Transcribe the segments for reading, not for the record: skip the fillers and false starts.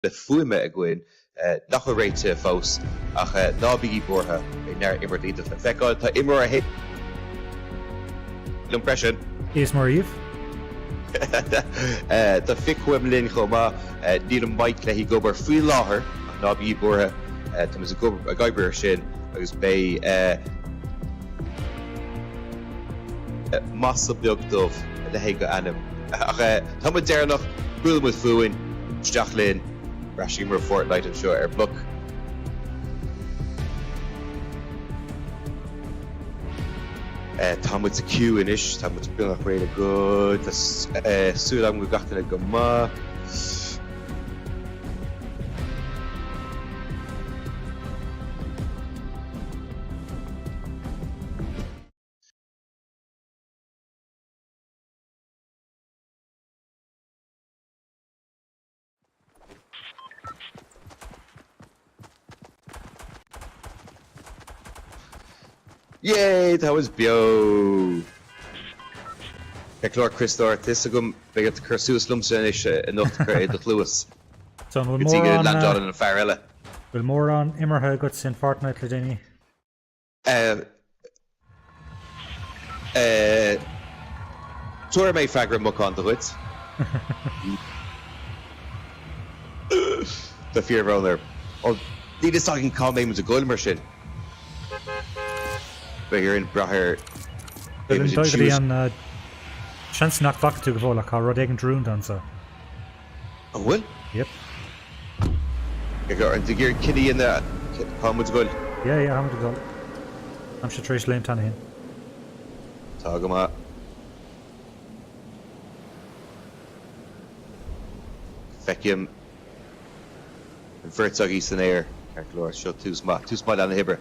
le fuime againn nach a réite fós ach nábíí bortha I neart immer díta feicáil tá immer a hé l'impression Is maríomh? Tá fichuim linn chomá níl an maic le hí gobar faoi láthair ach nábíí bortha tá is a gaibre sin agus bé massa beag dómh le hé go anam ach tá mu déirnach buil mu fuin steach linn Rashing mar Fortnite an seo BLOC. Tá muid a queue inis, tá muid buach réile go súil am go gatainna go má. Yay, that was Beo. Clár Christar, this agum begat the Cursus Lumsen is enough to create the Lewis. So we'll It's more eager on land on and Farrella. we'll more on Immerha guts in Fortnite le déine. Tora may fagra muck on the wits. The Fearr roller. Oh, need is talking call names a gold machine. But you're in Braher. Well, in Doigri on chance knock back to go like our Rodeg and Droon done so. Oh, well? Yep. You got into gear kitty in there. How much gold? Yeah, how much goal? I'm sure Trish Lame Tanahin. Tagama. Feckium. Vertug East in air. Carclor shot too smart down the hibber.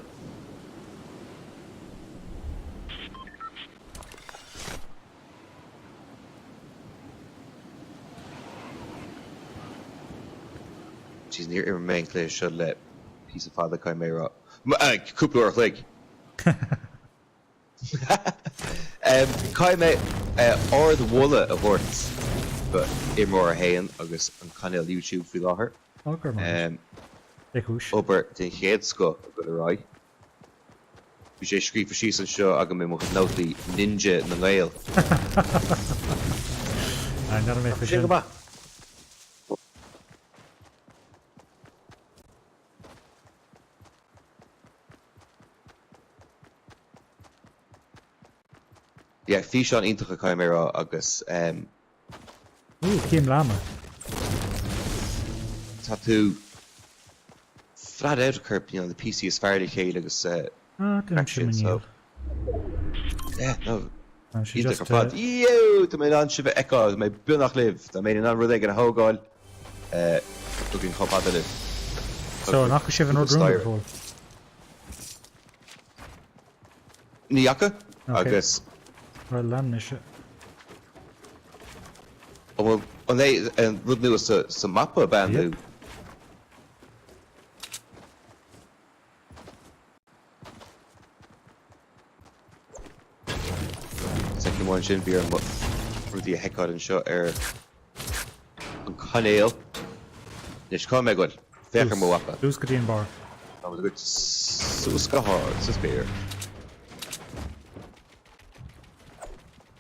She's near your main clear should let piece of father chimera. Coupler leg. Kaime or the walla of horse, but imor hain agus an canal YouTube fi láthir. Okay, man. Ober den héadsko go a roi. Vi sé scrí for she's an seo agam mé mo nótaí ninja na gael. I'm gonna make for Yeah, fhíseán iontacha chimera agus Kim Lama. Tá tú flat out curb, you know, the PC is fairly chéile agus Didn't so yeah, no. she just Yo, tá mé an sibh eá mé bunach liv, tá mé an rud ag an hógáil looking chopad liv. So nach go sibh an ordóg before. Níacha agus Well, land is it. Oh, well, and they rud nu sa mappa ban nu. Second one sin beer and what rudí a heicáid an seo an gcainéil. Nis cá me gol fechar mo wappa. Lús go dtíon bar. Tá go sús go hard sa spear.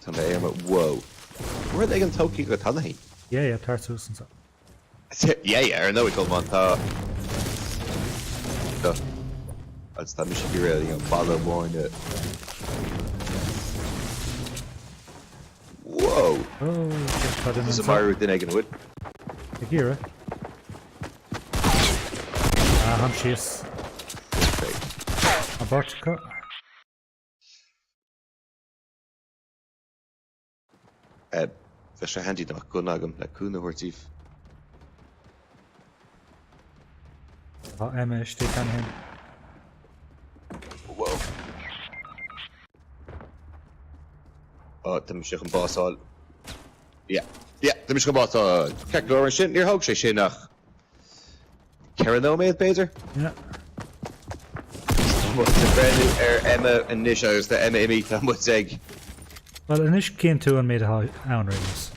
Tá mé am whoa. Where they can toki go tannaí? Yeah, tartús and so. Yeah, I know we called Monta. That's that should be really, you know, follow more in it. Whoa! Oh, just cut in. This is my route in Againn. The gear, ham shees. A bartka. Bheith sé handy nach go agam le cúna hortíh. Emma is take on him. Whoa. Oh, tá mis an básáil. Yeah, tá mis an básáil. Ceaglóir an sin, níor thóg sé sin nach ceann nó méad Péidir? Yeah. Tá brenn Emma an níos agus tá Emma imí tá mu ag. Well, Anish came to and made a hound rings.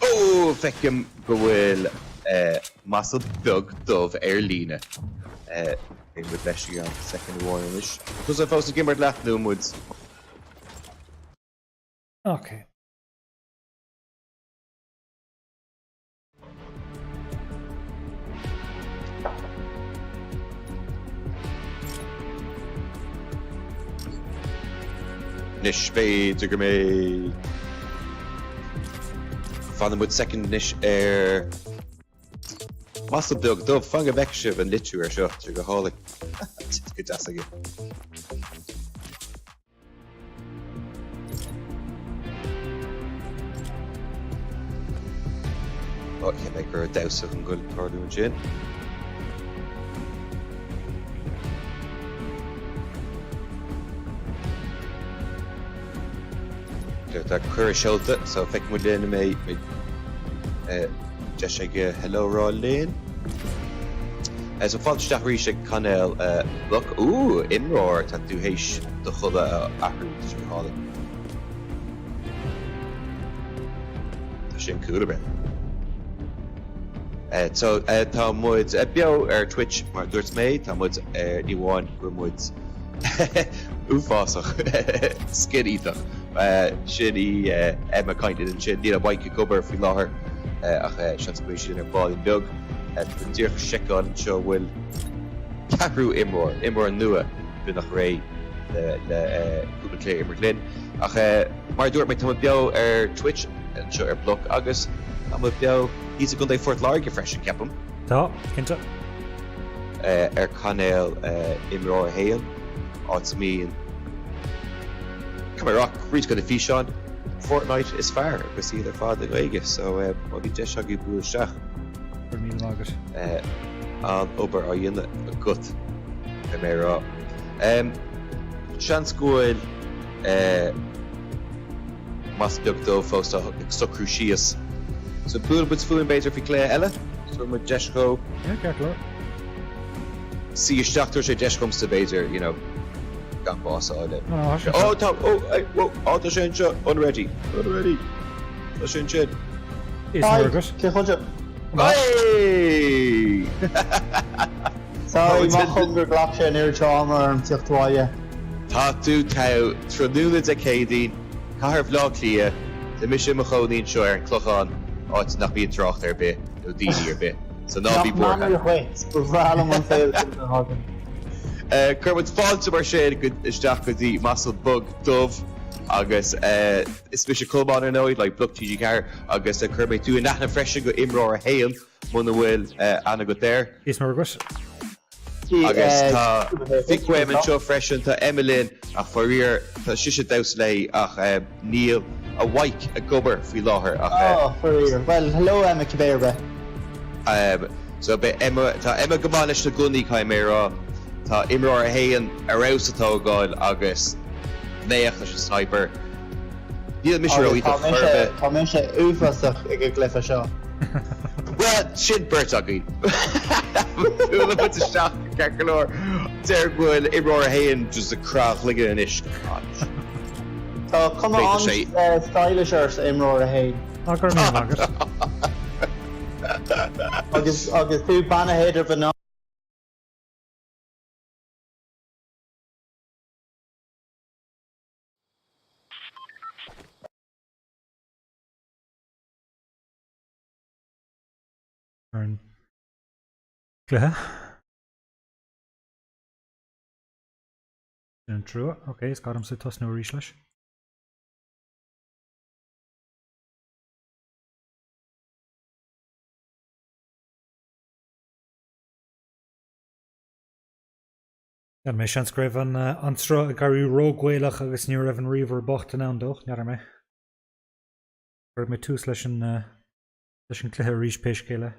Oh, feckim go bhfuil Massive bug dove líne. In with leis an second warning is. Because I was to gimmer left Loom Woods. Okay. Nish féidir go mé fan mu second nish massive bug dove fang a vexh an litu seo tu go hála go das aige. Oh, he make her a douse of an good cardú an sin. That cur shelter, so feic mu léna mé de sé hello rá léin. So fáisteach rí sé cainéil look, imráir tá tú hééis do chuda ahrú tú hála. Tá sin cúla be. So tá muid beo Twitch mar dúirt méid, tá muid níháin gur muid úfásach skinítach. Sin í Emma caiinte an sin ní a bhaid gobar fao láthair ach seanscúil sin ar báilín beag dtíor seán seo bhfuil ceathrú imór nua bu nach ré leúpla clé imar linn ach mar dúirt méid tá beo ar Twitch an seo ar BLOC agus tá beo hís a gun é Fort Large freisin ceapam. Tá, cinnte. Ar cainéil imrá a héan áit míon rock reach go bhfíseán Fortnite is Fearr agus iad ar fád aige so má bhí de seagadh buaisteach an obair á dhéanamh a gut I mé rá. Seanscúil más beag dó fósta ag socrú síos. So búil bud fuin béidir fi clé eile so mu deisco sí isteachtar sé deiscom sa béidir, you know, gan boss áile. Tá sin seo unready. Tá sin sin. Is Margaret. Cé chuide? Hey! Sorry, má chugur glach sé níor teámar an tíochtháide. Tá tú tau tróúla a cédaín, caithar bhlá clia, de mis sin mo chodaín seo ar an clochán áit nach bíon trocht ar bit, nó daoine ar bit. So ná bhí bortha. Nach chuit, bhrealam an féil an hagan. Curmud fáilte mar sé go isteach go dtí massive bug dove agus is mi sé clubán ar nóid le BLOC TG4 agus curméid tú nachna freisin go imrá a héan muna bhfuil anna go déir. Is Margaret. Agus tá ficuim an seo freisin tá Emmeline ach Fearr tá siise daos lei ach níl a bhaik a gobar faoi láthair ach Fearr. Well, hello Emma Cabéirbe. So Emma tá Emma gomáin leis na gúnaí caiim mé rá. Tá imrá a héan arásatá gáil agus néocht leis an sniper. Níl mis roí a churbe. Tá mé sé uafasach ag a glyfa seo. Well, sin burt againn. Túla bud isteach cecolóir déir bhfuil imrá a héan just a crach ligad an isch. Tá cuma an stylish ar imrá a héin. Gur mé Margaret. Agus tú banna héidir bhná. Cluthe. An trú, ok, is gám sa tos nó ríis leis. Ja, mé sean scraibh an stro a garú róghilech agus ní raibh an riomhar bocht an andoch, near mé. Gur mé tús leis an cluthe ríis péis céile.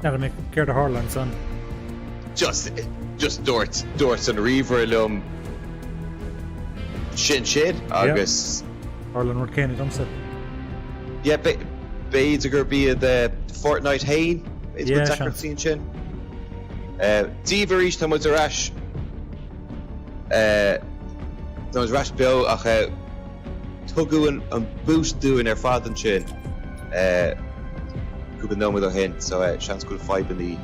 Near me céir de Harlan son. Just dúirt an riomhar liom sin siad agus Harlan rud céine domsa. yeah béidir gur bí the Fortnite hain is Yeah, what Zachary seen sin. Díomh éis tá muid arás tá muid arás beo ach tugadh an boost dúin ar fad an sin go go nóid ó hen so seans go faibanní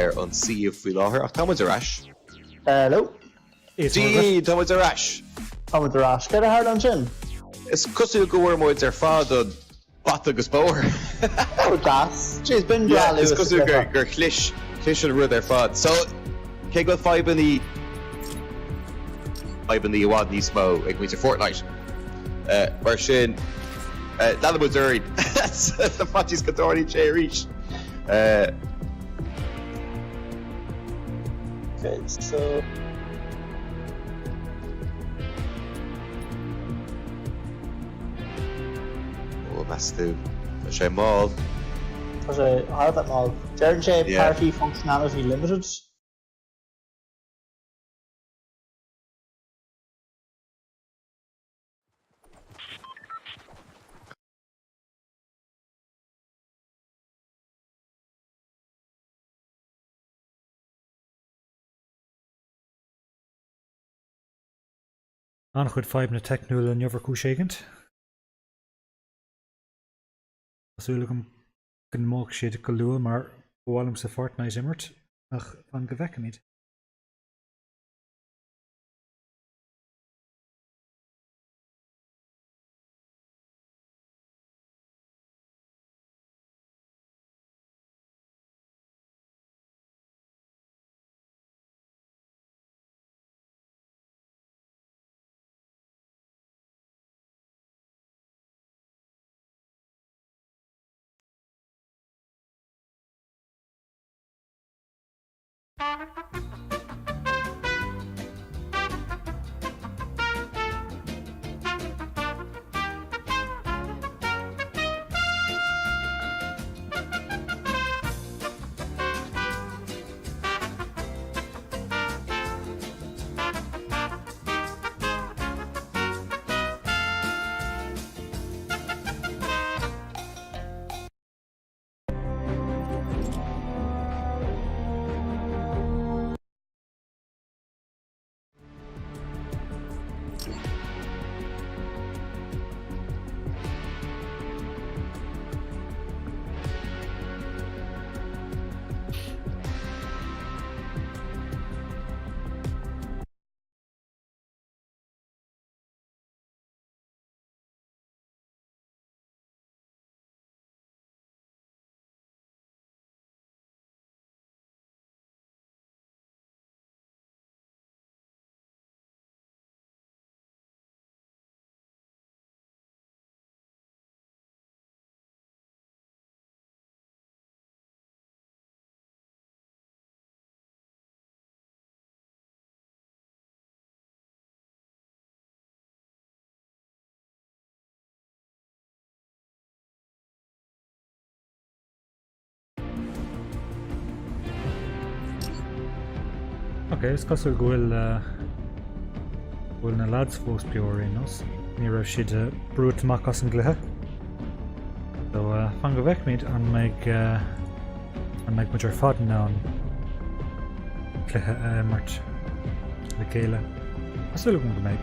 ar an siomh faoi láthair ach tá muid arás. Hello. Dí tá muid arás. Tá muid arás. Céir a thar an sin? Is cosú go bhfuir muid ar fad an bat agus bóir. Oh, das. Jeez, bin Yeah, dra is Lewis. cosú gur chlis an rud ar fad. So, cé go faibanní bhád níos mó ag muid ar Fortnite. Mar sin Lala muid úirín. Tá fatís go dáirí sé ríis. Okay, so... Meastú sé máil. Tá sé hard mal. Deir sé Yeah. party functionality limited. An chud 5 na technúil an jobhar cúségant. Asúla go móg siad go lua mar bhálam sa Fortnite immert ach an go bhheice míid. Okay, is cosú gohfuil na lads fós beoir in nos. Ní raibh siad brúit amach as an gluthe. So fan go bheic míid an meid muid ar fad ná an gluthe mart le céile. Asúla go méid.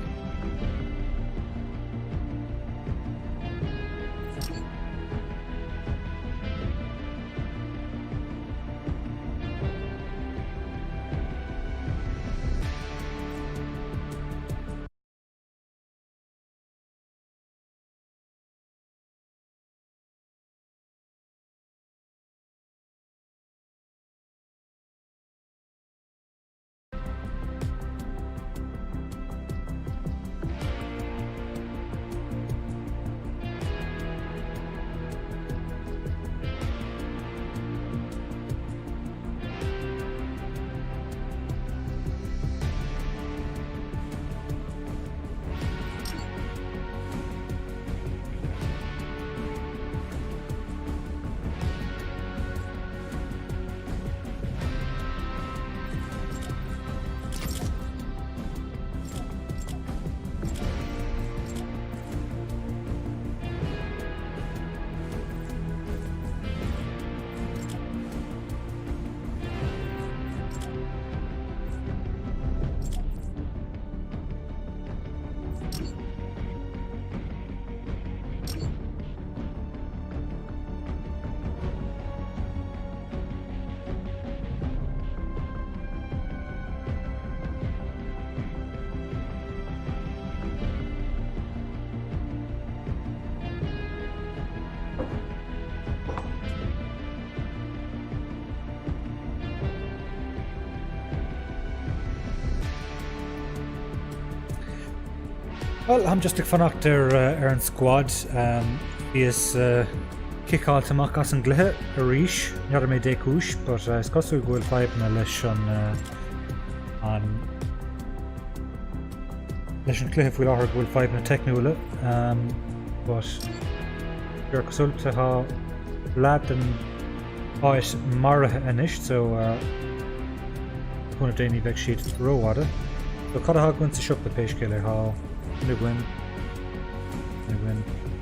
Well, I'm just fannacht an squad. He is kick-all tamach as an glithe a ríis, near mé décúis, but it's cosú gohfuil 5 na leis an clithe bhfuil áthar gohfuil 5 na technúile, but gur cosúilta ha lad an áis marathe inis, so chuna déanaí bheith siad róháda. So cad ha ghain sa siop a péiscéile ha nu ghain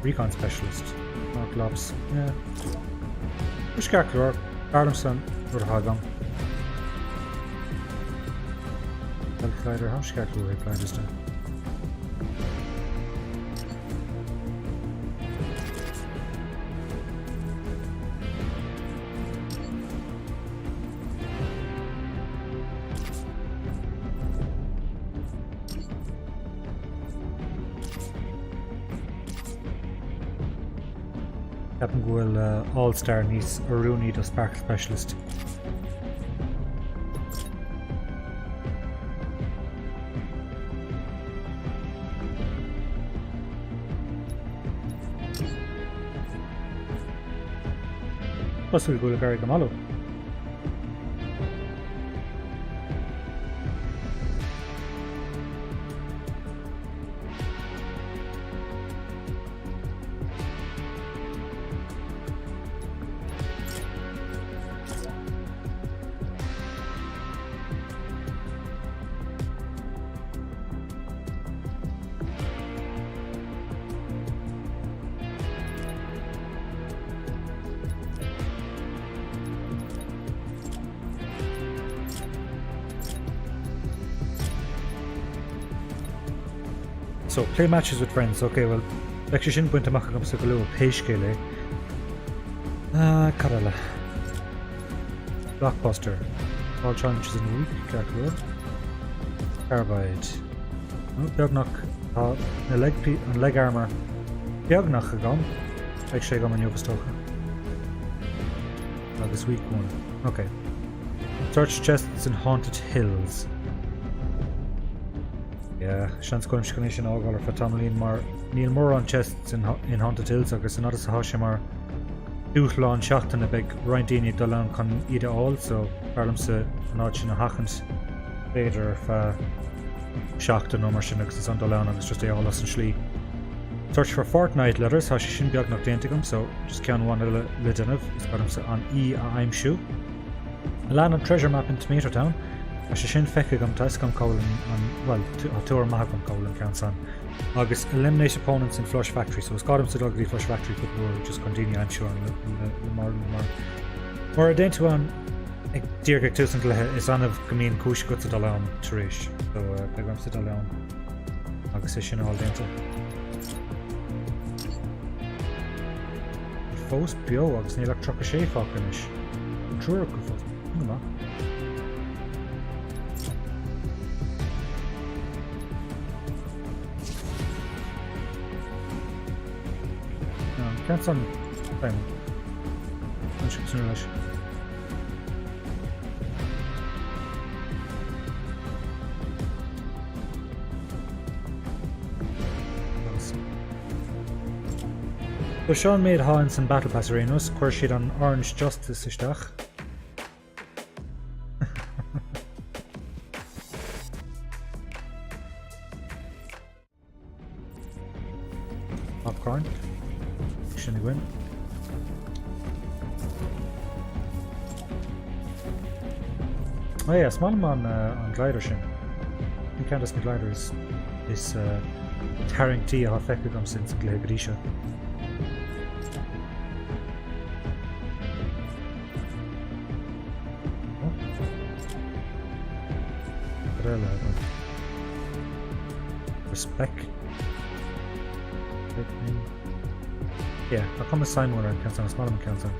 recon specialist. Mark Lobs, yeah. Which character are Arlamson or Hagam? Glider, how much character will I just do? Captain Goyle All-Star níos Arúni do Spark Specialist. Plus we'll go to Gary Gamalo. So, play matches with friends. Okay, well, actually, sin buinte amach agam sa go leor péiscéile. Carala. Blockbuster. All challenges in a week. Calculate. Carbide. Beagnach an leg armor. Beagnach agam. Ag sé agam an jobastocha. Agus week 1. Okay. Search chests in haunted hills. Yeah, seans goim scanéis an ágáil for tamlín mar níl mór an chests in Haunted Hills agus an adas a háise mar dúchláán seachtain a beag roindaoine do lean chun iad so barlam sa an áid sin a hachant féidir fa seachtain nó mar sin agus an do lean agus just é álas an slí. Search for Fortnite letters, há sé sin beag nach déantaigem, so just cean bhain le denmh is barlam sa an a aimsú. A lean an treasure map in Tomato Town. I sin feice gom tais gom cólan an, well, tuair maith gom cólan ceann san. Agus eliminate opponents in Flush Factory, so it's got him to dog the Flush Factory football, just continue I'm sure the mar. Or a dent one ag dír tusan lethe is anmh go míon cúis go dal an taréis, so beag am sa dal an agus é sin all denta. Fós Beo agus níl tro a sé fácan is. Trúr go fós. Hang on. Can't on time. I should turn it. So Sean made Hans and Battle Pass Arenas, cuir siad an Orange Justice isteach. Popcorn. Shouldn't win. Oh yeah, small man on glider shin. You can't ask me glider is tearing tea how effective I'm since Grisha. Respect. Yeah, I'll come assign one and cancel, small and cancel.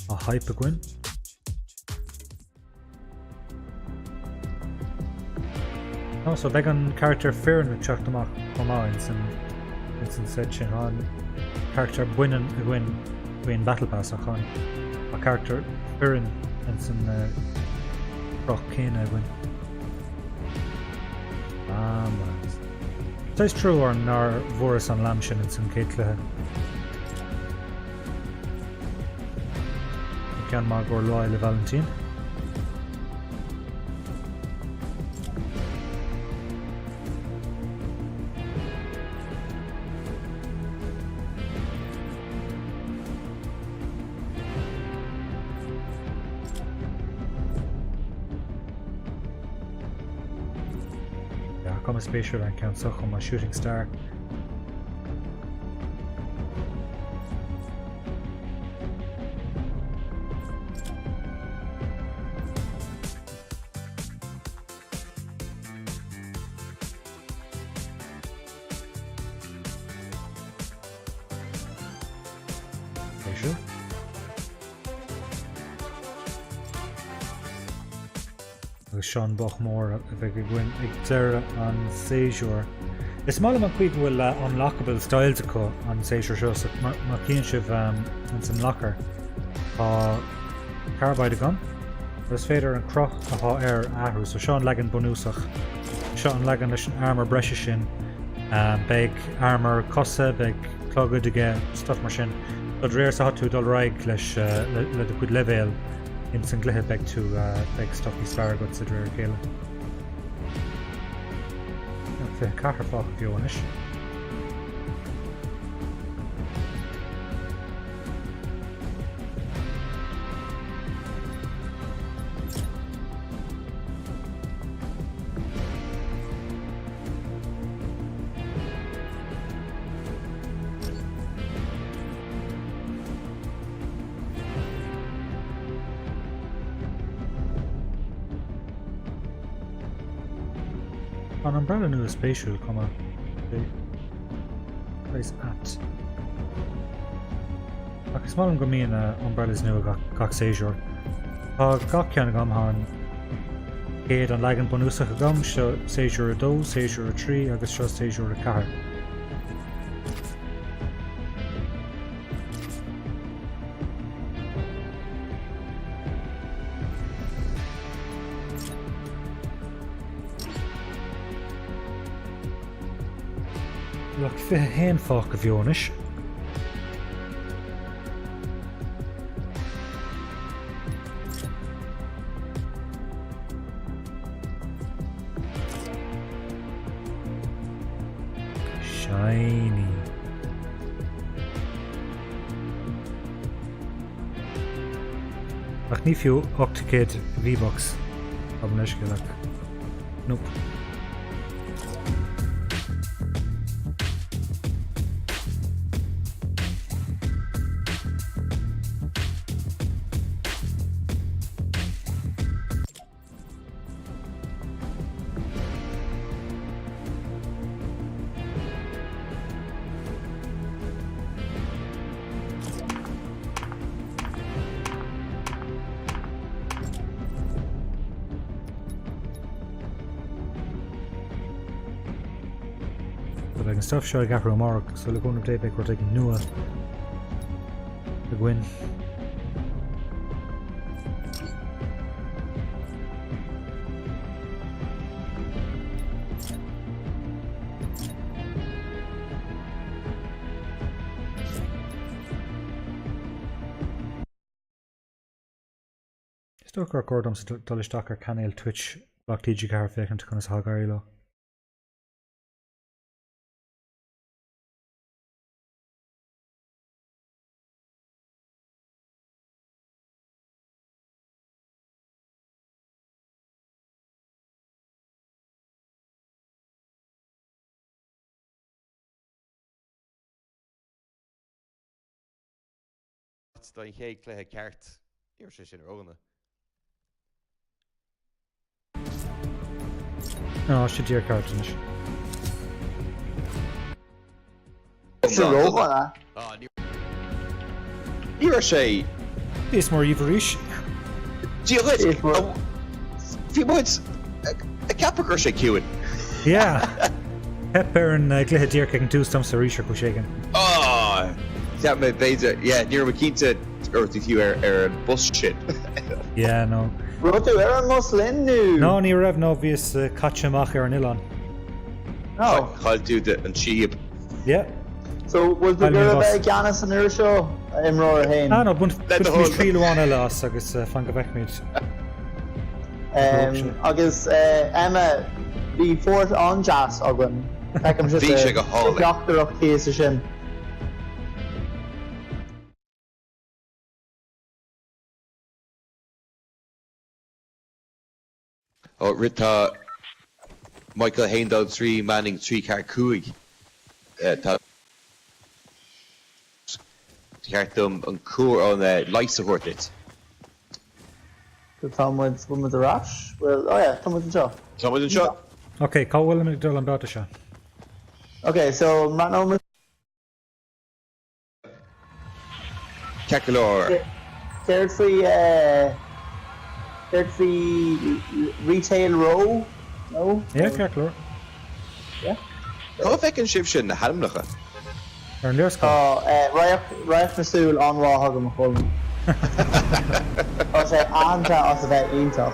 A hype again. Oh, so big on character Fearr and chuck them off come on and section on character winning win battle pass on a character Fearr and some rock cane I win. Táis trú ar nar bhóras an lam sin in san cé cluthe. Ceann má gur láil le Valentín. Come a spatial and count so on my shooting star. Spatial. Sean Bachmore a bheith gin ag deire an séasúr. Is mála an chuig bhfuil unlockable styles acu an séasúr seo má cíonn sibh an san locker tá carbide a gun agus féidir an croch atá ar athú so seán legan bunúsach seán legan leis an armor breise sin beag armor cosa beag clogad aige stuff mar sin do réir sa hatú dul raig leis le do chud levéil in san glithe beag tú beag stuff í star go sa réir céile. Bheith cahar fách bheonis. An umbrella nu is spatial, place at. Agus má an go míon umbrellas nu a gach séasúr. Tá gach ceann agam hán céad an legan bunúsach agam seo séasúr a 2, séasúr a 3 agus seo séasúr a 4. Look, fé hen fách go bheonis. Shiny. Ach ní fiú 8 V-Bucks ab neisce le. Nope. But I can stuff sure I got from Mark, so look on the day back we're taking Noah to win. Stoke record so Dullish Docker Cannell Twitch BLOC TG4 vacant to Conas Hagari. Stein chéad cléthe ceart ar sé sin róganna. No, she dear cartoonish. It's a róganna. Ní sé It's more Ivorish. Fi muid a capar sé ciúin. Yeah. Pepper and Glithe Deer kicking 2 stumps of Risha shaking. Oh, that may be near McKeanta or to you are bus shit. Yeah, no. Roto Aaron Muslin new. No, ni rev no obvious Kachemach or Nilon. No. Chail tú an siab. Yeah. So was the I'll girl leave us. about Giannis and her show? Imror Hain. Ah no, bunt Let the mi whole- tríháin eile as agus fan go bheith míid. Agus Emma the fourth on jazz againn. Peckham just Bhí sé go hála. Doctor of case sin. Ó rita Michael Haindal 3 Manning 3 car cuaig. Tá ceartm an cuar an leis a thuirt. The Tom with the rash. Well, oh yeah, Tom with the job. Tá an seo? Ok, cáhfuil mi dul an beta se. Okay, so right now Cecolóir. third free retail row. No. Yeah, ceartlóir. Yeah. Tá fecinn sib sin na haimnacha. Ar an leorscáil. Oh, Rayach Masool on Raw Hogam Holm. I say Anta as a bit Inta.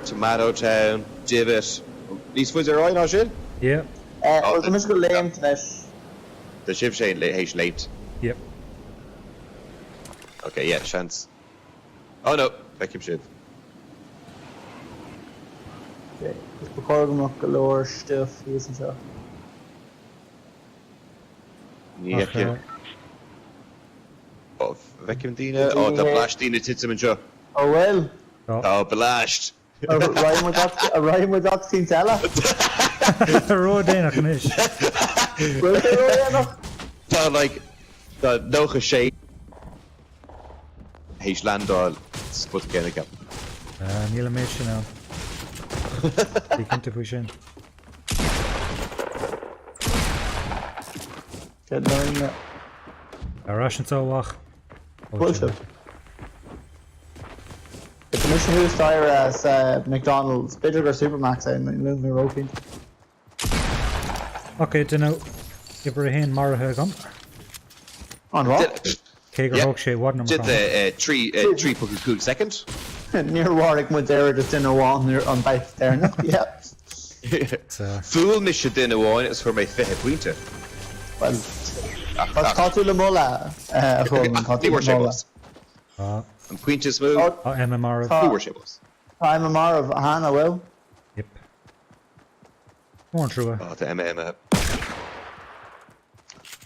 Tomato Town, Gibbet. Lís fuid ar ráin á sin? Yeah. Was the musical lame tonight. The sib sé héis late. Yep. Okay, yeah, chance. Oh no, fecinn sib. Okay, just Hogam galore stuff. Isn't so. Ní Okay. eice. Ó fecinn dína? Ó tá blast dína titim an seo. Oh well. Tá blast. Ryan with that team teller. Ró déanaach an is. Will they roll enough? Tá like tá nócha sé héis landáil spot céna cap. Níl méid sin ná. Bhí cinnte faoi sin. Good morning. Arás an táhaach. Bullshit. The commission who's tire as McDonald's, bigger or Supermax in the roping. Ok, dunno. Ibar a héin marathe gan. On what? Cé gur Yeah. thug sé bhd Did na the 3 second? Near Warwick with there just in a wall near on bike there. No? Yeah. Fool me should dinner wine, it's for my fifth pointer. Well, that's Tatu Lamola. They were shameless. And pointers move. MMR. They were shameless. I'm a mar of Hannah Will. Yep. Mór trúa. Oh, the Emma.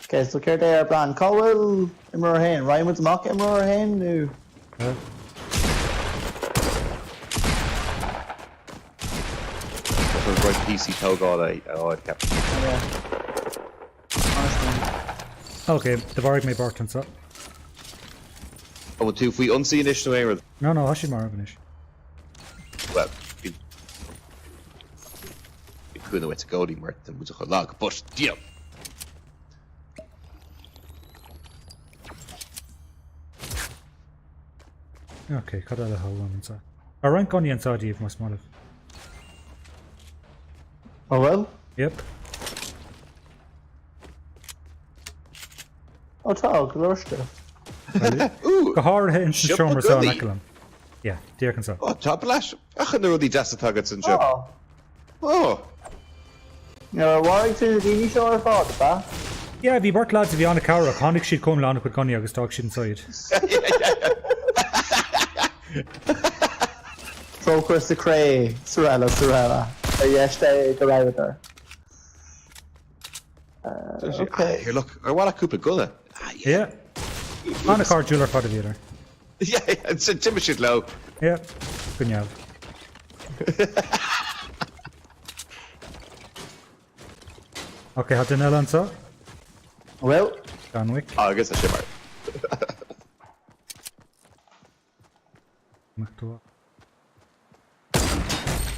Okay, so care there, Brand. Colwell, Imror Hain. Ryan with the mock, Imror Hain. No. That was right PC Togall I kept. Yeah. Honestly. Ok, the bhard mé bartan sa. Oh, two if we unseen ish no air. No, hasí mar an is. Well, we couldn't know where to go, Mert, and we took a log, but yeah. Ok, cad eile hálan an sa. A rank on an sádaíomh mas málah. Oh well. Yep. Oh, Tog, Lorsta. Ooh, Go háirthe in Siop seomar a sa gully. Ecelum. Yeah, dír an sa. oh, top lash. I can know the dasta targets and job. Oh. Oh, No, Warwick to the TV show or thought, ba? Yeah, bhí bart lads a bhí anna cara, chánig siad cum lánach go coní agus tág siad an said. Focus the Cray, Sorella. Yes, they go right with her. Okay. Here, look, I want a couple of gullah. Yeah. Anna car jeweler fad a bhíidir. Yeah, it's a timber shit low. Yeah. Gunneamh. Ok, hat den eile an sa? Well, Ganwick. Oh, I guess I should mark.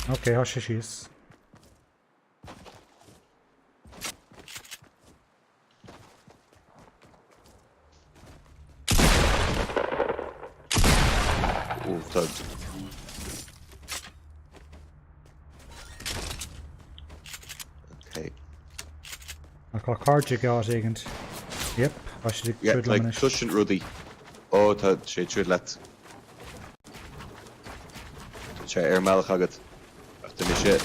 Ok, has sé síos. Oh, thug. Okay. I'll call cardja gáit éigent. Yep, I should Yeah, have like cushion Rudy. Oh, thug, she should let. She air malach agat. After me shit.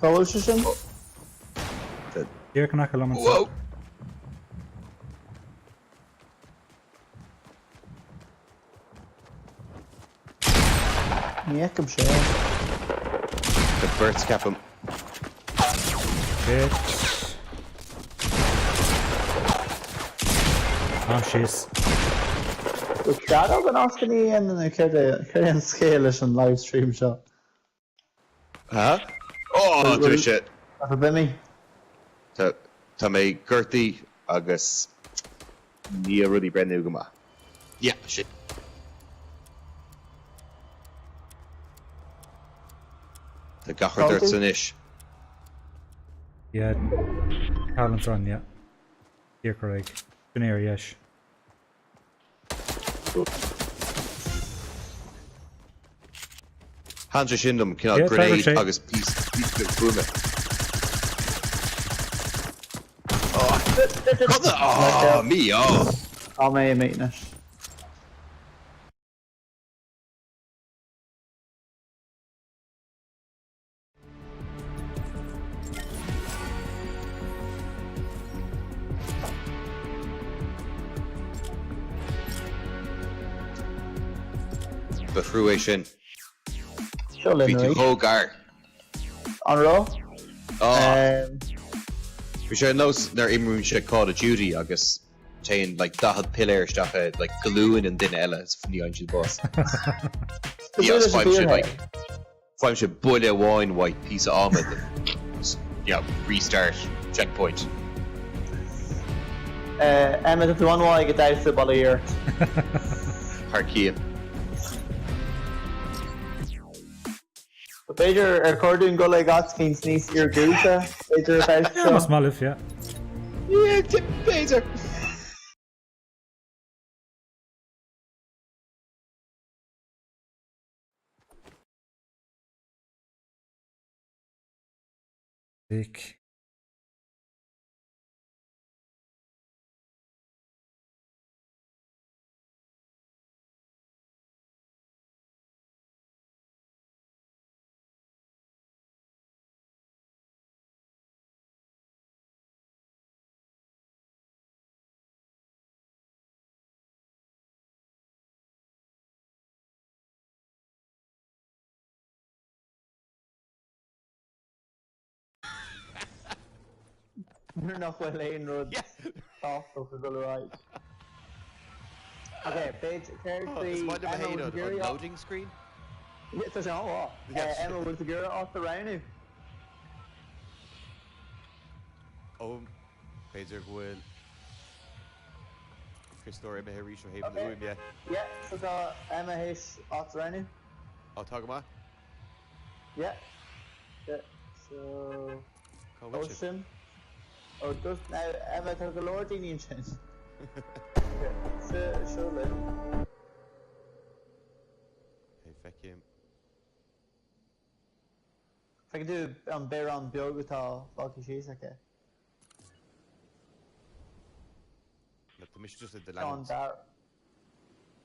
Call sin? Dír can acha lom an Whoa! Níacham sé. The birds cap him. Shit. Oh, she's. With Shadow an oscaní and then ceir scale leis an live stream seo. Huh? Oh, do shit. That's a bimmy. Tá mé gurtaí agus ní rudí brenn go ma. Yeah, shit. Tá gachar dúirt san isis. Yeah. Carlin's on, yeah. Dír Craig. Gcainéil, yes. Hanse sin dom cinál Yeah, grenade Trevor, agus pís go fume. Oh, me, oh. Á mé méitnes. Befrué sin. Seo Bhí linn tú rí. hógar. An ró? Oh, bhí sé nós nar imrún sé Call of Duty agus téin like dahad pillar stacha like gluúin an duine eile is funny an siad boss. Yeah, fáim sé buile bháin white piece of armor that, yeah, restart checkpoint. Emma, if you want to get out of the ball here. Harkia. Féidir cordún go le gascín sníos ar gúta. Féidir about Yeah, must malif, yeah. Yeah, tip phaser. Sick. We're not well in road. Off of the right. Okay, page Spider-Man Emma on loading screen. Yes, that's all what. Yes. Emma was the girl off the round. Oh, Phaser Gwyl. Christor Emma Harisha Haven Uim, yeah. Yeah, so got Emma Hish off the round. I'll talk about. Yeah. Yeah. So Ocean. Oh, just now Emma took a Lord Indian chance. Sure, Lynn. Hey, feck him. If I can do bear on Biogutá, Falky she's okay. Look, the mission just did the On land. that.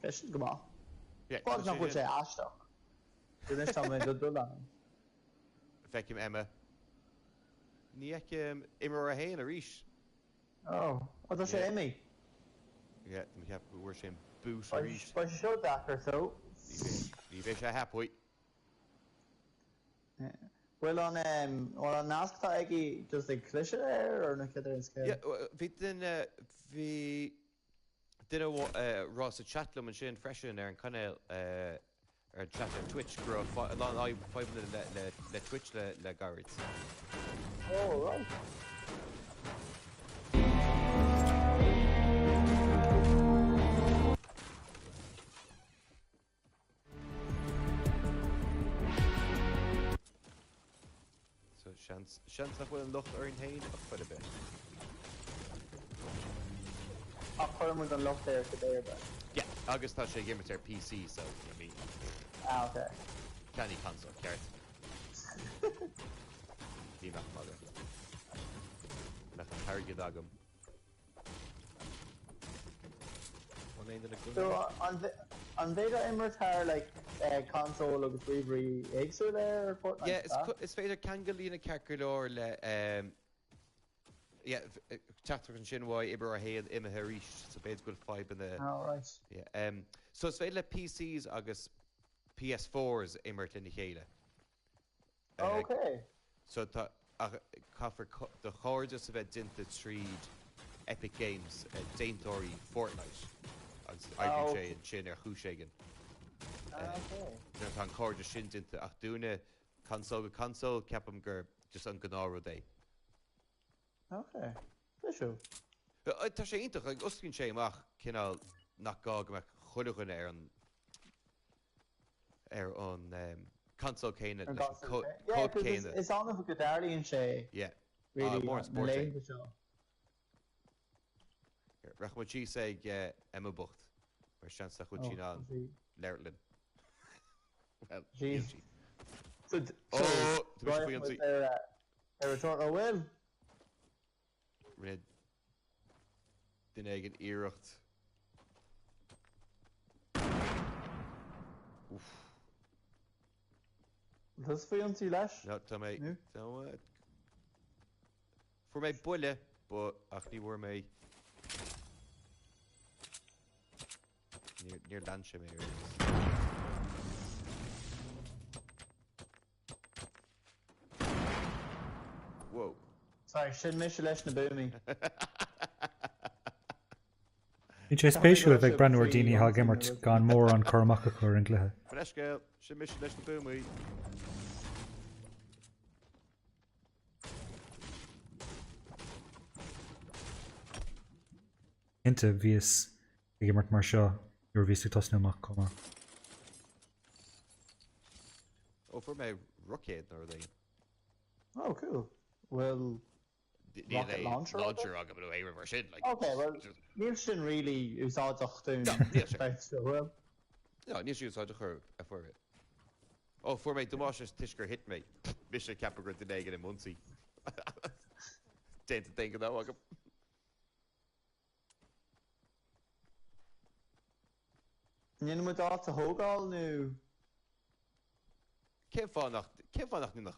Fish, come on. Yeah, What's not good to say Ashton? The next time I do that. feck him Emma. Niek Imra Hain a Rish. Oh, what does she Emmy? Yeah, we have we're saying boost a Rish. But she showed that her so. Leave a happy. Well, on NASCAR, Eggy, does the cliché there or not? Yeah, vi didn't Ross a chat and Shane fresh in there and kind of or chat on Twitch grow long 5 minutes le Twitch le Garrett. Oh, right. So chance nach bhfuil an lucht ar an hain a chuid a bit. I'll put him with a lock there today, but. Yeah, agus tá sé game ar PC, so I mean, Okay. canny console, Garrett. Ní nach maga. Nach an targad agam. One end in a good. So on Veda Emirates are like console agus bríomhí éagsú there Fortnite. Yeah, it's féidir cangalína cearcadóir le yeah, teachtar an sin bháid ibar a héad imethe ríist, so béad go 5 in the Oh, right. yeah. So it's féidir le PCs agus PS4s immert in the chéile. Okay. So caafar the chóirde sa bheith dinta tríd Epic Games déintóirí Fortnite agus aibhríonn sé an sin ar chúiséigean. Okay. Tá an cóirde sin dinta ach dúna console ceapam gur just an gnáru é. Okay. Fisú. Tá sé iontach ag oscinn sé amach cinál nach gá go chuileann ar an console céine cód céine. It's on of a Guardian sé. Yeah. Really. More sport Malay the show. Rachmutí sé Emma Bucht mar seans a chud sin an Leirlin. Well, Jeez. So, Brian was retort a will. Red den eigen iirecht. Oef. Dat is voor ons leis. Ja, tá mé voor my bulle, but ach ní bhfuair mé near landse mé. Whoa. Sorry, sin mis leis na bumi. Ní sé spéisiú a bheith brenn daoine ha gimmert gan mór an chomach chur an gluthe. Frescail, sin mis leis na bumaí. Cinnte bhíos gimmert mar seo gur bhí tosnú amach comá. Oh, for my rocket or they. Oh, cool. Well, rocket launcher I'll give it away reverse it. Like, okay, well, Nielsen really is all the doing. So well. No, Nielsen is all the for it. Oh, for my Damascus Tishker hit me. Bishop Capagrid today get a Muncie. Tend to think of that one. Nien moet dat te hoog al nu. Geen vannacht nu nog.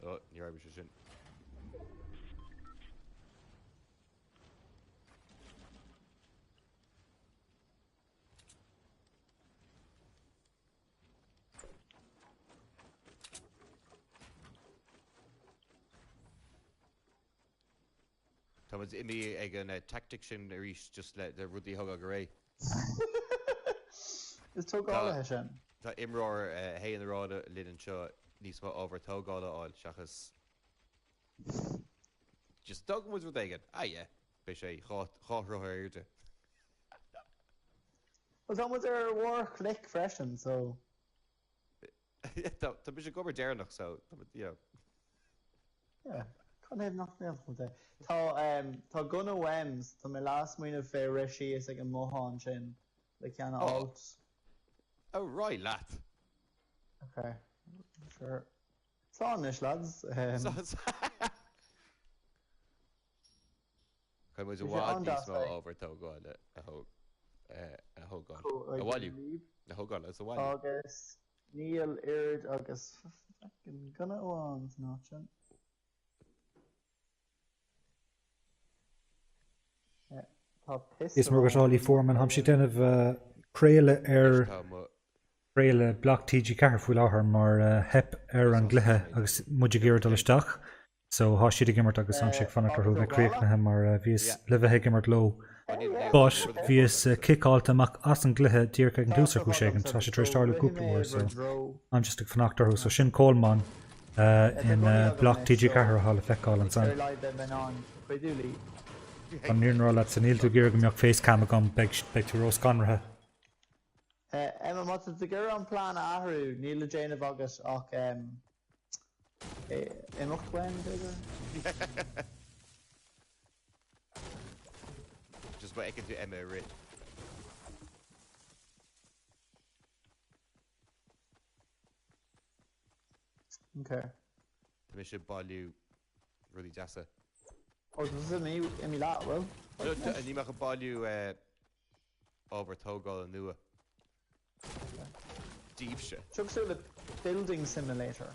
Oh, you're Irish as shit. Thomas, imi again tactics sin reach just let the ruddy hug agray. Is tog all Hashem. That imror hey in the rod lid and shot needs what over tog all shachas. Just dog was with again. Ah yeah. Bishay hot roher. Was on with their war click freshen, so The bishop go over there enough so yeah. Yeah. Can't have nothing else with it. Tá gunna wems, tá my last moon of Rishi is like a mohan chin. Like can out. Oh right, lad. Okay. Sure. It's on this lads. Kai was a wild small over to go a whole god. A wally. A whole god, it's a wally. August. Neil Eard August. Fucking gunna ones notchin. Is mar gotálaí form an hamsí denmh créile créile BLOC TG4 fuil láthair mar hep ar an gluthe agus muidir géir dolisteach. So há siad gimmert agus an sic fanna chu bheith na mar bhíos libhethe gimmert lo. But bhíos kickáilt amach as an gluthe dír an dúsar chu ségan tá sé tristála cúpla so an just ag fanachtarú so sin cóilmán in BLOC TG4 hála feicáil an san. An níornrá le san níl tú ggéir go mbeadh facecam agam beag tú rós ganrathe. Emma mat de gur an plan ahrú níl Jane agus ach Imacht wein, bigger. Just wat ik het doe Emma rit. Okay. Tá mé sé bailú rudí deasa. Oh, this is me in my lap, well. Ní meach a bailú ábhar tógáil an nua. Díobse. Chuck the building simulator.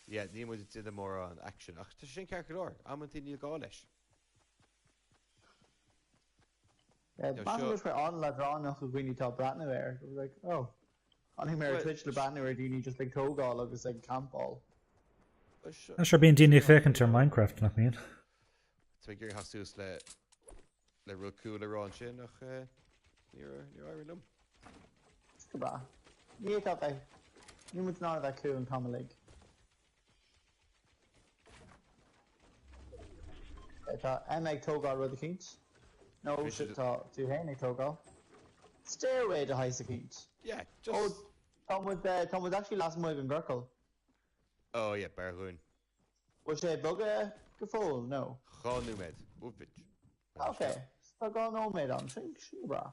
Yeah, ní mu did mór an action. Ach, tá sin cear go amantí níl gá leis. Yeah, man was for on la draw nach a gwini top bratna there. It was like, oh. I think Well, Twitch the bratna where do you need just like togal agus like camp ball. That's sure being Dini fake into Minecraft, not mean. Tá gur hasús le ru cool arán sin nach ní liom. Good bra. You thought that you would not that cool in Common League. I thought I make togal with the Keats. No We shit should- thought to Henny togal. Stairway to Heisa Keats. Yeah, Oh, just... Tom was actually last move in Gurkle. Oh, yeah, Barhoon. Was she bugger full? No. Chá nu med. Ufit. Okay. So go no made on think bra.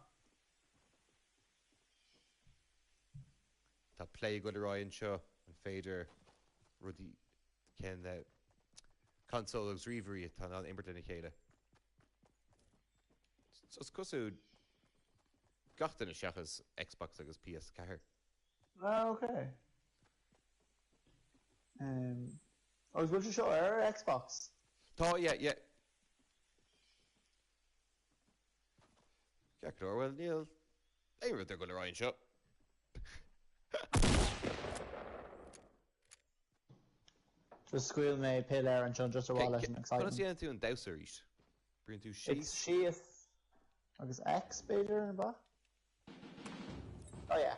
Tá play go Ryan seo an féidir rudí cén le console agus riverí tá an imberta na chéile. Sos cosú gachtain na seachas Xbox agus PS4. Oh, okay. I was going to show her Xbox. Tá, yeah. Ceachtó, well, níl éire they're go Ryan seo. Just squeal me, pay there and just a wallet and Conna excitement. sí an tú an dowser ís. Bríonn tú It's síos. she is. I guess X Bader in the back. Oh yeah.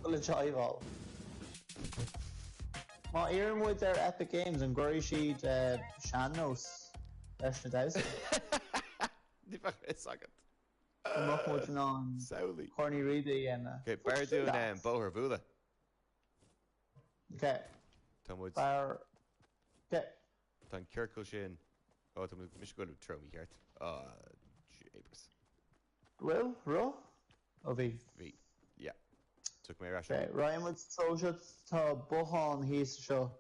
Full of chival. My Aaron with their epic games and Gurry Sheet Shannos. Leis na dowser. Ní bheith is agad. Much more on Saoulaí. Corny Reedy and Okay, bear dún bóthar bhúla. Okay. Tá muid Bar. Okay. tá an ceircail sin. Ó, tá mis go tro mí cheart. Jeepers. Will? Ro? Oh, V. Bhí, yeah. Took mé rash. Okay, Ryan would throw shot to Bohan, he's show.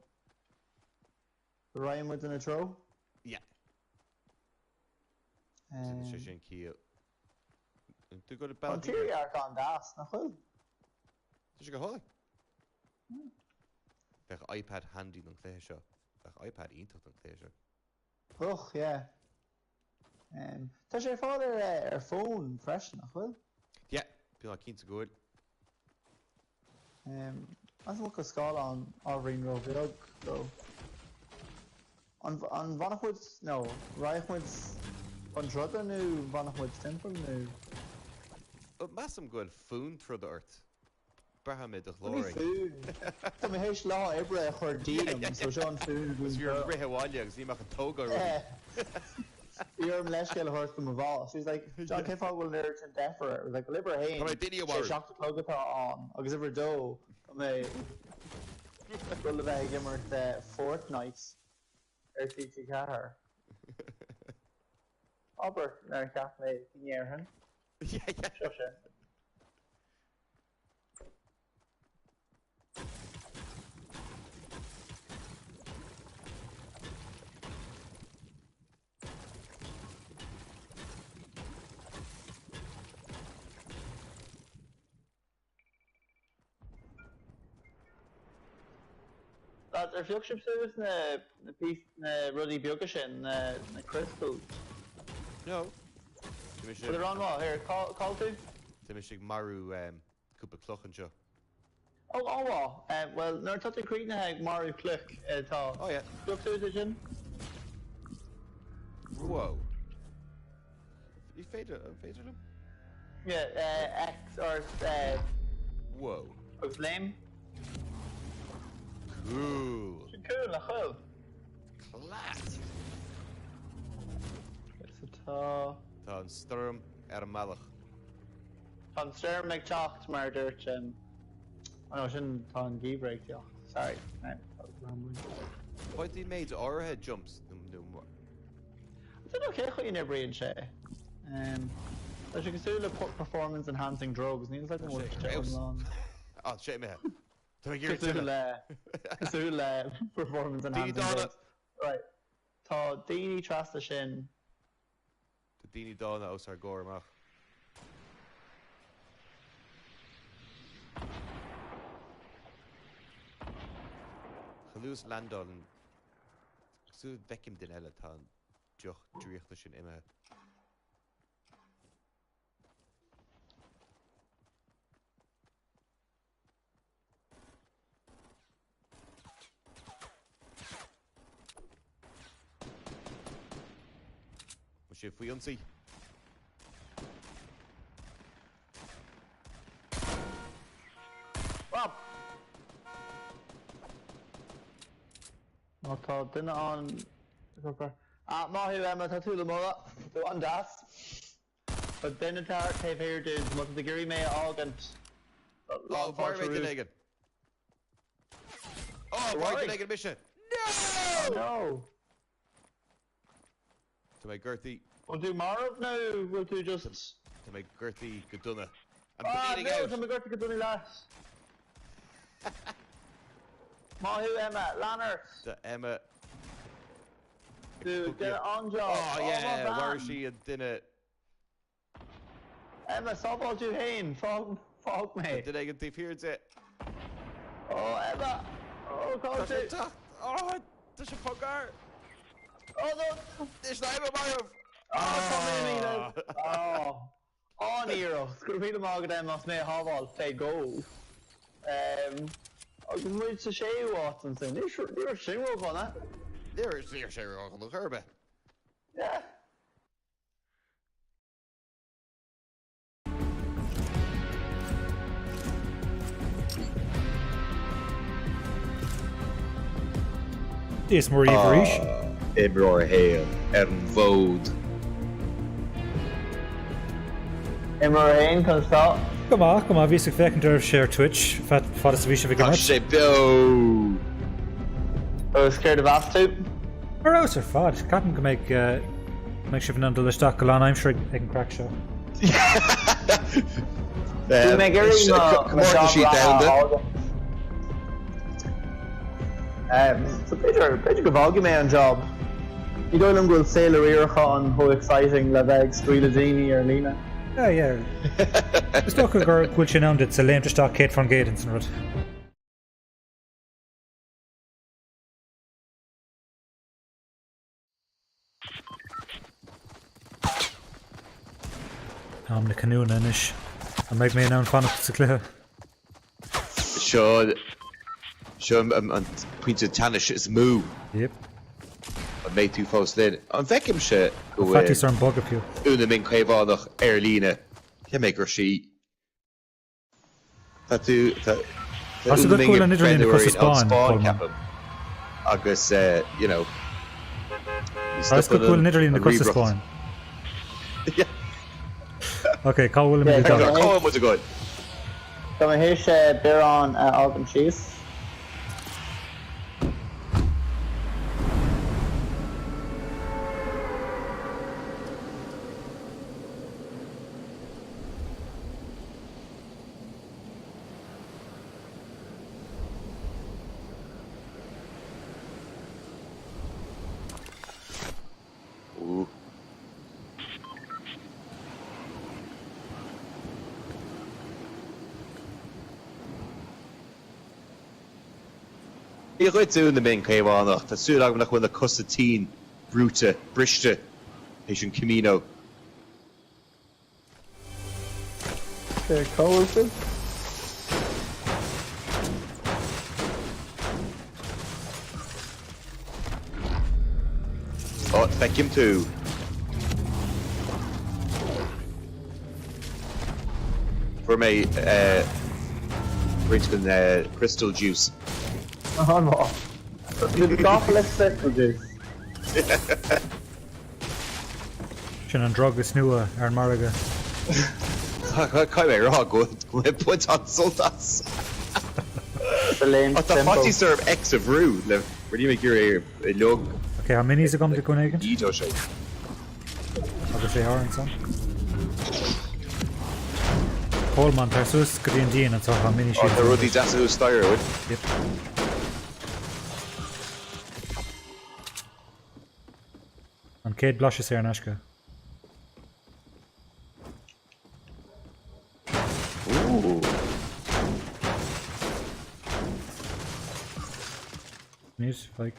Ryan would in a throw. Yeah. Um, Tá sin cíal. Tú go to bell. Ontario on das, na chul. Tá go hála. Bheith iPad handy an cléir seo. Bheith iPad iontacht an cléir seo. Oh, yeah. Does your father phone fresh na chul? Yeah, bí ná cínta go. As look a skull on Ring Road, go. On Vanachwood's, no, Reichwood's, on Drudder new, Vanachwood's Temple new. But massam good fún tro the earth. Brahamid of Only glory. food. So my hash law Ibra her dealum, so Sean food was You're Rihawalya, because you make a toga. yeah. You're Mleshkel horse from a ball. She's like, John Kiffog will nerd and defer. It was like, Libra Hain. Come on, did you worry? Shocked the Togata on. I was ever do. I will have gimmer the Fortnite. RTG Catter. Albert, no, Catholic, near him. Yeah. Shush it. Er flugship service na piece na Ruddy Biogashin na crystal. No. Well, they're on what? Here, call to? Timishig Maru Cooper Cloch and Joe. Oh, what? Well, no, it's not the Creek na hag Mario Click at all. Oh, yeah. Look to it, Whoa. You faded him? Yeah, X or Whoa. Flame. Cool. Cool, na chul. Class. It's a ta. Tá an Sturm Malach. Van Ster McChalk murdered I know, shouldn't turn key break, yeah. Sorry. Right. Why did he made overhead jumps? It's okay, you never read shit. As you can see, the performance enhancing drugs. Needs like more on. Oh, shit, man. Kasula performance enhancing drugs. Right. Tá Dini trasta shin. The Dini Donna Osar Gormach. Chalús Landon. Sú vecim din eile tá joch dríochta sin imime. If we unsee. Rob! No, tá duine an... Maithú tá tú le móra, tú an das. But duine tá féidir dús, mu de gurí mé ágant. Oh, fire mate den againn. Oh, fire den againn mission. No! No! To my Gertie. We'll do Marv now, we'll do just... To my Gertie Godunna. I'm bleeding no, out. to my Gertie Godunna last. Maithú Emma, Lannert. The Emma. Dude, get it on job. Oh yeah, where is she and dinner? Emma, softball you hain, fog me. Did I get the Fearr it? Oh, Emma. Oh, coach it. Oh, this is fucker. Oh no. This not Emma Mario. Oh, oh, on hero. Screwed them all them must make Hobble say goal. I can reach the Shea Watson thing. You're sure on that. There's Shay on the curb. Yeah. Is Marie Vrish? Imror Hale, Vode. Emma Hain can stop. Come on, vi sig fekender share Twitch. Fat is vi sig Sruth Beo. I was scared of us too. Or else are fad. Captain can make sure none of the stock go on. I'm sure I can crack show. We make every Morton sheet down there. It's a bit of a man job. You don't know will sail a on how exciting la bag Streeladini or Lena. Yeah. The stock girl which announced it's a lame to stock Kate von Gaydens and rut. I'm the canoe inish. I make me an fan of the clear. Sure, an Prince Tannish is moo. Yep. An mé tú fós lin. An bheiceim se go Fatty son bug of you. Una min chéimhánach ar líne. Che mé gur sí. Tá tú... That's a good cool and literally in the coast of Spawn. Captain. Agus, you know... That's good cool and literally in the coast of Spawn. Yeah. Okay, Call William Yeah, done. Colin was a good. So here's beer on Alton cheese. Ooh. Í chuid tú na min chéimhánach, tá súil agam nach bhfuil na cosatín brúta, briste, éis an Camino. Okay, Colton. Oh, feicim tú. For me, Brinton crystal juice. Oh no. The awfulest crystal juice. Sin an drug is nua ar an Mariga. Cai mé rá go put an soltas. the lame Tá fatí serb ex a bhrú le bhí me gur é log Okay, how many is it going to go again? ídó sé. Agus sé áin san. Coleman, tar sus go dtíon díon atá how many Tá shields. rudí deasú stair uid. Yep. An céad blas is ar an eisce. Ooh. Níos, like...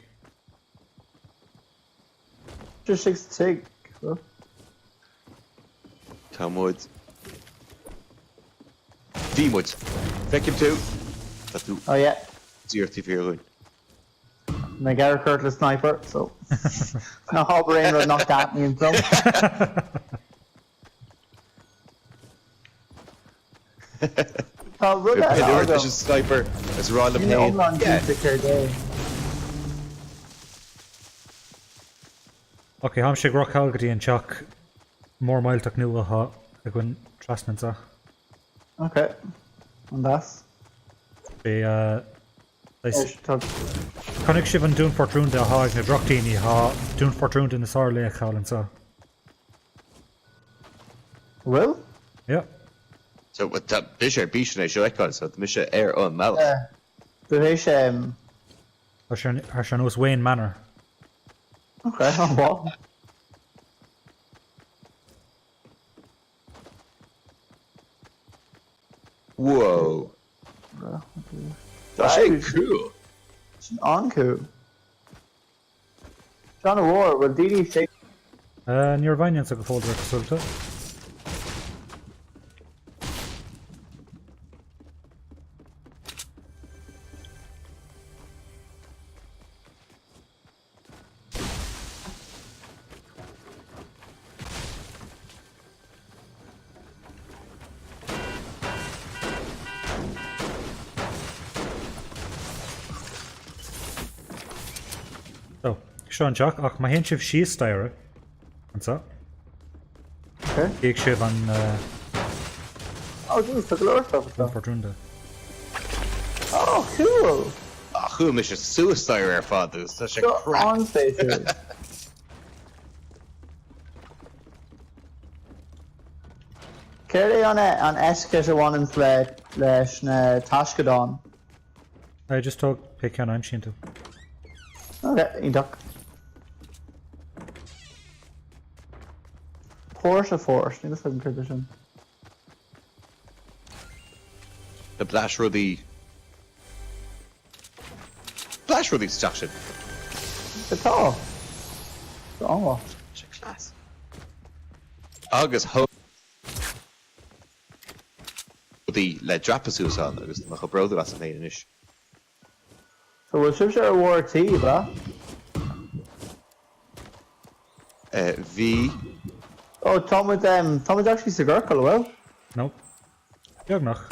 Just 6 Tá muid. Dí muid. Feiceim tú. Tá tú Oh yeah, tíirtí fíorún. my Garrett Curtis sniper, so no brain would knock that me in some. Oh, run that Peter out is sniper as rá le you know, I'm on yeah. the day. Okay, ham sé groch halgadí an teach mór mailteach nua ha a gwn trasnansa. Okay, and that's. Be Ish, tug. Connic sib an dún fortrún de ha na drochtíní ha dún fortrún in na sár le chalansa. Will? Yeah. So what that bishop bishop seo eáil so the mission air on mal. Yeah. The fish, Har sé nós Wayne Manor. okay, oh well. Whoa. That's Right. cool. It's an Anku. John War, will Didi say Níor bhainnean sa go fóldra consulta. So, Sean Jack, ach ma hen sibh síos staire. Ansa. Okay. Géag sibh an Oh, geez, the glory stuff. fortrúnda. Oh, cool. Ah, who mission suicide air father is such a So crap. on spaces. Carry on it on Eskesh one and slash na Tashkadon. I just took pick an ancient. Okay, you duck. Porsche Force, need a second tradition. The Blash Ruddy station. It's all. It's all. Class. Agus ho the le drapasus on agus the macha brother as an ish. So we'll ship share war T, bruh. V Oh, Tom with actually Sigarkle, well. Nope. Beag nach.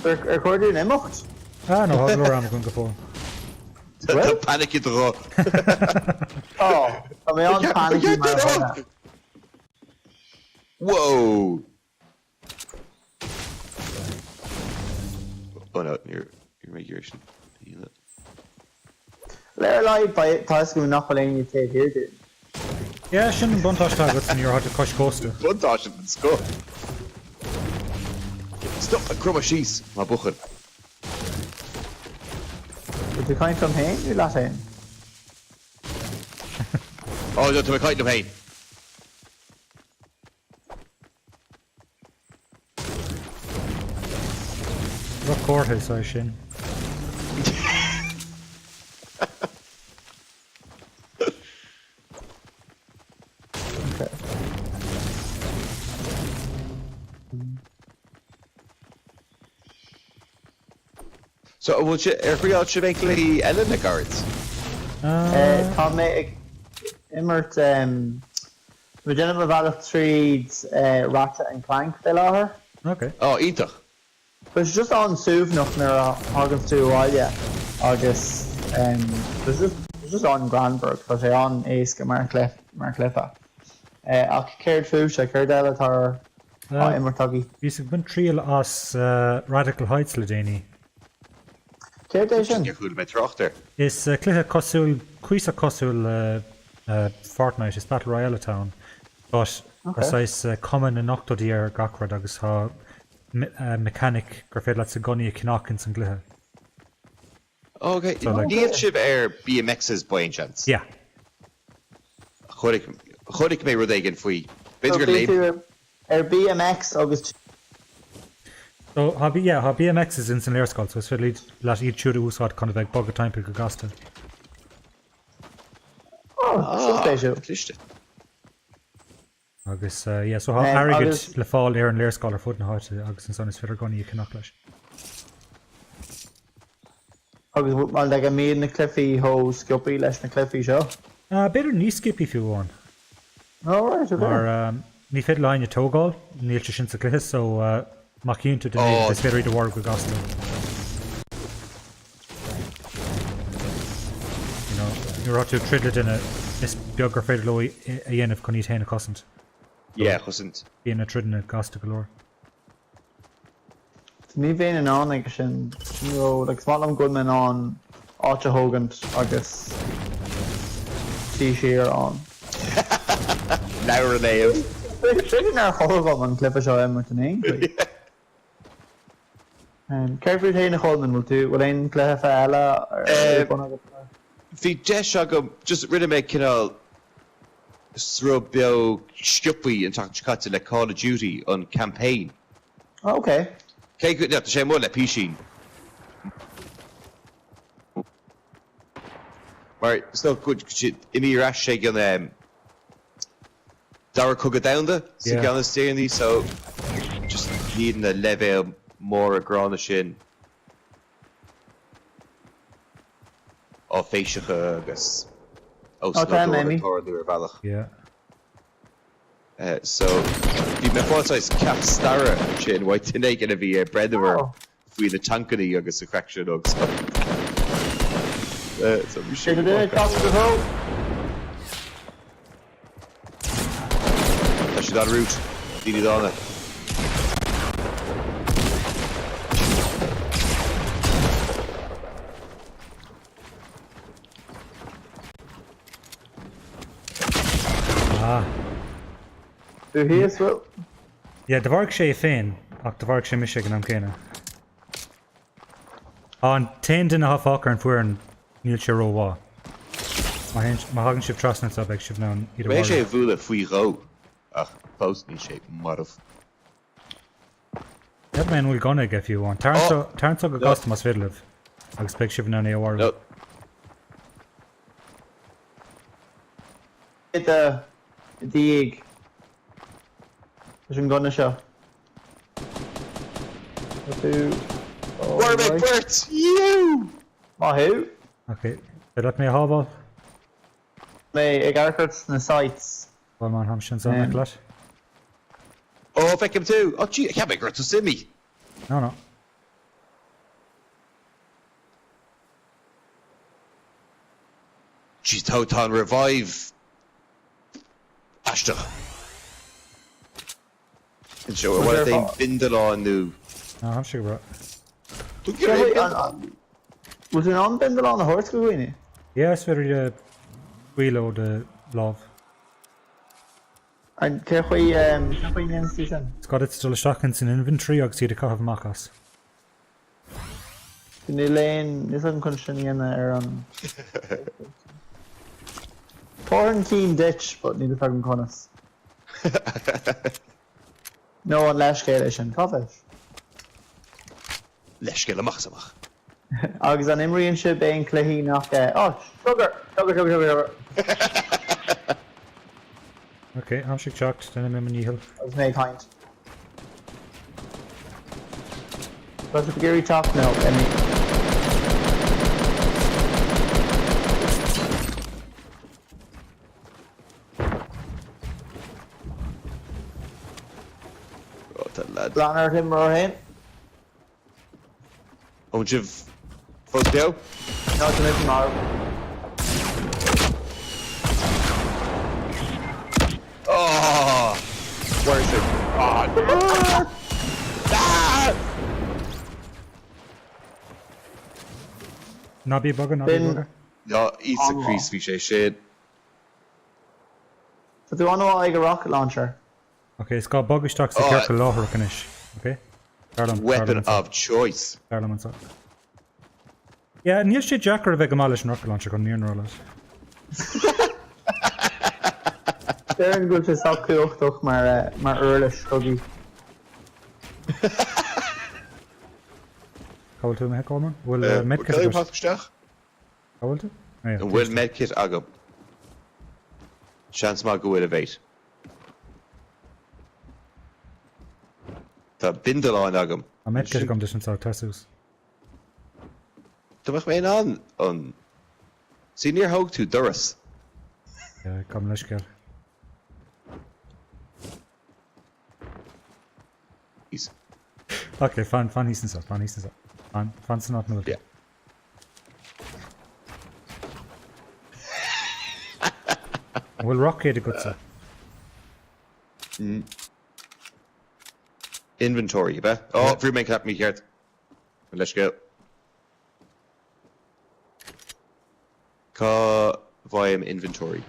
Recording emocht. Ah, no, hagel ram gon go fór. the panic in the row. Oh, I'm on panic in my phone. Whoa. Oh no, your migration. Later live by Tasku Napolene you take here, dude. Yeah, sin an buntáis tagad in your hard to cosh costa. Buntáis in sco. Stop a crumb of cheese, my buchan. Did you kind from here? You last in. Oh, no, to a kind of hay. Rock courthouse I sin. Okay. So, will you, real should make the Ellen the guards? Tom Immert, Virginia Valve Trees, Ratchet and Clank fill her. Okay. Oh, Intach. But it's just on Suv noch near August 2 while, yeah. August, it's just on Granberg, but they're on Ace Marcliffe. I'll cared food, I cared Elatar, Immer tuggy. Bhí sa bun tríal as Radical Heights le déine. Cairtation. Just chuúil mé trochtar. Is cluthe cosúil, cuisa cosúil Fortnite is Battle Royale town. But is common in octodí ar gachrad agus há mechanic gur féad le sa gunnaí cinnácinn san gluthe. Okay, like- níl sib BMX's by any chance. Yeah. Chodig mé rud éigen faoi. Beidir gur léim. BMX agus So ha BMX is in san léirscoil, so is féad leat iad siúd úsáid chuna bheith bog a timpe go gasta. Spéisiú. Cliste. Agus so ha airgid le fáil ar an léirscoil ar fud na háite agus an son is féidir gunnaí cinach leis. Agus mal le go míad na clufií ho sciopí leis na clufií seo. Beidir ní skipi fiú bháin. Alright, okay. Mar ní féad lein a tógáil, níl sin sa cluthe, so mac cínta den is féidir de war go gasta. You're out to tridle in a is beagar féidir lo a dhéanamh chun ní héanana cosint. Yeah, chusint. Bíana tridin a gasta galore. Ní bhéin an an ag sin, like small am good man on áte hógant agus tí siar an. Laura Nail. Tridin ar chógam an clifa seo mar an éon. Ceirfrid héna chóman bhil tú, bhfuil éon clufa eile Bhí deis agam just rinne mé cinál Sruth Beo sciupaí an tacht le Call of Duty on campaign. Okay. Cé go net sé mór le písín. Mar sto good imi ras sé gan dar cogad downda sa Yeah. gan steirní so just needing a level mór a grána sin ó féisicha agus Maybe. ósú ar bhealach. Yeah. So bhí me fátáis cap starra sin bhaid tinné gana bhí breadhar Oh. faoi na tancaí agus a cracksin agus. So bhí Is sin it in a top of the road? Tá si dá rút díine dána. Who he is well? Yeah, de bharg sé féin, ach de bharg sé mise gan am céine. An 10 duine a fácar an fuair an níl sé róhá. Má hagann sibh trasna a bheith sibh ná iad Bhé sé bhar. bhúla faoi ró ach post ní sé marmh. Heb mé bhfuil gona ag fiú bháin. Tarnta go gasta mas fidlih, agus beag sibh ná éhhar. No, The egg. Is an gonna seo. War me Bert! You! Má hu? Ok, be let mé a hábal? Mé ag arcart na sites. Bhil man ham sin san leis? Oh, fecim tú! Oh, gee, I can't make to simi! No. She's Tautan revive. Ashta. And show her what they bindle on new. No, ham sigur bra. Don't get it. Was it on bindle on the horse go in? Yeah, it's very wheelo de love. And ceirchuí nensí sin. It's got it still shotguns in inventory, agus iad a cath machas. Ní léon, is an chun sin dhéana ar an... Foreign keen ditch, but ní bheith an conas. No an leis céile sin, cáfis. Lesh get a machsamach. Agus an imríonn si béon cluichí nach... Oh, sugar! Ok, ham sigur shocked, then I'm in níhil. Agus méid haint. But the Gary top now, Emmy. Oh, that lad. Blanner him or him. Oh, you've... Sruth Beo? No, it's an tomorrow. Oh! Where's it? Oh, Nobby bugger. Bin- No, eats a crease fi sé shit. But do you want to like a rocket launcher? Okay, it's got buggy stocks to careful láthar canish. Okay? Weapon of choice. Parliament. Yeah, níl sé Jackar a bheith gomáis an rocket launcher chun níor rolas. They're in good to stop cool maar earlish huggy. Cáil tú me Corman? Bhfuil medkit Cael agus. pastach? Cáil tú? An bhfuil medkit agam. Seans má go bhfuil a bheit. Tá bindeláin agam. A medkit agam dis an sá tasús. Tá mach mé an sí níor thug tú doras. Yeah, come leis cear. Ís. Okay, fan hísan sa. Fan san áit Yeah. Bhfuil rockcéad a gut sa. Inventory, be? Oh, bhrí mé cap mí cheart. Leis go. Cá bhaim inventory.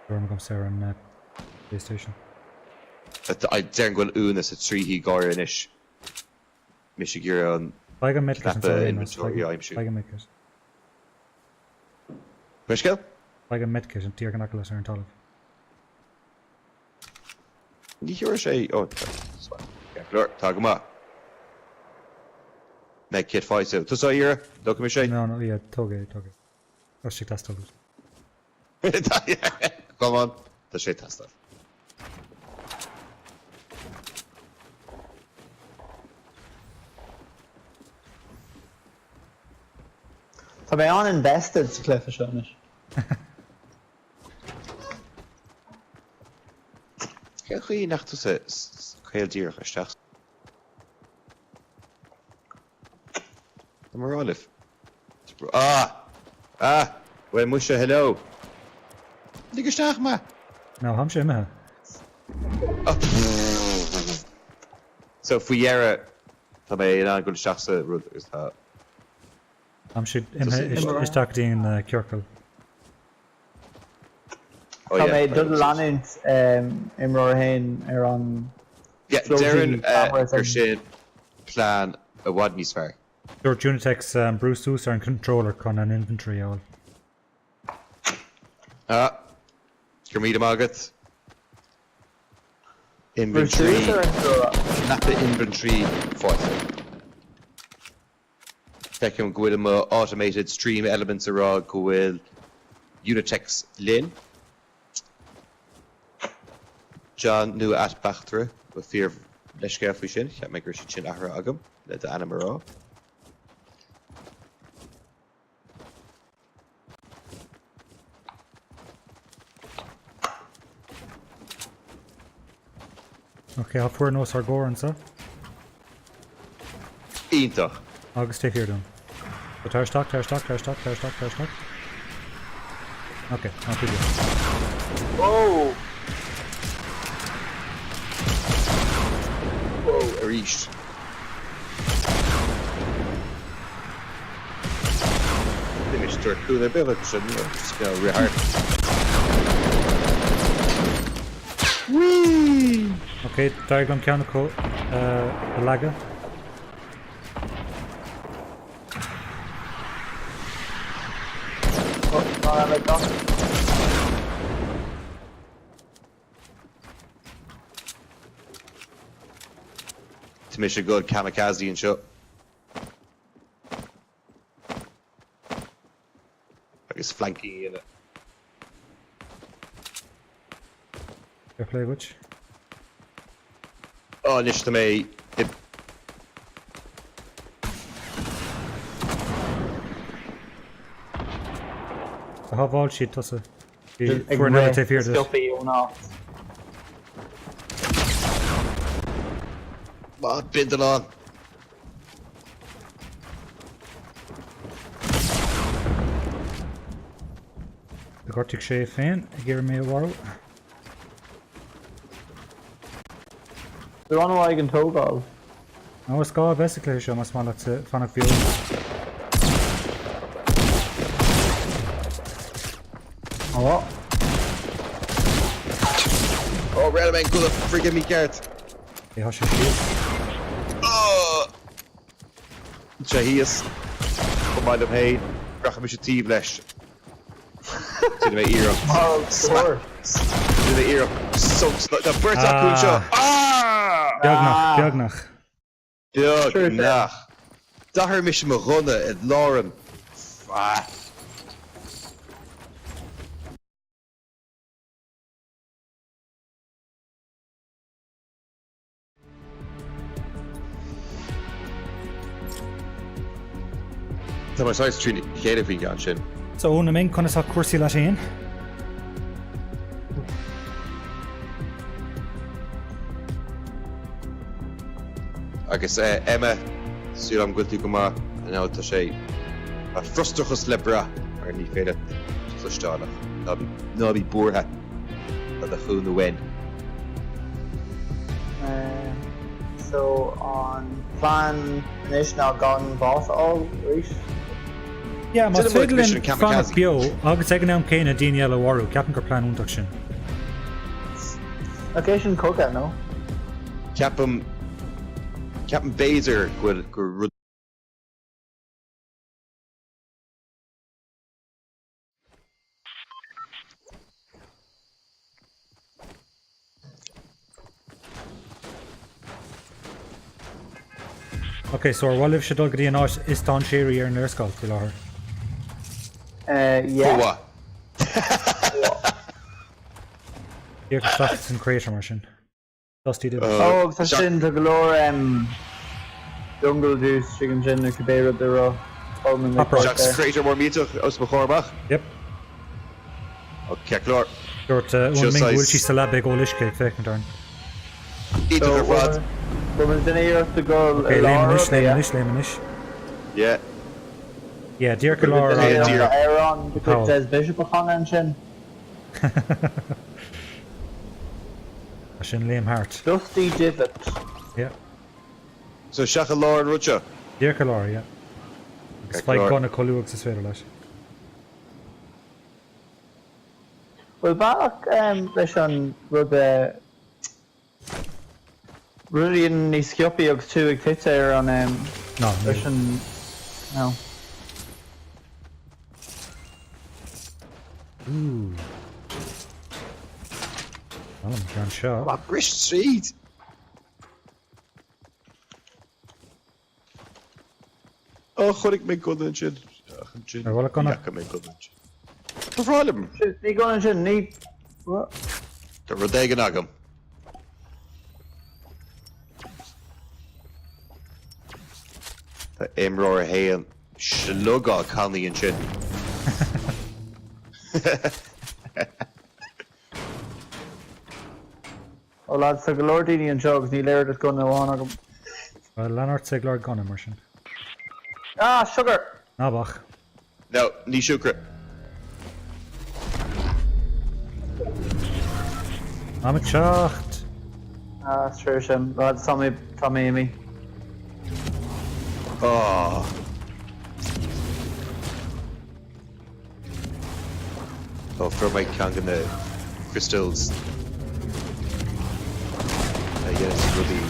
Dúir gom sé an PlayStation. I dearn gwyl únas a trí hí gáir inis. Mis sé gur an Baig an medkit an Clap inventory, I'm sure. Baig an medkit. Muisceil? Baig an medkit an tíar gan acalas ar an talamh. Ní hiúir sé... Oh, glór, tá go má. Meg kit fáisil. Tus á íre? Lo go mi sé? No, yeah, tógé. Os sé tastal. Come on. Tá sé tastal. Tá bé an invested sa clifa seonis. Ge chuí nach tu sa chéildír isteach. Tá mar álif. Well, muise, hello. Ní go isteach ma. No, ham sé imethe. So, fuiére, tá mé an go isteach sa rud agus tá... Ham sé imethe isteach dín ceorcail. Tá bé dul lanint imreoir hain ar an... Yeah, Darren gur sin plán a bhd níos fearr. Dúir Unitex Bruce Soos ar an controller chun an inventory áil. Gur míad agat. Bruce Inventory. Soos ar an Dura. Not the inventory fáilte. Fecim go bhfuil mo automated stream elements ará go bhfuil Unitex linn. John nu at Bachtra with Fearr leis go faoi sin, cheap me gur si sin ahra agam le de anam ará. Okay, I'll fuair nós ar góran sa. Ítach. Agus take here done. So tear stock. Okay, I'll do this. Whoa! Whoa, Arish. Finished their cool ability, shouldn't you? Just go real hard. Whee! Okay, diagram ceannacle a laga. Oh, no, like that. To make a good kamikaze and shot. I guess flanking in it. Fair play, which? Oh, nish to me. I have all sheet tussa. For another tape here. Stuffy or not. Bindle on. The Gortic sé féin, give me a whirl. They're on a wagon togal. No, it's got basically show mas mal at fanach field. Oh, red man, good freaking me cart. É has shield. Oh! Jahias. Come on, hey. Brach me tíb leis. To the ear. Oh, sure. To the ear. So, the bird cool show. Ah! Beagnach. Beag nach. Dahar mis me runne at Lauren. Ah. Tá mar sais trini chéad fi gan sin. So na main conna sa cuasí leis éon. Agus Emma siúil am gultú go má an áta sé a frustrachas le bra ar ní féile chlustáach nábí búrtha a chuún na wen. So on plan national gun boss all right. Yeah, má Tuireann muid féidir mission linn kamikaze. Fearr Beo agus ag an céine daine eile warú ceapan gur plán úntaach sin. Occasion coca no. Captain Baser gur rud. Okay, so ar bhilibh sé dul go dtí an áis is tá séirí ar an nuirscáil go láthair. Yeah. What? Dír go stacht san creator mar sin. Dustí did. Oh, so sin the galore jungle juice chicken gin or cabera the raw. Jack's creator more meatach os bechorbach. Yep. Okay, clár. Dúirt Just mé size. bhfuil sí sa le ag ólisce féic an darn. Each of rod. Woman's in here to go. Okay, lémanis. Yeah. Yeah, dír go Yeah, lár. dear. Aaron because Oh. it says Bishop of and Shin. A sin Liam Hart. Dusty Divot. Yeah. So Shacha Lord Rucha. Dír go lár, yeah. It's Okay, like lár. gonna colúach sa sféidir leis. Well, back leis an rud really in ní scioppi agus tú ag cinnte on No, leis an no. Ooh. Well, I'm grand shot. What Brish Street? Oh, chuig mé go an sin. Ar bhfuil gonna- mé go an sin. Bhrálim. Ní going sin ní what? Tá rudégan agam. Tá imróir a héan slugá cannaí an sin. Oh lads, sa galore daoine an jogs ní léir is go na bháin agam. Well, Leonard sig lár gonna mar sin. Ah, sugar! Nábach. No, ní siúcra. Am a teacht. Ah, sure sin. Lads, Tommy Amy. Oh. Oh, for my Kangan the crystals. Yes, really.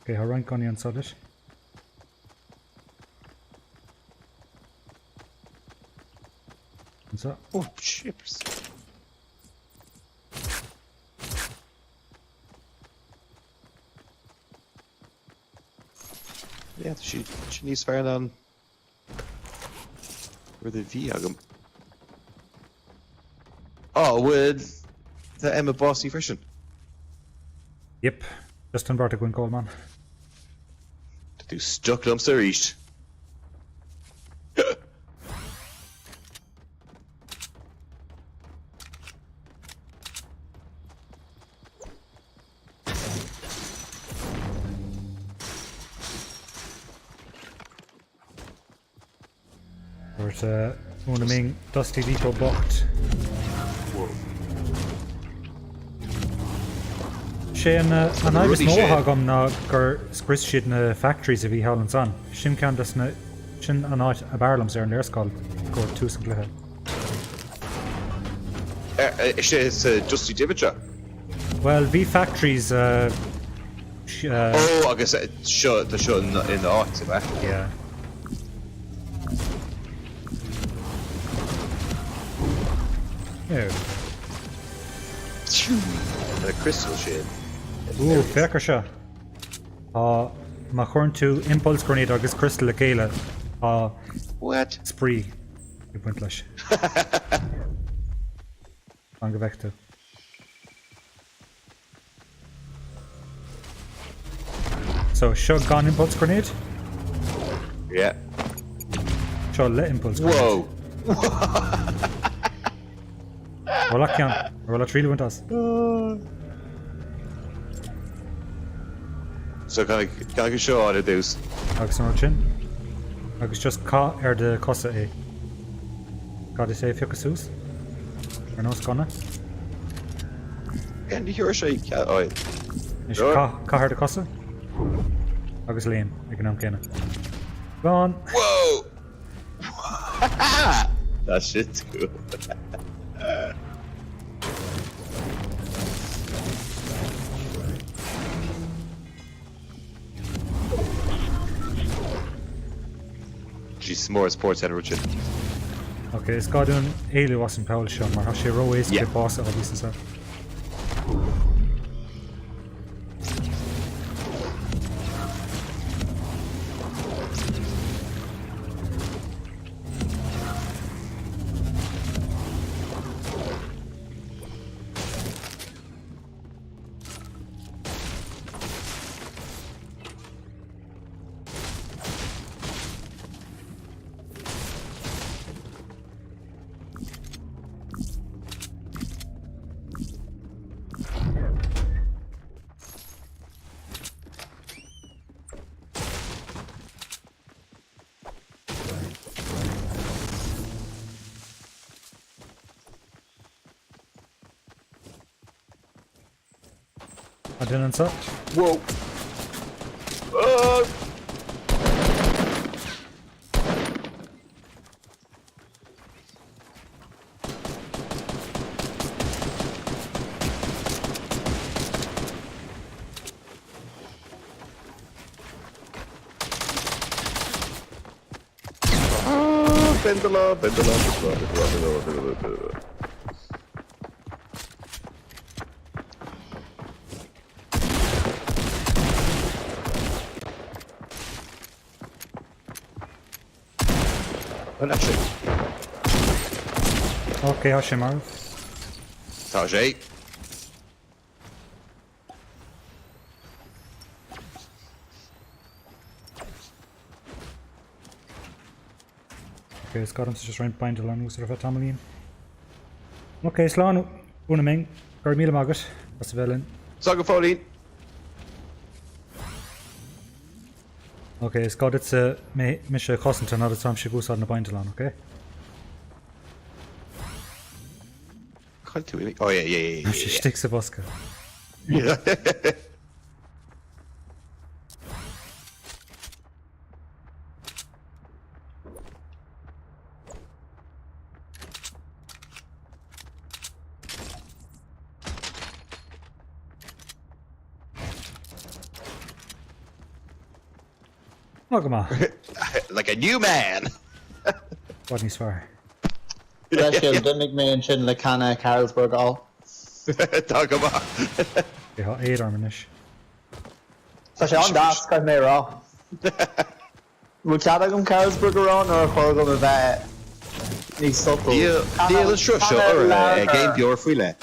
Okay, har rank on an sodis. What's that? Oh, chips. Yeah, she needs fire on where the V agam. Oh, with the Emma Bossy frishin. Yep. Just an Bartek Win Coleman. To do stuck lumps are east. There's una ming Dusty Depot bocht. Sé an agus Rudy Shane. nóthagam ná gur scris siad na factories a bhí hálann an. Sin cean dus na sin an áit a barlams ar an airscáil gur tús an gluthe. Is Dusty Divicha. Well, bhí factories Agus seo the show in the art, yeah. Yeah. And a crystal shade. Ooh, fecha seo. Má chorn tú impulse grenade agus crystal le céile What? spraoi I buint leis. An go bheith tú. So, seo gan impulse grenade, Yeah. seo le impulse grenade. Whoa. Rolla cean, rolla tríú buint as. So can I show how to do? Agus an sin. Agus just cá ar de cosa é. Gá is é fiocas sús. Ar nós gona. Can you hear shay? Oh, Is Sure. cá ar de cosa. Agus léim, ag an am céine. Gone. whoa. That shit's cool. She's more sports center, Richard. Okay, is gá dún éile was an peil seo, mar sé roéis Yeah. go bása a bhí sa. A dún an sa? Whoa. Pendula. Well, actually, Okay, há sé mar. Tajay. Okay, is gá an sa just roiint baint an ús ar bheith tamlín. Okay, slán una ming, gur míle agus, as bhelin. Saga Foley. Okay, is gá dit sa mé se cosanta ná sam sé gúsá na baint an, okay? Oh yeah. Sé stig sa bosca. Yeah. No go má, Like a new man. bud níos fear. Leis dunnig mé an sin le canna Carlsberg á. Talk about. Bé há éad armanis. Tá sé an das cad mé rá. Bú cead agam Carlsberg arán ar chuil go a bheith níos soú. Deal is sure or game pure fuile.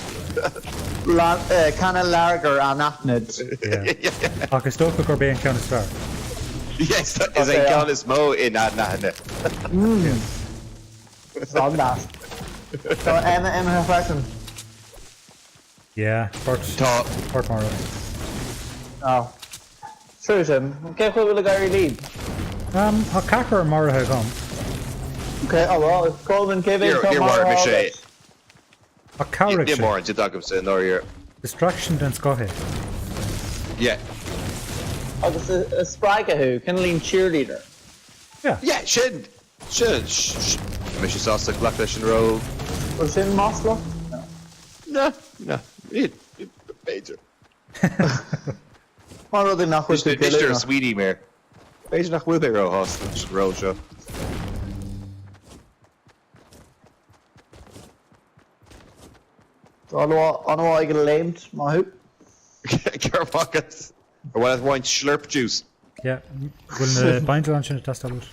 Canna lager an apnid. Yeah. Agus tócha gur bé an ceanna fear. Yes, is Okay, a yeah. Giannis Mo in that. Tá an das. So Emma Fashion. Yeah, Fort mar. Oh. True sin. Ke chuil le gaiir líd. Tá cachar marithe gom. Okay, oh well, Coleman, Kevin, You're war me sé. A carrick Ní mór an dagam sa nóir. distraction den scohe. Yeah. Agus a spraoi who can lean cheerleader. Yeah, sin. Sin. Me sé sásta glach leis an ró. Was in Moscow? No. Féidir. Mar rud nach chuis go Mr. Sweetie mé. Féidir nach bhfuil ró hostage ró seo. Anwa I get lamed, my hoop. Cear pockets. Or when I want slurp juice. Yeah, will bind an sin test out.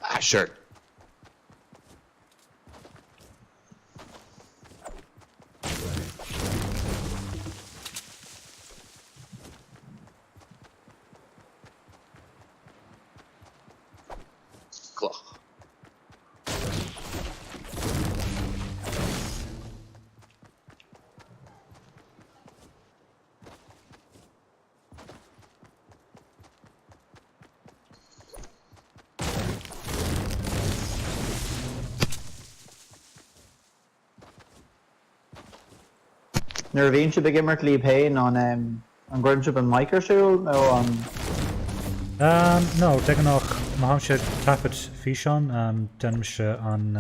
Ah, sure. Cloch. Nervine should begin with Lee Payne on Grunship and Microshul. No, No, taken off Maham should thabhairt bhfíseán den se on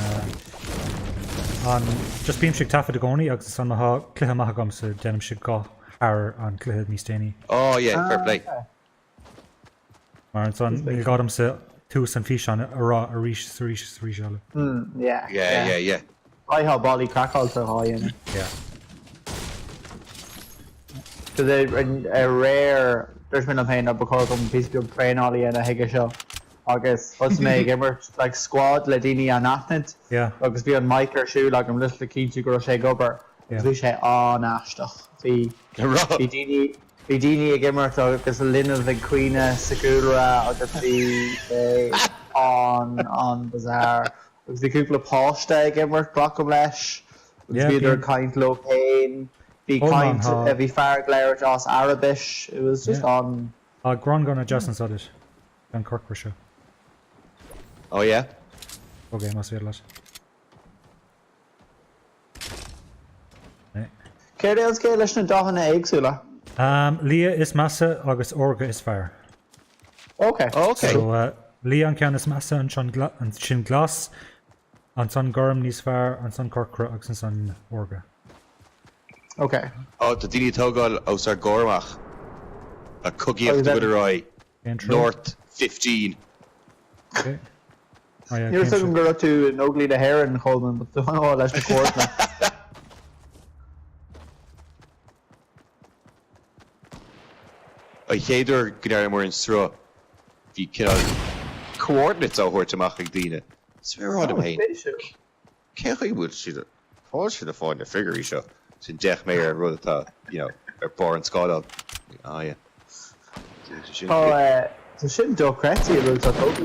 just beam shig thabhairt agóní agus on maha cluthe mahagam sa denim shig go ar an cluthe místéní. Oh, yeah, fair play. okay. Mar an son mil gadam sa tús an bhfíseán a rá a ríis seála. Yeah. I have Bolly Crackle so high in it. Yeah. Because a rare, there's been a pain up because I'm a piece of train ollie and a higga show. Agus, what's me, gimmer, like squad, ledini an atnet. Yeah. Agus be on mic or shoe, like I'm listening to Keith go shake over. Yeah. We say, oh, nashtoch. Be dini a gimmer, so agus a lin of the queen, Segura, agus the on bazaar. Agus the couple of posh day gimmer, Brockham lesh. Yeah, Be their been- kind low pain. Be Oh, kind man, to be fair glare Joss Arabish. It was just Yeah. on. Gron gonna adjust and it. Gan Cork for sure. Oh, yeah? Okay, must be a lot. Céir cé leis na dahanna éagsúla. Lia is massa agus orga is fearr. Okay. Okay. So Lia an cean is massa an sin glas an son gorm níos fearr an son corcra agus an son orga. Okay. Oh, the dini togal aus ar gormach. A cookie Oh, of is the that- Wideroy. Intro. North 15. Okay. Oh yeah, You're came still shit. going to an ugly the hair in Coleman, but the one all leis the court now. I chéidir gnar mór in sró. Bhí cinál coordinates á thuairt amach ag daoine. Swear on a pain. Ceach I bhfuil siad fáil siad a fáin na figurí seo. Sin deich mé ar rud atá, ar bar an scáil. Ah, yeah. Oh, so sin do crazy about the Toby.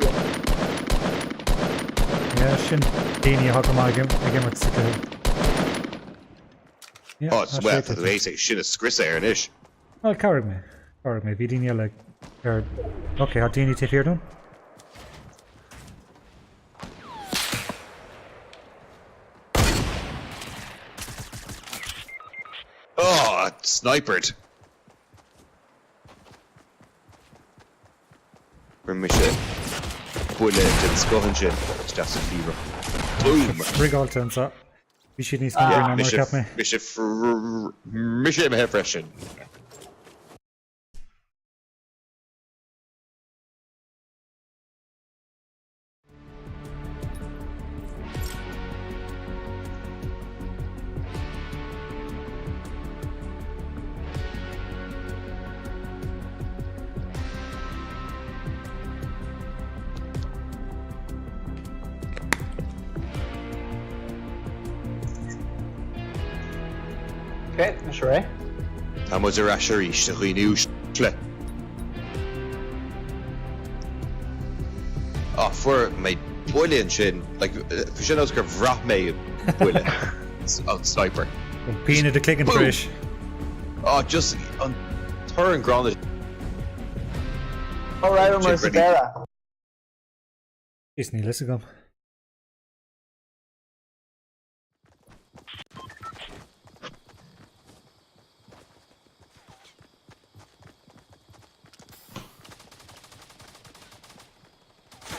Yeah, sin daoine a thugam agam at sick. Yeah, Oh, it's well, for the way say sin a scrisa ar an ish. Well, carried me. Bhí daoine like okay, how daoine take here done? Oh, snipered. Rim sé buile den scohan sin just a fever. Boom. Rigalton sa. Bhí siad níos Yeah, mar cap me. mi sé me freisin. Okay, Mr. Ray. Tá mu a rasisiéis a chuoinú le. Oh, fuair mé builíonn sin, fu sin os gur bhrath mé buile an sniper. Peanut the clicking Boom. fresh. Oh, just an turn ground. All right, Shit, Mercy ready. Vera. Is ní lei gom.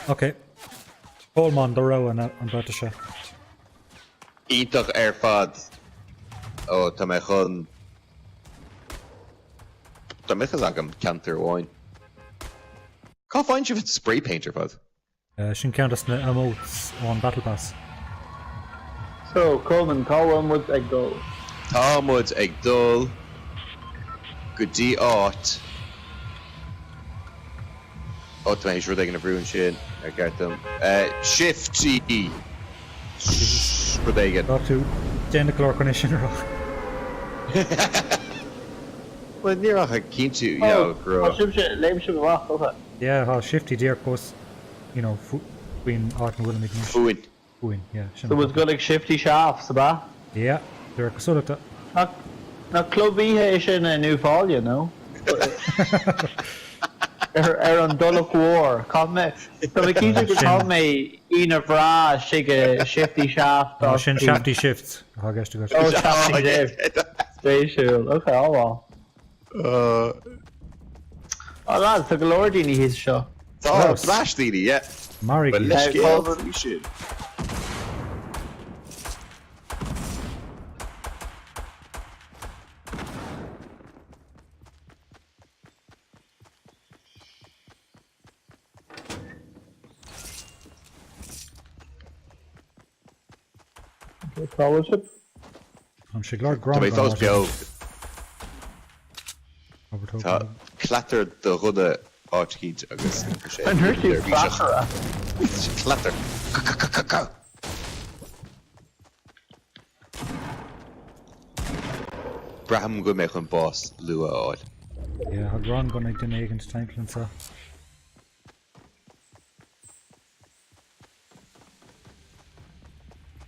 Okay. Colman do ra an brata se. Ítach fad. Ó, tá mé chun... Tá michas agam ceantar bháin. Cá fáin si spray painter fad? Sin ceantas na emotes on Battle Pass. So, Coleman, Colwood ag dul. Támud ag dul go dtí áit. Ó, tá mé siúr ag na bhrún sin ar gartam. Shift T. Siúr ag Got to déna chlór sin ra. Well, níor ach a cinnte, gro. Leim si bhach, okay. Yeah, ha shifty dear course, you know, between art and willing making Fúin. yeah. So was good like shifty shafts, ba? Yeah, they're a sort of Na clubí is in a new fall, you know. An dulach war, come me. So we keep to call me in a bra, shifty shaft. oh, shin shafty shifts. I guess to go. Oh, shafty shift. Spatial. Okay, oh well. Oh lads, tá go leor daoine hís seo. Tá flash daoine, yeah. Mary But leis céad bhí sin. Scholarship? I'm sure glad Tá Grant. mé fós beo tá clatar do ruda áitcíd agus An thuirtí flasher. Clatar. Braham go mé chun bás lua áil. Yeah, ha Grant gonna do egg into Tanklin so.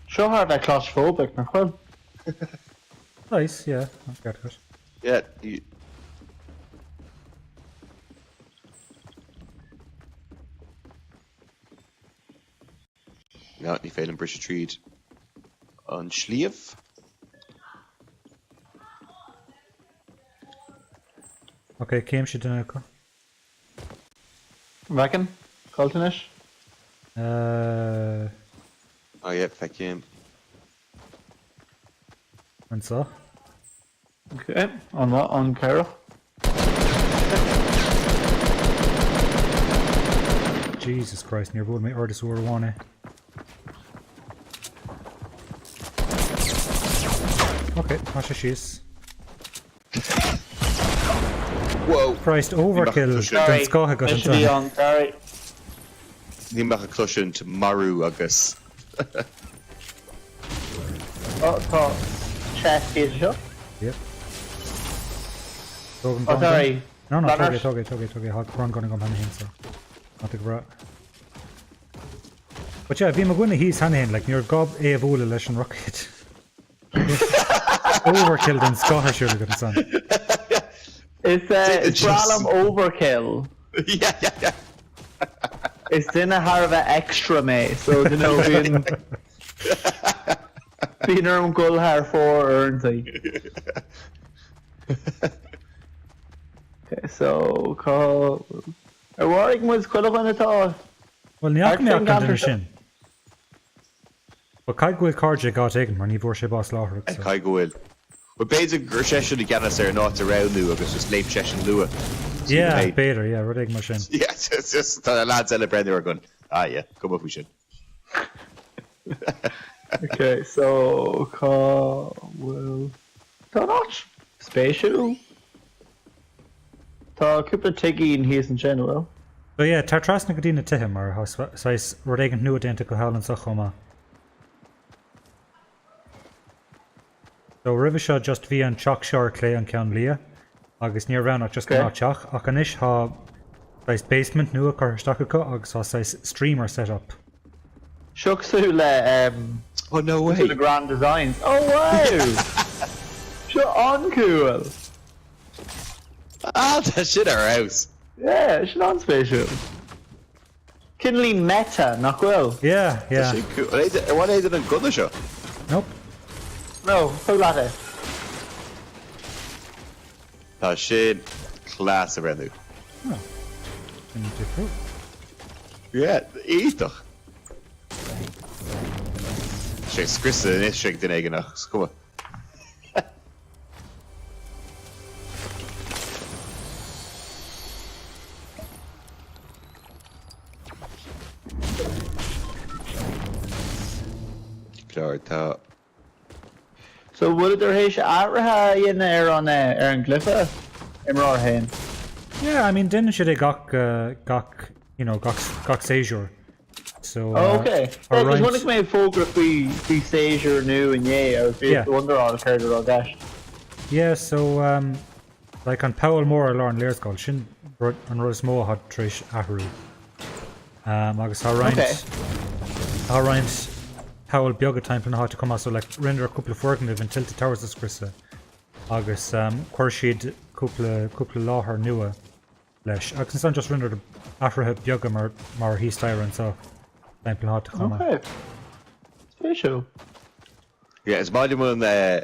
Sure hard that claustrophobic, na chfuil. Nice, yeah. I've got it. Yeah, Ja, ní féil an brise tríd an slíomh. Okay, came she didn't go. Reckon? Coltonish? Oh yeah, feck him. And so? Okay, on what? On Cairo? Jesus Christ, near board me or this were one. Okay, Masha she's. Whoa! Christ, overkill. Sorry, Don't go got actually on, sorry. Ní meach a cloisiún to Maru agus. Oh, tá chest is shot. Yep. Oh, sorry. No, Banners. okay. Hog run gonna go hand in so. Not the grat. But yeah, if you're he's hand in like near gob a vola lesion rocket. Overkill than Scottish surely got son. It's Bralum overkill. Yeah. It's dinner harva extra mate, so you know being own goal har for earns Okay, so call a warring was quite on at all. Well, Niak me up in the shin. But Kai Gwil Carja got taken when he bore she boss law. Cai go bhfuil. But basic gur session i gceannas ar not around nu agus just leip session lua. Yeah, better, yeah, we're taking my shin. Yeah, it's just the lads eile brand are going, yeah, come up we should. Okay, so call will Donach spatial. Tá cúpla tiggy in his in general. So yeah, Tartras na Godina to him or how size we're taking new identical Howland Sachoma. So Rivishaw just via an Chalk Shore Clay and Can Leah. Agus near round just Okay. not Chach. Akanish ha size basement new or Stockico agus ha size streamer set up. Shuksula Oh no to the grand designs. Oh wow! Shut on cool. Ah, that shit our house. Yeah, shut on spatial. Kinley meta, nach bhfuil? Yeah, yeah. What is it in gunna seo? Nope. No, fú láte. Tá sin class a brenn. Oh. Can you do fruit? Yeah, ítach. Sé scrisa in is sin den aigen nach scuma. Claro, tá. So would there hééis áirithe in an glypha? Imrá hain. Yeah, I mean, didn't should they gach seasúr. So. Okay. Yeah, Alright. because when I made focus, we seizure new and I was Yeah. wonder all the characters all gash. Yeah, so like on Powell Moore Lauren Learscall, Shin an Rosmo had Trish Ahru. Agus Harrind Powell Bioga time plan how to come out so like render a couple of working live until the towers is Chrissa. Agus Quirshid couple láthar nua leis. Agus san just render the Ahru Bioga mar he styron so time plan how to come out. Okay. Special. Yeah, it's my one a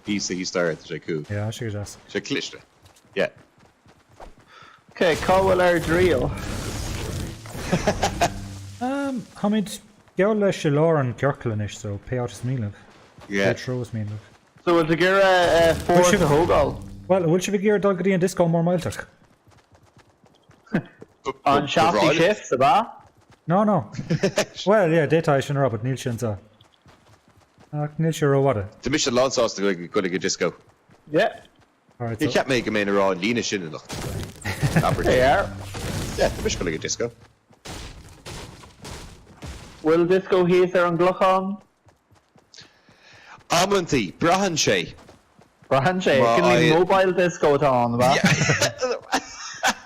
piece that he started to cool. Yeah, I should just. Sé cliste. Yeah. Okay, Cowell are drill. Hamid Geol leis Lauren Kirklanish so pay out his meal. Yeah. Throws meal. So it's a gear four should- to Hogal. Well, will she be geared Doggy and Disco more miltach? On Shafty shifts, the bar. No. Well, yeah, data I shouldn't rob it. Neil Shinza. Neil Shiro what? The mission lawn sauce to go to disco. Yeah, Alright, You so. can't make him in a raw Lena shin enough. they are. Yeah, the mission going to disco. Will Disco here on Gluchon? Amonti, Brahan Shay. Brahanche, Well, can we I- mobile disco on the bar?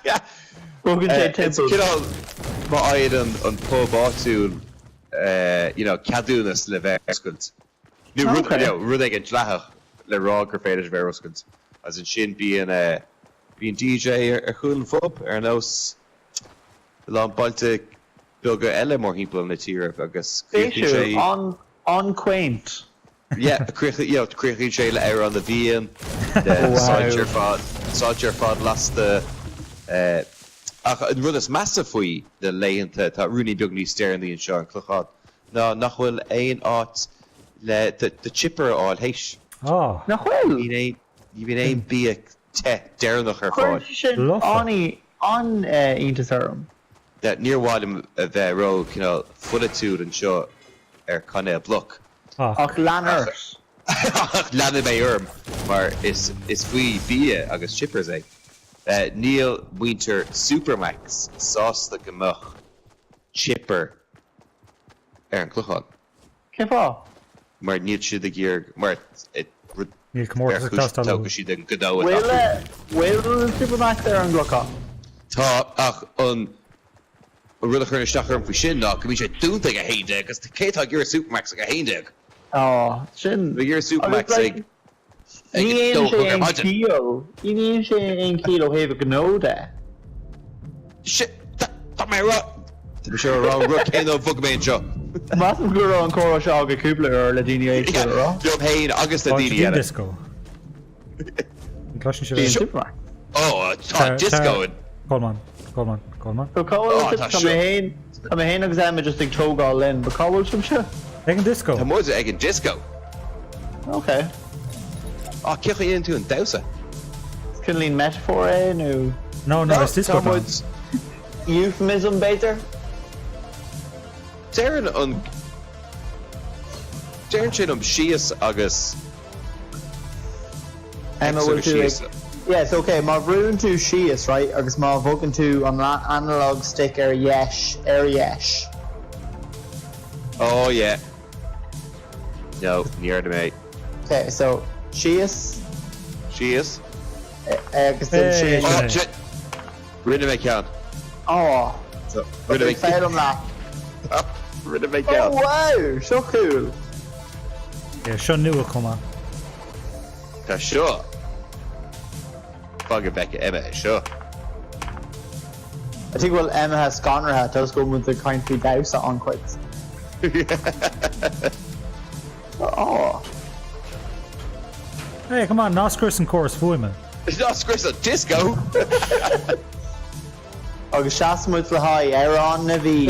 Yeah. Broken Shade It's Temple. you know, but I had on pub áitiúil, cadúnas le bherscult. Nu rud ag an dleach le rá gur féidir bherscult. As in sin bíon DJ ar chuúil fob ar nós lá bailta beaga eile mór hímpla na tíre agus Issue on quaint. yeah, cruichí sé le ar an na bhíon sáir fad las de rud is massive faoi de léanta tá runúní beag ní steirnaí an seo an clochad. Ná nach bhfuil éon áit le de chipper áil héis. Oh, Nach well. Ní bhíon éon bí te dearnach ar fáil. Question Love on Intasarum. Dat níorháim a bheith ro fulatúd an seo ar Ceannail BLOC. Och Lanners. Lena mé orm, maar is faoi bí agus chippers é. Neil Winter Supermax sásta gomach chipper ar an clochán. Kefa. Mar níl siad a ggéir mar Neil Camor is a cast tá siad an godá. Will Supermax there on Gluchon? Tá ach an rud chuna stachar an fao sin ná go bhí sé dúnta a héide agus cétá gur Supermax a héide. Oh, Shin. Bhí gur Supermax ag Ní dó sé ar ein maidin. kilo. Ní sé ein kilo hef a gnóda. Shit, tá mé rá. Tá sé rá ru céan ó bhug mé seo. Massive guru on Coro Shaw get Kubler or Ladini 8 kilo. Dom héin agus na oh, daine Team eile. Disco. Clashin Being should Supermax. Oh, tá disco. Coleman. So Cowell Oh, is that's come sure. in exam just take Togal in, but Cowell some shit. Taking Disco. Tá muid ag an disco. Okay. Ceach íon tú an dausa. Can lean metaphor no No, it's Disco. Tá man. muid euphemism baiter. Darren an sin sias agus Emma will do it. Yes, okay, my rune to Shias, right? Agus my voken to an analog stick yesh. Oh yeah. No, near to me. Okay, so Shias, Sias. agus Hey. Shias. Oh shit. Rinne me count. Oh, So but rinne they me failed on that. rinne me Oh count. wow, so cool. Yeah, Sean New will come on. Tá sure. Fágad Becca Emma sure. I think well Emma has Connor hat does go with the kindly douse on quick. Oh. Hey, come on, Noskris and chorus fuime. Noskris a disco. Agus seasamúid le haid ar an na bhí.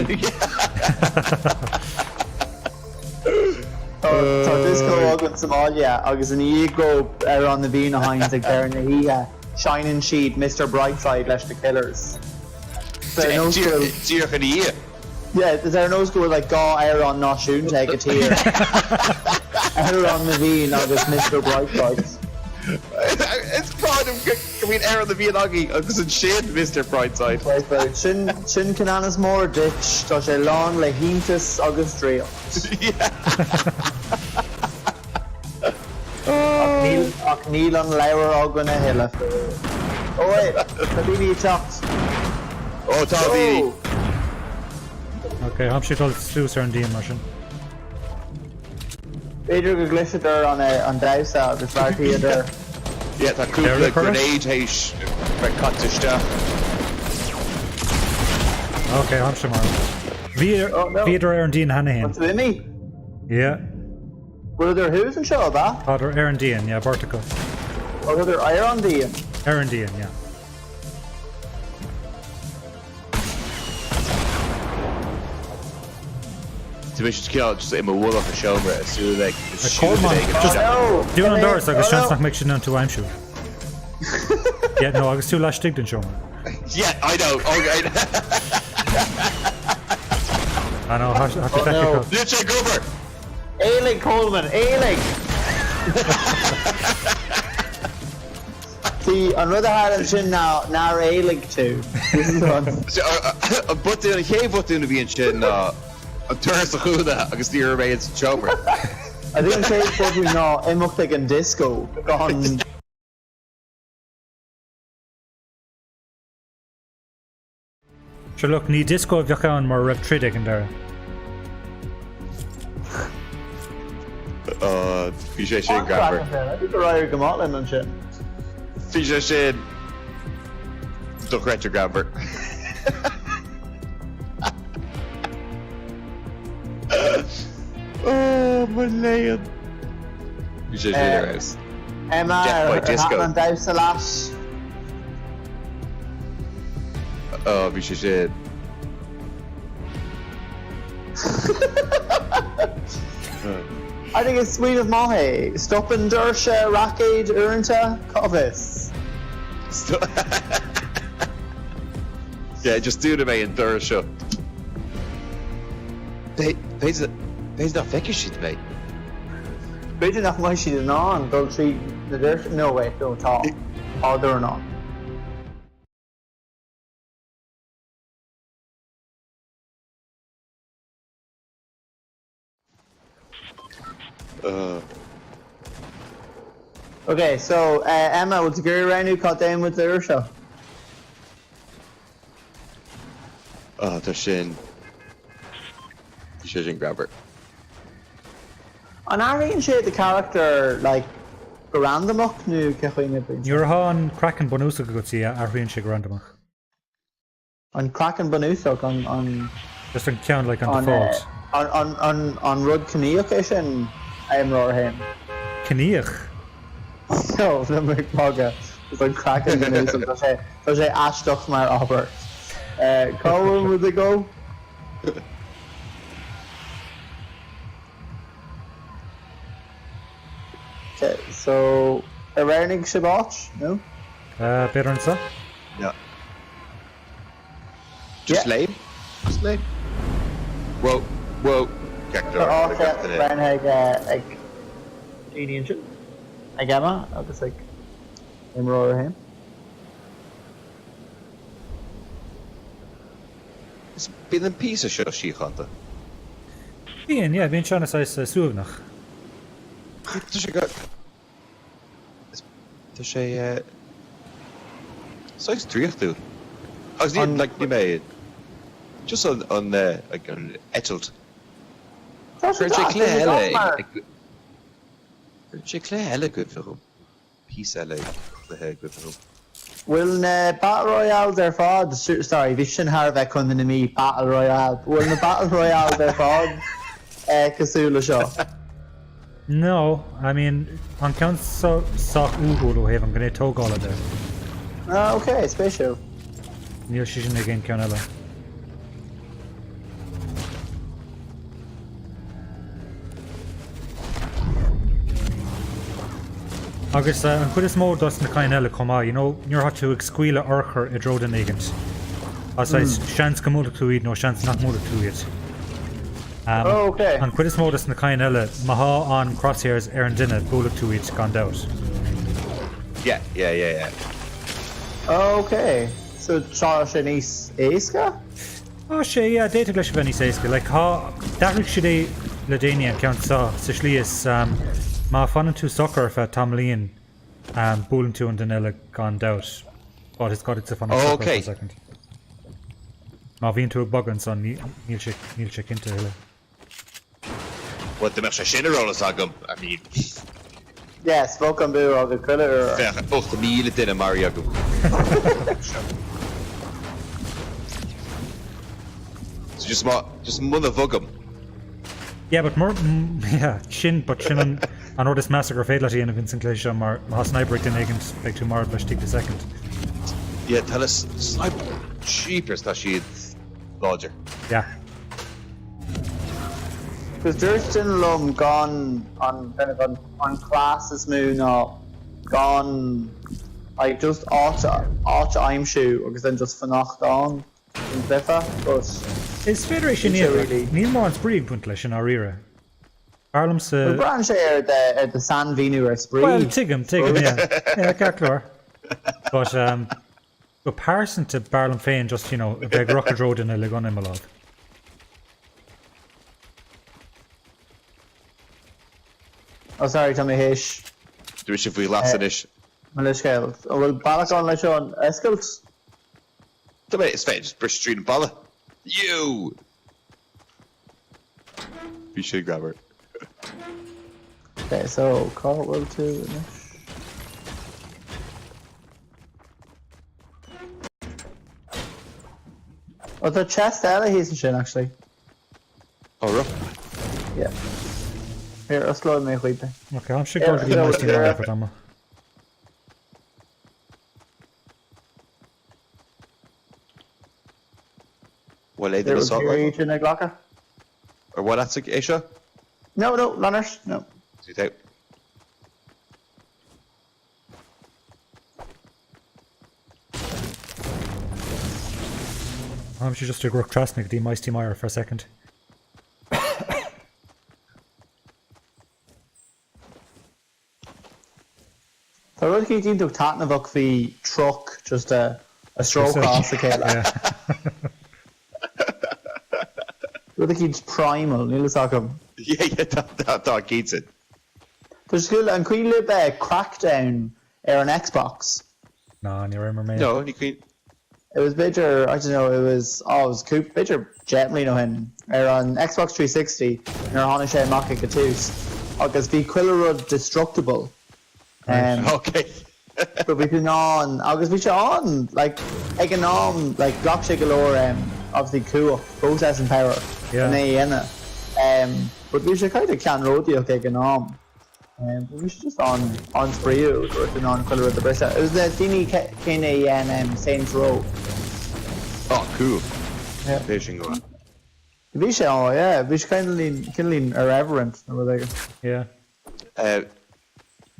Tá disco agan Somália agus an ígó ar an na bhí na haint ag ar na hí Shining Sheet, Mr. Brightside leis the Killers. Díoch an í. Yeah, there no school like go air on not shooting take it here. Air on the V agus Mr. Brightside. It's proud of coming air on the Vianagi agus an sin Mr. Brightside. Sin cananas mór ditch tá sé lán le híntas agus dréal. Ach níl an leabhar agan a hiile. Oh wait, tá bhí chocht. Oh, tá bhí. Okay, I'm sure it's loose and DM motion. Féidir go gluisear an dausa agus bhartíidir. Yeah, tá cúpla grenade héis fe catiste. Okay, I'm sure more. Fearr and Dean Hanahan. What's with me? Yeah. Were there who's and show that? Father Aaron Dean, yeah, Bartico. Or were there Iron Dean? Aaron Dean, yeah. To be sure, just im a wool off a shoulder as soon as they Just do an doors like a chance not mixing on to I'm sure. Yeah, no, I was too last dig show. Yeah, I know. Okay. I know, have to technical. Let's check over. Ailing Coleman, ailing! See, on the other hand, sin now ailing too. This is one. But the cave what in the being chin an turns a chuda agus the remains chomer. I didn't say what we know, Immochtig and Disco. Gone. Sure, look, ní disco bheachan mar raibh tridig in there. Bhí sé sin grambar. I think the Ryder Gamotlin and shit. Bhí sé sin do réitir grambar. Oh, my léon. Bhí sé sin ar house. Emma, Death by Disco. an dausa las. Oh, bhí sé sin. I think it's sweet of Mahe. Stopping Dersha, Rackade, Urnta, Covis. Yeah, just do the main Dersha. They's not fecus shit, mate. Beidir nach mai siad an an, dul trí the Dersha. No, wait, don't talk. Oh, they're not. Okay, so Emma, what's Gary Ranu caught down with the Ursha? Oh, tá sin. Bhí sé sin grambar. An Arian shade the character like randomach nu cechuine. You're on Kraken Bonusa go see Arhuin Shig randomach. On Kraken Banusok on Just on count like on default. On Rud Kneocation I am roar him. Kniach. No, the McMugga. It's on Kraken Banusok. So say Ashtoch my Robert. Colin, would they go? Okay, so Aranig Shabach? No? Better on so? No. Just lame. Just lame. Whoa. Cactor. Renheg, like, Genie and shit. Like Emma, I'll just like, roar him. It's been a piece of shit, she hunter. Ian, yeah, been trying to say Sugnach. Does she got? Does she? Size 3 dude. I was needing like you made. Just on like an etched. She clear hella good for him. Piece hella the hair good for him. Will na Battle Royale der fod, sorry, vi sin har bheith chun na mi Battle Royale. Will na Battle Royale der fod cosúla seo? No, I mean, an count soch úgóil hef an gné tógála there. Ah, okay, spéisiú. Níl si sin againn ceann eile. Agus an chud is mór dos na cain eile comá, níor hat tú ag scuile orchar I dro den éigent. As seans go múla tú iad nó seans nach múla tú iad. Okay. An chud is mór dos na cain eile, maha an crosshairs ar an duine búla tú iad gan daut. Yeah. Okay. So try sé níos éasca? Sé, déite leis bheith níos éasca. Like, dahraigh si é le daine an ceann sa slíos má fanan tú soccer fe tam líon búlan tú an duine eile gan daut. But it's got it to fanan soccer for a second. Má bhíonn tú ag bagan san níl sé cinnte eile. What the mesh sinrólas agam, I mean. Yes, welcome to the critter. Fecha 8,000 duine mar agam. So just mother vugam. Yeah, but sin an ordis massacre féidir in a Vincent Clay mar sniper in agent like tomorrow but take the second. Yeah, tell us sniper cheapers that she'd lodger. Yeah. Because there's in Lum gone on kind of on classes moon or gone like just áte aimimsú agus then just fannacht on in Biffa, but Is Federation níl mór an spríg punt leis an áíire. Harlem sa... Bran sé ar the San Vinu ar sprí. Well, tigam, yeah, caclor. But go person to Barlam féin just, a big rocket road in a legon imolog. Oh, sorry, Tommy Hish. Do we if we last finish? Malishkel. Oh, well, Balakon leis on Eskils. Come on, it's fine, just brush street and balla. You! We should grab her. Okay, so Carl will too. Oh, the chest early he's in shit actually. Oh, rough. Yeah. Here, I'll slow me a wee bit. Okay, I'm sure going to be nice to for them. Well, they did assault rifle. Or what that's Asia? No, runners, no. See out. I'm sure just to work Trasnik, the Mighty Meyer for a second. So what can you do Tatnavok the truck just a stroke off the kid? What keeps primal, Neil Sockham. Yeah, that gets it. There's good and Queen Lib Crackdown or an Xbox. No, you remember me? No, you Queen. It was bigger, I don't know, it was Coop bigger gently no hin. Or on Xbox 360 or on a share Maka Catus. Because the Quillerud Destructible. Okay. But we can on August we should on like againn like blockshake galore obviously cool processing power but we should kind of can rodeo againn but we should just on spraoi or on colour of the brisa. It was the Dini Kane Saints Row. Oh cool. Yeah. Fishing go on. We should we should kind of lean irreverent or whatever. Yeah.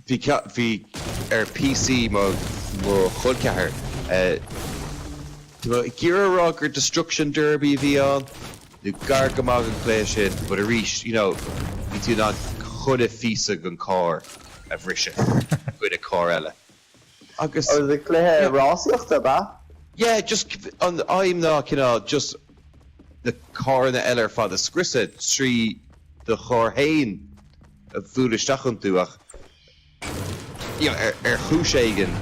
Bhí PC mo chudceathar Gira Rocker Destruction Derby bhí an the Gargamag an play sin, but a reach, bhí tú ná chud a físa an car a bhrisise with a car eile. Agus the clé ráíochta ba? Yeah, just on I'm not just the car na eile fad a scrisa trí the chorhain a bhúlaisteach túach. Chúséigen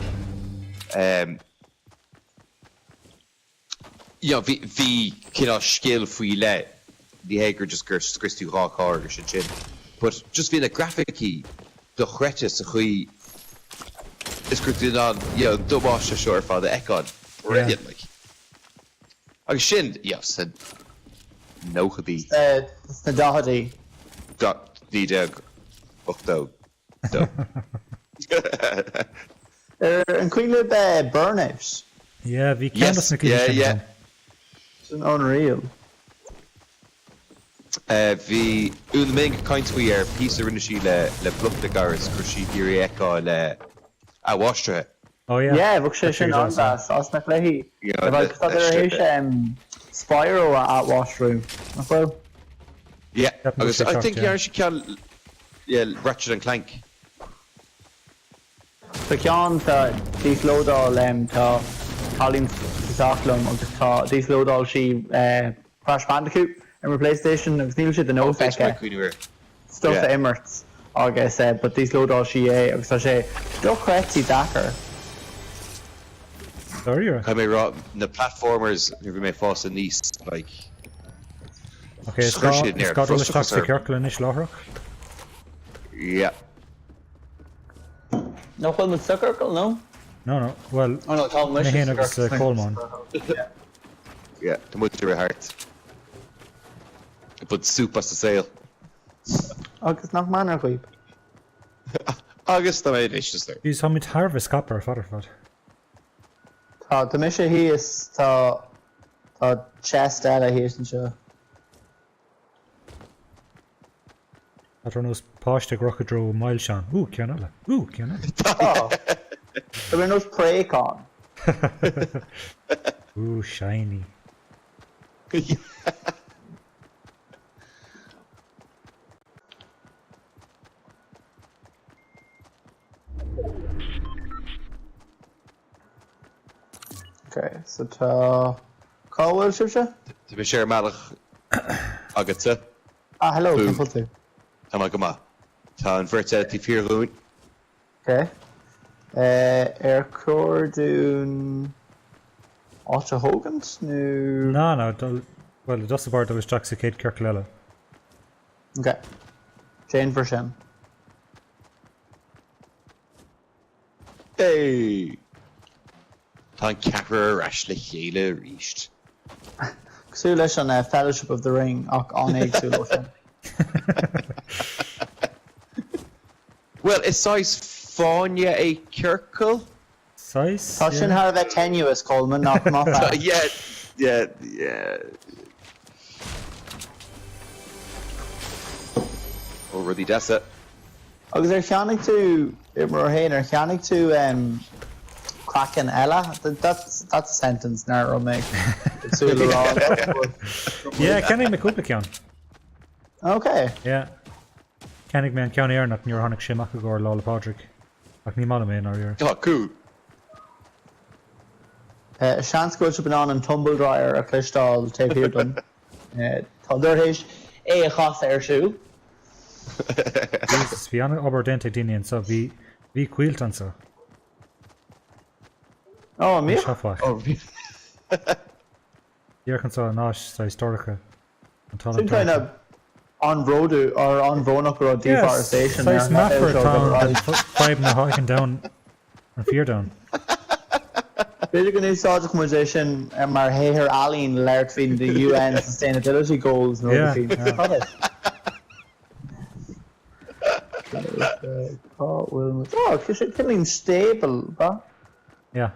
bhí skill faoi le the hager just gur scristú rá car sin but just bhí a graphicí do chreite sa chuí is gur dún an domáiste seoir fád eáin. Brilliant, like. Agus sin, san nóchadí. Na dáhadaí. Ní deag 8 do. An cuiinle burnout. Yeah, bhí ceannas na cíine. Yeah. It's an unreal. Bhí úna mé caiintfuí ar písa rinne sí le BLOC TG4 gur sí dtíir eáil a bháistrethe. Oh, yeah. Yeah, bhg sé sin an bheas, as na chluí. Bhag tá éis Spyro at washroom. Well, yeah, agus I think you she can Ratchet and Clank. Tá ceann tá díslódáil tá Colin Sacklum agus tá díslódáil sí Crash Bandicoot ar PlayStation agus níl siad an ófeice stuff a immert agus but díslódáil sí agus tá sé dochretí dachar. Sorry, or? I mean, the platformers never made fast and níos like. Okay, it's got all the stocks to Kirkle and Ishlahrock. Yeah. No film with Suckerkle, no? No. Well, oh no, Tom Lish. Coleman. Yeah, the mutter heart. But soup as the sale. Agus nach manor weep. Agus the main issues there. He's how much harvest copper fatherford. Tá the mission he is tá chest ela here sin seo. I don't know, páiste grochadro mile sean. Cianna. Oh. There were no spray con. Shiny. Okay, so tá Cowell sibse? To be sure malach agata. Hello, simple too. Tá gama. Tá an bhreith Fearr lún. Okay. Cordún Áta Hogans? No. Well, it does the bar that was Jack Cicade Kirklela. Okay. Jane for Shem. Hey! Tá an ceathrar ais le chéile ríist. Cosú leis an Fellowship of the Ring ach an éagsú leis sin. Well, is size fáinne é Kirkle? Size? Tá sin har bheith tenuous Coleman nach má fe. Yeah. Already that's it. Agus cheannig tú mar héin cheannig tú Kraken Ella. That's a sentence now I'll make. Yeah, Kenny McCulpican. Okay. Yeah. Kenny man County Air not near Honic Shimachagor Lola Patrick. Like ni Malaman or your. Oh, cool. Seann go ban an tumble dryer a clistal tape here done. Thunderhish a chas airshoe. Vi an oberdente dinian so vi quiltan so. Oh, me? Oh, Hier kan so nash so historical. Some kind of on road or on Vonok or deforestation. Yes, map for a town 5 na hiking down and Fearr down. Beidir go níos sáideach mar dé sin mar héthir alíonn leirt faoin the UN sustainability goals nó killing stable ba? Yeah.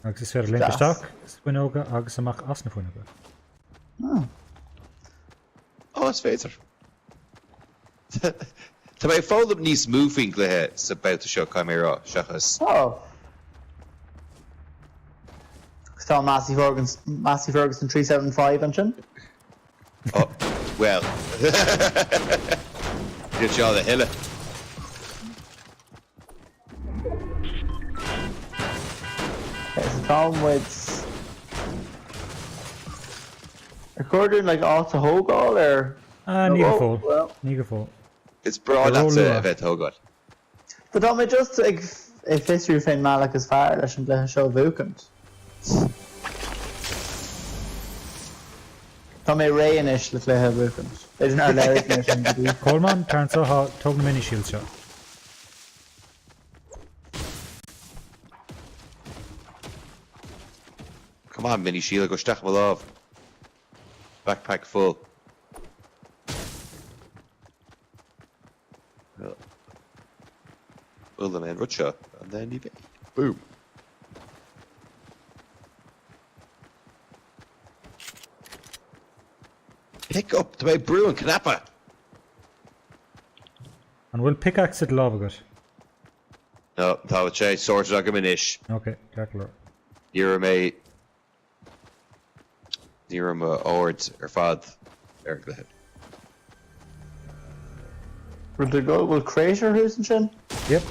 Agus is verder linker stak, spinoga, agus amach asna funaga. Oh, it's féidir. Tá mé fáil níos moving lethe sa bouta seo caimérá seachas. Oh. Tá Massey Ferguson 375 an sin? Oh, well. Did you all the hill? Okay, so Tom with according like Áta Hógáil or Nígafól. It's broad that's a bit Hógáil. But Tom just like if history of Finn Malak is fire leis an bleiche seo bhúcant. Tá mé réanis le cléthe bhúcant. Idir ná leir Coleman turns out how tug na mini shield shot. Come on, mini shield, go stack mal off. Backpack full. Pull them in, Rucha, and then you boom. Pick up the way brew and knappa. And we'll pickaxe it love it. No, thabhairt sorted ag ish. Okay, careful. Níor mé ord fad le. Would they go? Will Crater who's in chin? Yep.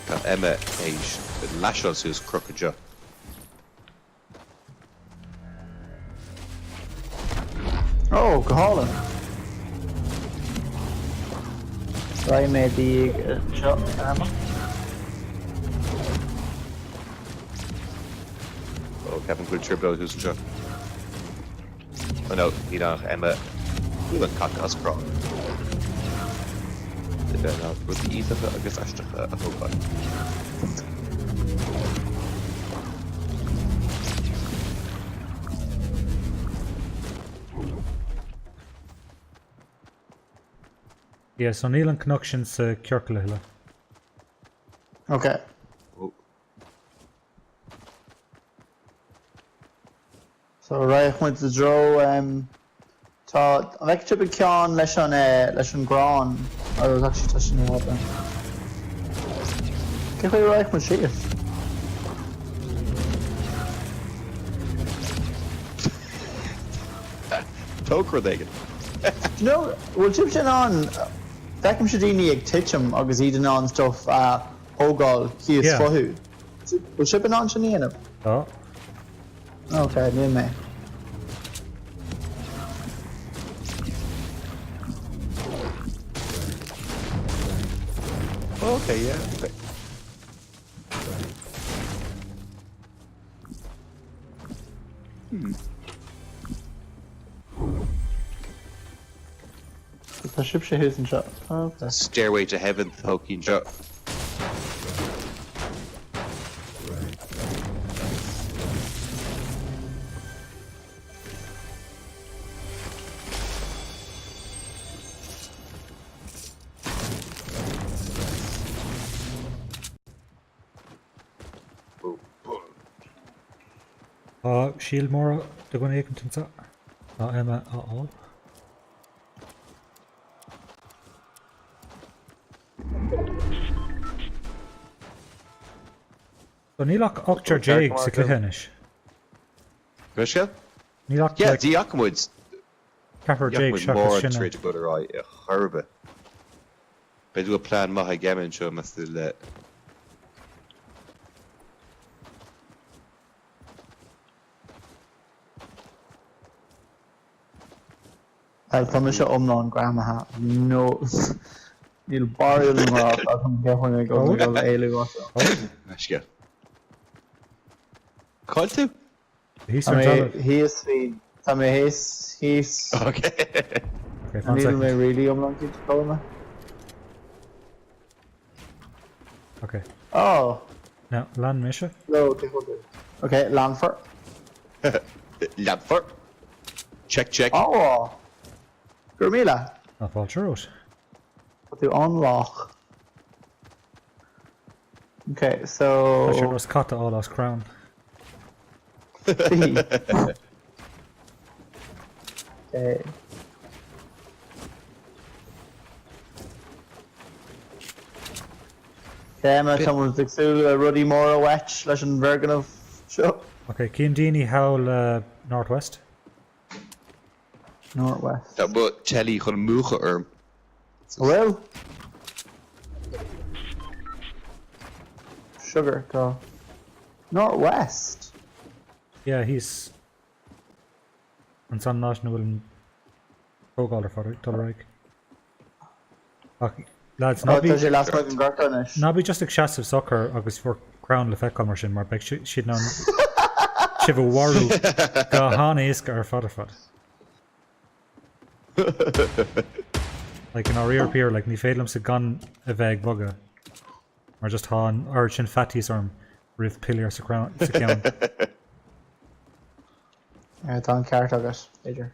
Tá Emma éis leis who's crooked jaw. Oh, Cahallan. So I made the shot ammo. Oh, Kevin could triple who's jaw. Oh no, ní nach Emma. Even cacas crawl. Now, with the ether, I guess I should have a whole Yeah, so Neil and connections Kirkla. Okay. Oh. So right went to draw tá an bheith tip ceann leis an grán I was actually touching the water. Cé chuir raich mu siad? Tócra dagan. Do you know, well tip sin an Beckham sé daoine ag titim agus iad an stuff ógáil chias Yeah. fothú. Will ship an sin íanamh? Oh, Okay, níl mé. Okay, yeah. Okay. Tá sib sé hús an seo. Okay. Stairway to Heaven, Tolkien jaw. shield more the going to continue. Emma all. So Nílach Octar Jake sa Cluhenish. Grishka? Nílach Yeah, the Yakwood's. Capper Jake more Shaka trade butter right, horrible. But do a plan Maha Gammon show must let. Tá me se omláin gramathe nó níl barí mar chum cehaine go éile Ashka. Call to? He's híos fí Tá mé híos Okay. níl mé rilí omláin cíd chuma. Okay. Oh, Now land Misha. no, okay, Lanford. Lampfort. Check. Oh, Gurmila. Not fall churros. What do unlock? Okay, I so should was cut all us crown. okay. Emma someone's exul ruddy more wetch leis an vergan of show. Okay, Ciann howl northwest. Northwest. Dat moet Telly gewoon moegen erm. Well, sugar go. Northwest. Yeah, he's on some national and Progaller for it, Tullerike. Okay, lads, Oh, Nobby. does your last fucking Garkanish? Nobby just ag seaamh soccer agus for crown le feicáil sin mar beag siad ná sibh warú go hána éasca ar fad. Like in our rear peer, like ní féadlam sa gun a bheith boga mar just há an urge sin fatties arm Rith Pillar sa Ceann. Tá an ceart agus, féidir.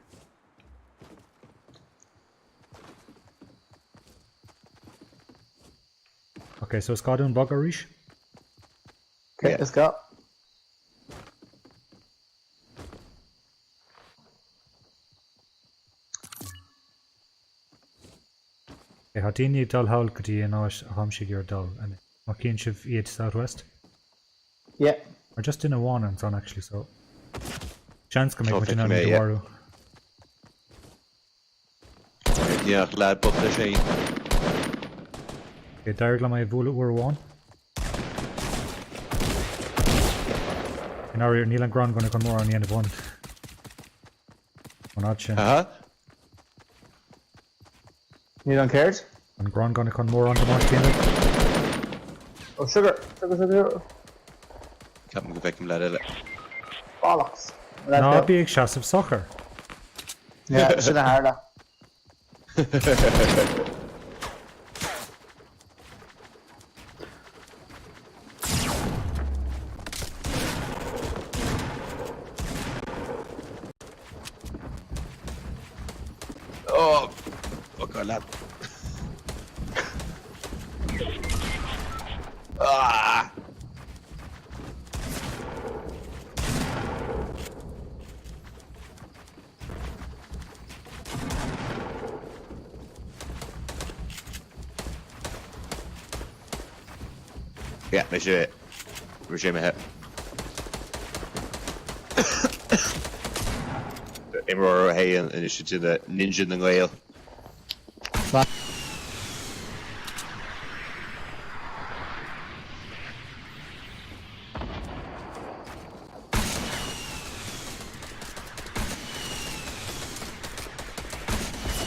Okay, so it's got an bug arish. Okay, Yeah. let's go. Okay, how do you need dal haul could you know hamshig your dal and Makin shiv eat southwest? Yeah. We're just in a one and on actually, so chance can make Oh, what you thank know you, in mate, Waru. Yeah, lad, but the Shane. Okay, Derek my bullet were one. And now Neil and Gron gonna come more on the end of one. One option. You don't care? And Gron gonna come more on the mark end. Oh, sugar. Sugar. Captain go back him lad ele. Bollocks. No, big shots of soccer. Yeah, should have heard that. Oh, god lad. Ah. Yeah, we should hit. Imror hay and it should do the ninja in the whale.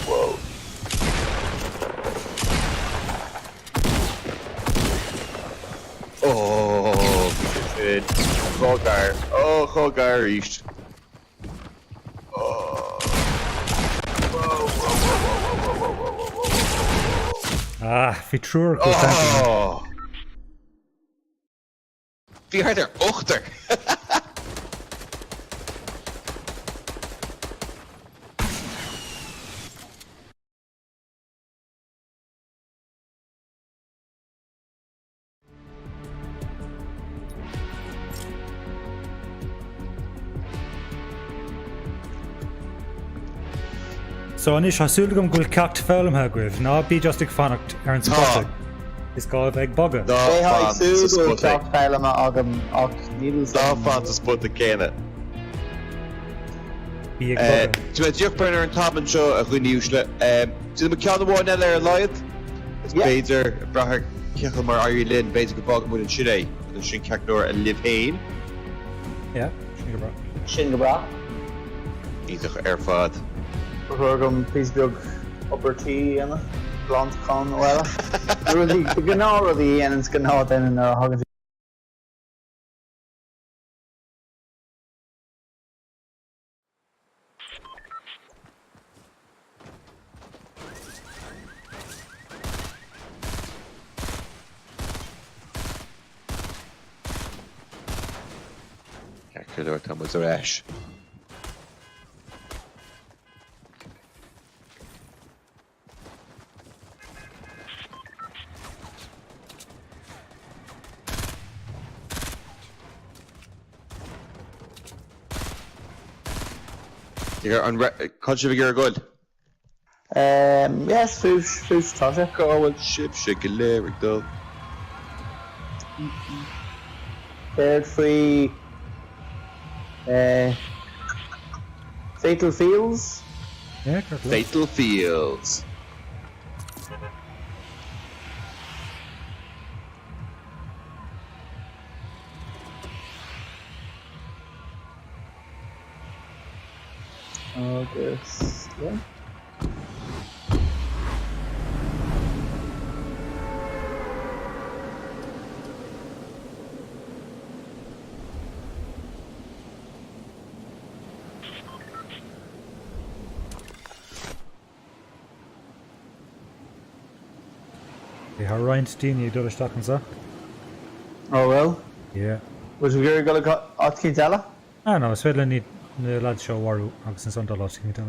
Whoa. Oh, good. Hogar. Oh, Hogar reached. Oh. Ah, fi trúr go Oh. Fearr er ochter. So anis hasúlgum gul ceacht fellm ha gwibh, ná bí just ag fannacht an spottig. Is gáibh ag bogga. Hey, hi, Sue. Spotting. Talk Parliament og needles. Da fan to spot the cannon. Bí ag bogga. Tu met Burner and Tom and show a good news. To the McCall one there live. It's Yeah. Feaidir, Brahar, Kichelmar, Ireland, basically Boggan with a Chile, with a Shin Cacnor and Liv Hain. Yeah, sure bro. Shingebra. Either Airfod. Rugum Pisbug upper tea and blonde con well. Really gná the and it's gonna then in their hug. Cacnor Tom was a rash. You're on country of your good. Yes, Foosh Tasha. Go and ship shake a lyric though. Third free Fatal Fields. Yeah, correct. Fatal Fields. August, yeah. Har Ryan Steenie do stock and so. Oh well. Yeah. Was we going to at cinnte eile? Ah, no, it's fedle ní na lad seo warú agus an son lá cinnte.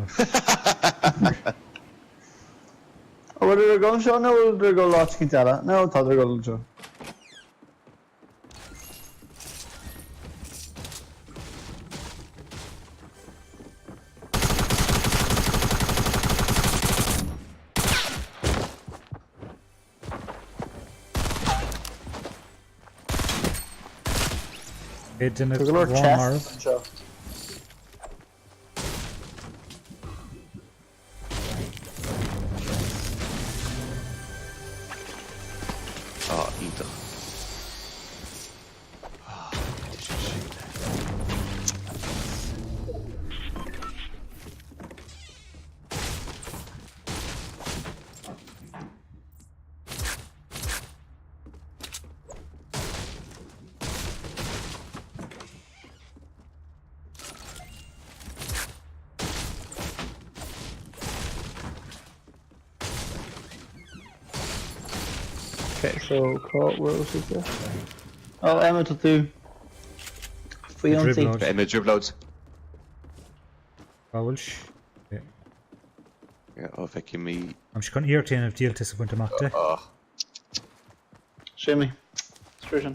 Or were they going show? No, were they going at cinnte eile? No, tá they going show. It didn't There's a lot of chest. Sure. Oh, either. Okay, so caught where was it there? Oh, Emma to do. Dribble out. Image uploads. Báilsh. Yeah, oh, feck me. I'm just going to irritate of deal to point amach de. Oh, Shimmy. Station.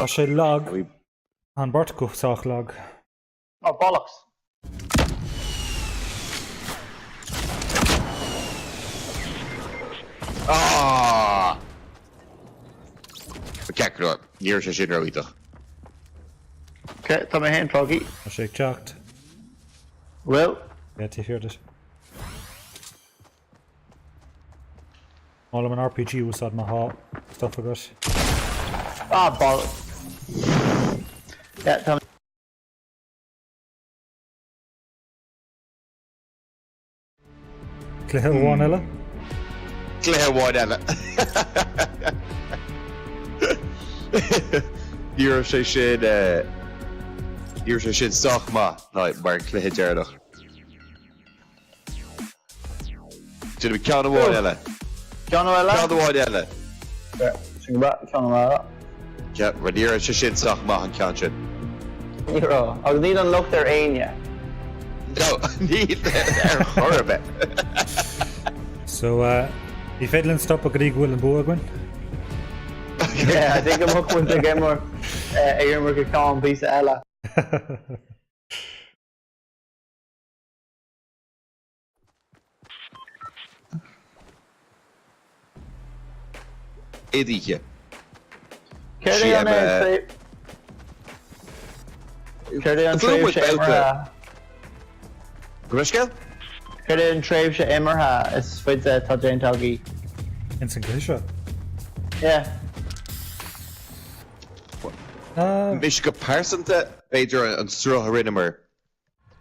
Tá sé lag an bart go sách lag. Oh, bollocks. ah. Kijk erop, hier is je zin er weer. Okay, tá mé hen troggy. Tá sé teacht. Well, Yeah, to hear this. All of an RPG was on my heart. Stuff I got. ah, bollocks. Yeah, tá mé. Clear one ella. Clear one ella. Hier is je zin, hier is je zin zag maar, nou, maar een klein derde. Zullen we count one ella? John O'Ella? Count one ella. Yeah, sing back, John O'Ella. Ja, maar hier is je zin zag maar een countje. Hero, I need to look their aim yet. No, niet erg horrible. So, if Edlin stop a Greek will and Boagwin. Yeah, I think I'm up with the gamer. Gamer could call him piece of Ella. Idiotje. Carry on Het Carry on Bloem trave wordt she buiten. Emmerha. Grushkel? Carry on trave she Emmerha. Is with the Tajane Toggy. Instant Glisha. Yeah. Mishka Parsonte, Bader and Straw Harinimer.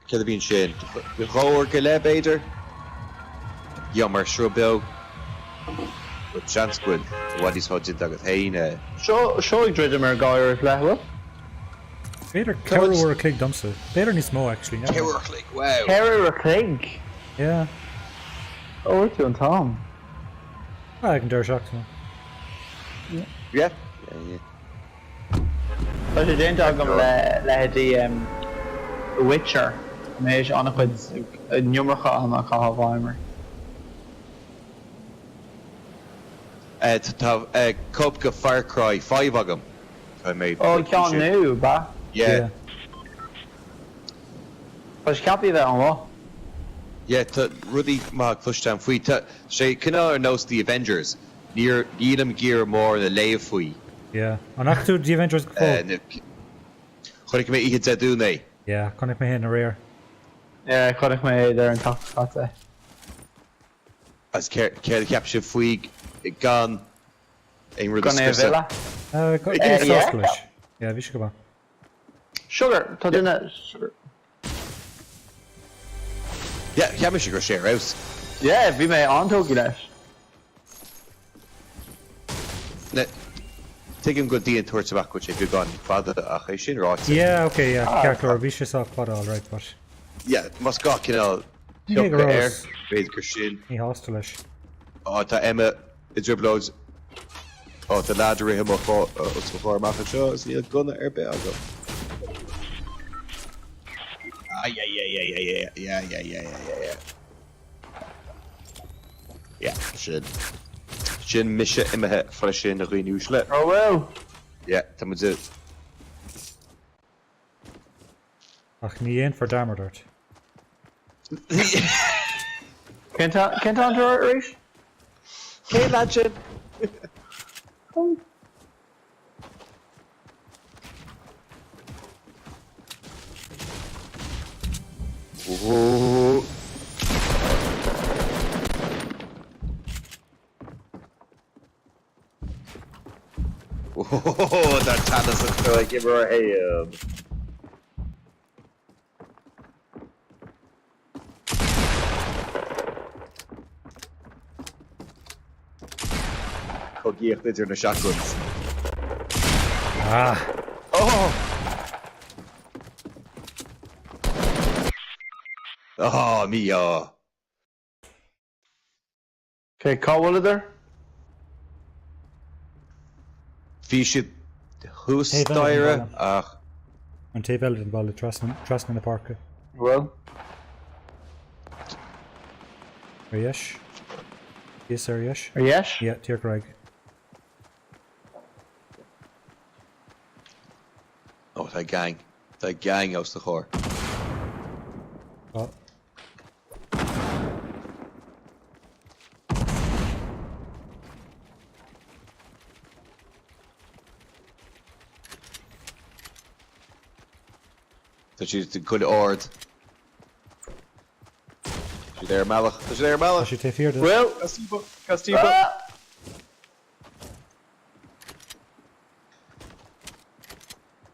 Kilabin Shin. The Rower Gale Bader. Yammer Sruth Beo. With chance good. What is hot in the Hain? Show Driddimer Goyer Flahwa. Better Carol or a click dumpster. Better needs more actually. Yeah. Power click, wow. Harry or Clegg. Yeah. Oh, we're doing Tom. I can dare shock now. Yeah? But the Jane Tog the Witcher. Mage on a quiz. Nummercha on a Kahaweimer. Cupca Far Cry 5 of them. I made. Oh, can't new, ba? Yeah. But she can't be there on what? Yeah, Rudy Mark Pushdown Fui. She can knows the Avengers. Near Edom Gear more than the Lave Fui. Yeah. On actu the Avengers go. Could I make it do nay? Yeah, can I make in the rear. Yeah, could I make there and top that. As care capture Fui gone. Gonna Villa. Yeah, we should go on. Sugar, sugar. Yeah, we should go share house. Yeah, we may on Toki Dash. Tuigim go dtíon tuairt amach go sé go gan fada ach é sin ráit. Yeah, okay, yeah. Ceartlóir bhí sé sách fada all right, but Yeah, mas gá cinál Ní teochta go air, rás. féidir gur sin. ní hásta leis. Tá Emma i driblóid tá láidir rithe má chóir amach an seo, is níl gunna ar be agam. Yeah, sin. Sin mise imethe far sin a riúis le. Oh well. Yeah, tá mu it. Ach ní éon for damar dort. Kent on to it, Reese? Hey, lad sin. Oh. Oh, that Tannis is going to give her a Cogíocht idir na shotguns. Ah, Oh! Oh, me, Okay, call one of there. Fi siad hús Hey, daire Val, ach an taobh eile den ball trasna na parca. Well. Ar yes? Yes, ar yes? Yes? Yeah, tír Greg. oh, tá gang. Tá gang aus de chóir. Oh, Tá si de good ord. Si there malach. Tá si there tá malach. sé taobh Fearr de. Well. Castiba. Ah!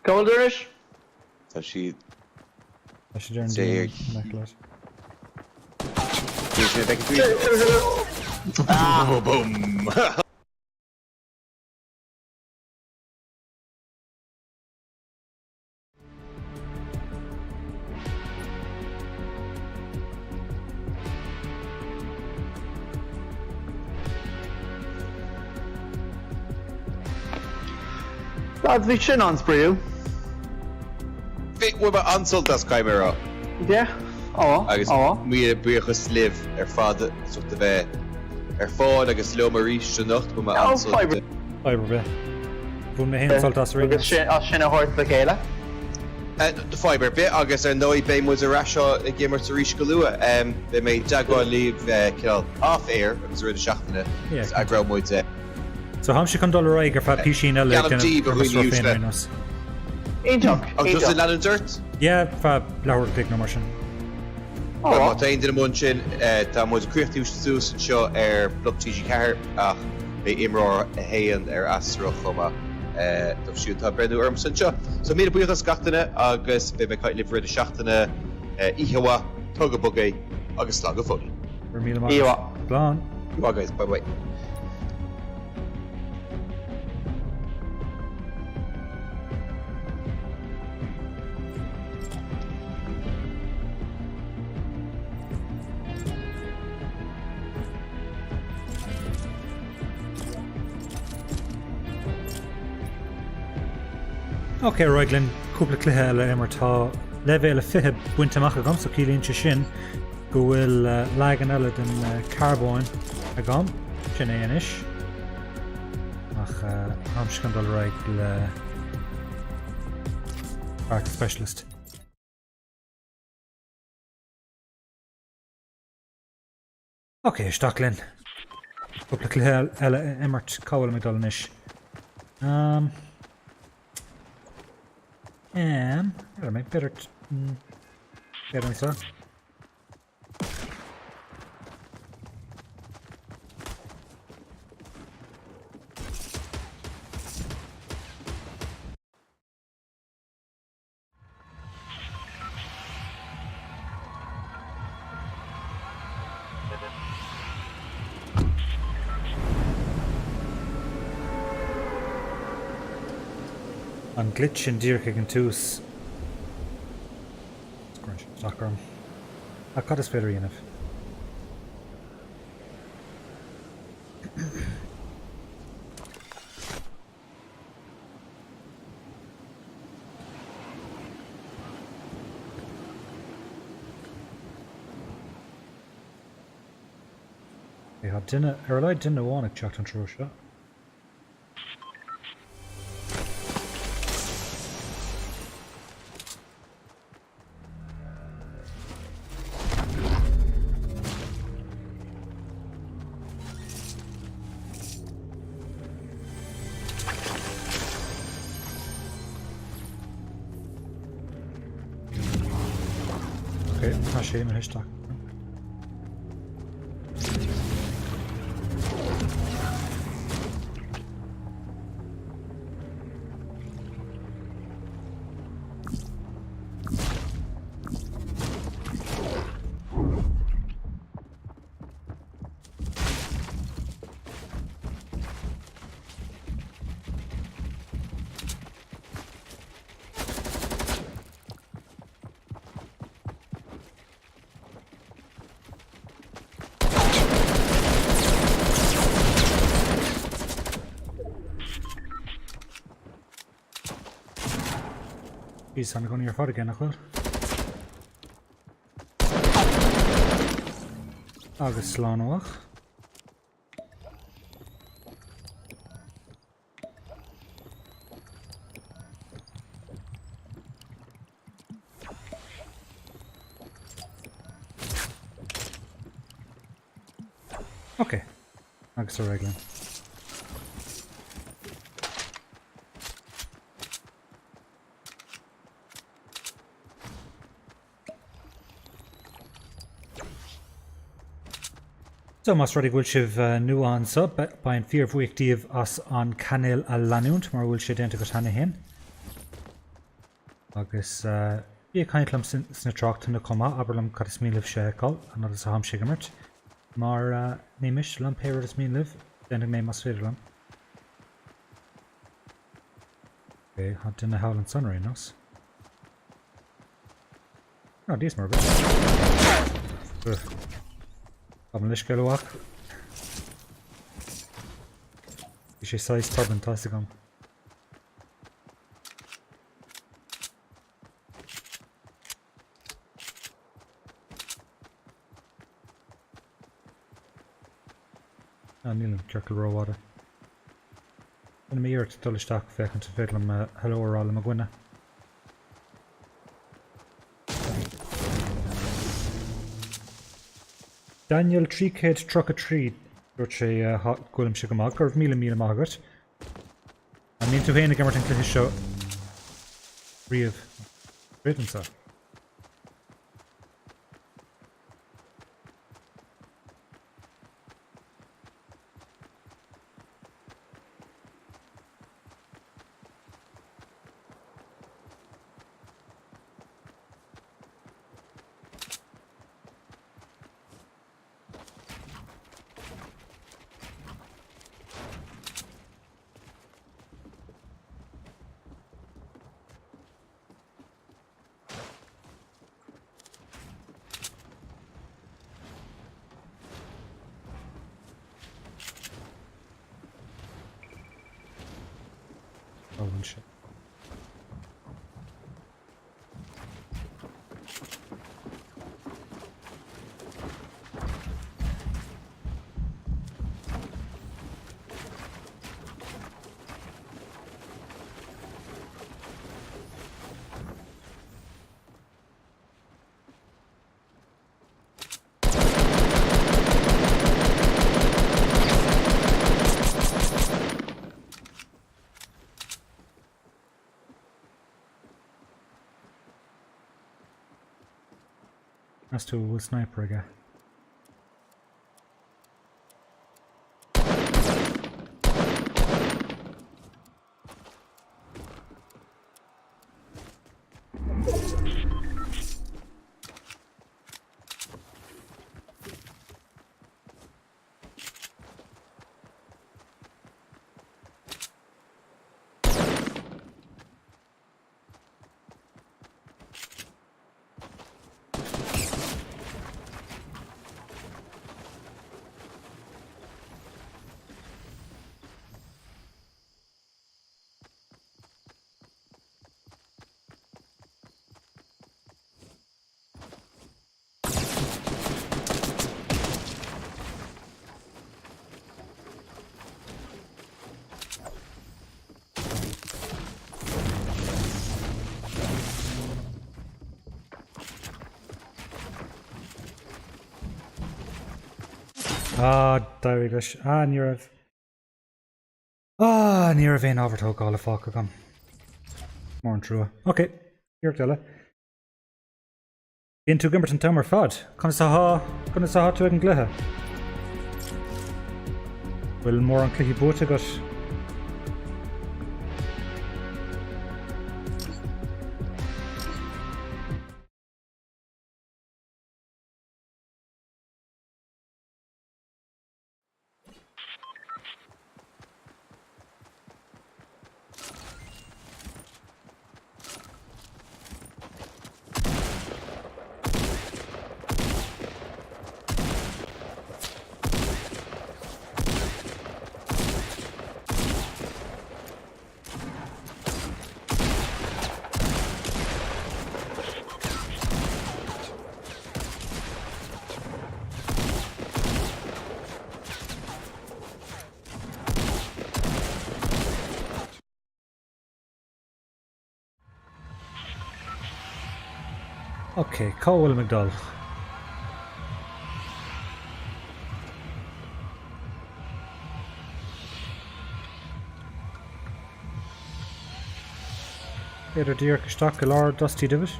Call there is. Tá si Tá sé dear Sé- an necklace. Ah, boom. Lads, we chin on spraoi. Fit with my ansalt as chimera. Yeah. Oh. Agus mi buchas liv fad sort of fáin agus leom a rí sin nacht bu Oh, ansalt. fibre. Fibre be. Bún me hen salt as ring. Agus sin a hort le chéile. The fibre bit agus noi be mu a rasio a gimmer to ríis goúa. Be mé dagáin líh kill off air agus ru a seachtainna Yeah. a gra muide. So ham sé condol raig ar fa písín eile Guarantee but we use that. Éintach. Oh, just in land dirt? Yeah, fa leabhar clic na mar sin. Well, tá ein mun sin tá mu cuichtú sús seo BLOC TG4 ach be imrá a héan asra chuma do siú tá brenn orm san seo. So mí buchas gatainine agus be me caiit livre a seachtainna ihewa tugad bugé agus slá go fóí. Ar míle mar. Iwa. Glán. Guys, bye. Ok, Roiglin, cúpla cluthe eile imar tá levéile fithe buinte amach agam, so cílíonn se sin go bhfuil legan eile den carbáin agam, sin é inis. Ach am scandal raig le Park Specialist. Ok, Stacklin. Cúpla cluthe eile imart cáil me dal inis. Better make better sir. An glitch in deer kicking tús. Stockroom. I cut his féidir enough. I didn't want to check on true shot. Okay, not shame in his stock. He's on going to your foot again, Achil. Agus slánach. Okay. Agus a reglan. So mas ruddy bhfuil sibh nuance up by an Fearr bhuaictíomh as an gcainéil a leanúint mar bhfuil sé déanta go tána hain. Agus bí caintlam sna tráchta na comá aberlam cad is mílibh sé cal an agus a ham sigamirt. Mar néimiis lam péir is mílibh déananig mé mas féidir lam. Okay, had duna howlan sunray nos. Oh, these more bit. I'm lish go walk. Is she size turban toss again? Ah, Neil Kirkle raw water. And me here to tell stock vacant to fiddle hello or all magwina. Daniel Treecade truck a tree, which a hot gulum shigamag or mila margaret. I mean to Hain again to his show. Reeve written so. Oh, and shit. That's to a sniper again. Dair leis. Níor a bhéon ábhartó gála fáca gan. Mór an trua. Ok, here tell. Bíonn tú gimbert an tamar fad. Chuna sa tú ag an gluthe. Bhfuil mór an cluichí búta agat. Ok, Cowell McDowell. Féidir dír isteach go leor dustí dibit.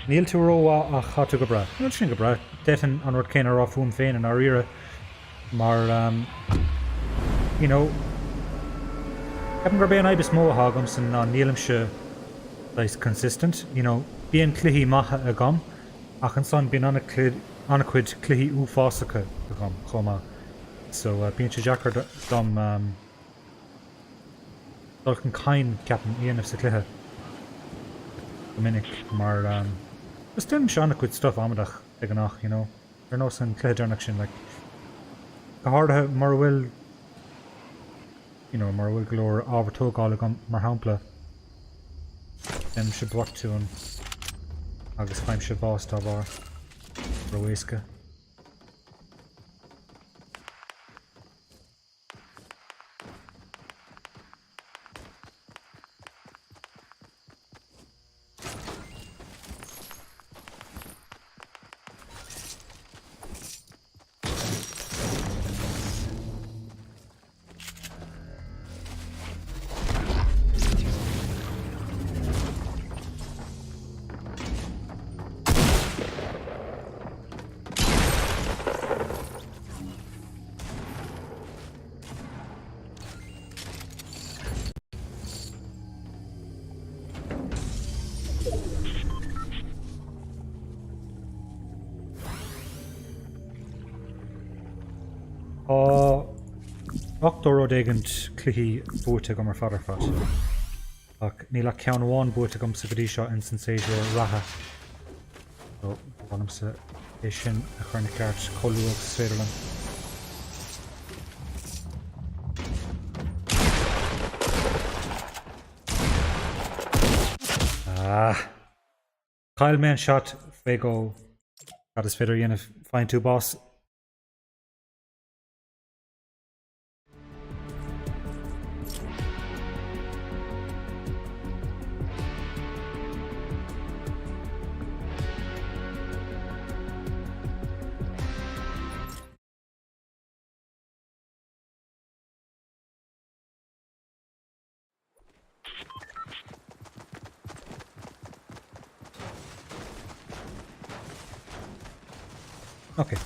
Níl tú róá a chatú go bra. Níl sin go bra. Détan an rud céine rá fún féin an áíire. Mar, you know, Ceapan gur béon ibis mó hágam san ná nílim se leis consistent. You know, bíon cluichí maithe a gom, ach an son bíon anna cuid cluichí úfásacha a gom chomá. So bíon se deacar dom dulcan cain ceapan íanamh sa cluiche. Minic, mar just dim se anna cuid stuff amadach ag an ach, you know. Nó san cluiche dearnach sin, like, go háirithe mar bhfuil, you know, mar bhfuil glór ábhartógála go mar hampla. Dim se buchtún agus chaim se bás tá bhar roiisce. Octoró éigent cluichí búta go mar fadar fat. Ach ní le ceann bháin búta gom sa godí seo in san séidir ratha. So bhanam sa é sin a chuirna ceart choú agus féidirlan. Chail mé an shot fé go cad is féidir dhéanamh fáin tú bás. Okay.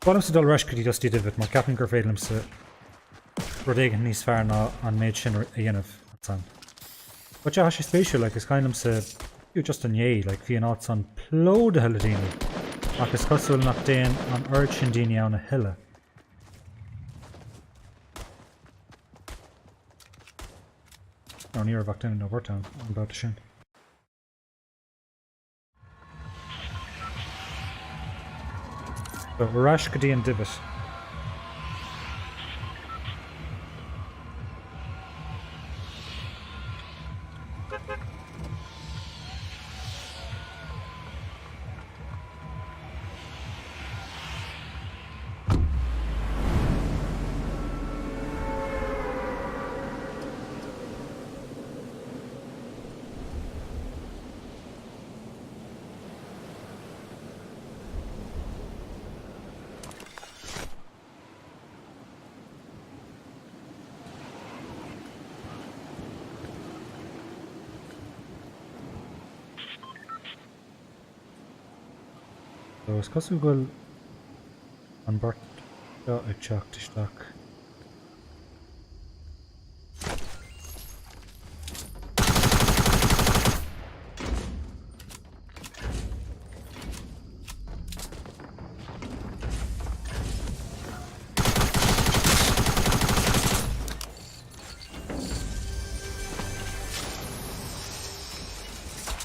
Bottom sa dul rush could you just did it mar capan gur féidirlim sa rud éigin níos fearr ná an méid sin a dhéanamh san. But yeah, she's spatial, like it's kind of say you just an yay, like fi an odds on plode helladini. Ach is cosúil nach déan an urchin dini on a hilla. No near back down in Overtown, I'm about to shin. But Rash Gadian Divot. is cosú goil an bart seo ag teacht isteach.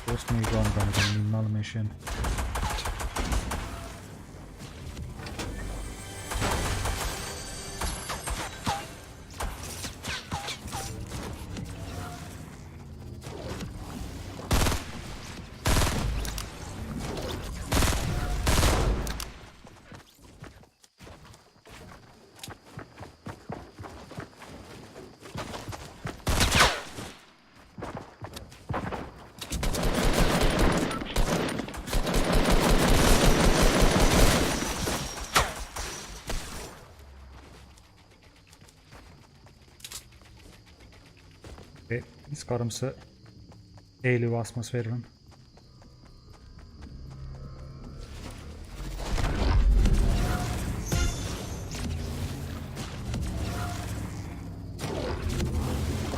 Post me gone gan ní mála mé sin. Okay, he's got him set. Éilú asmas féidir an.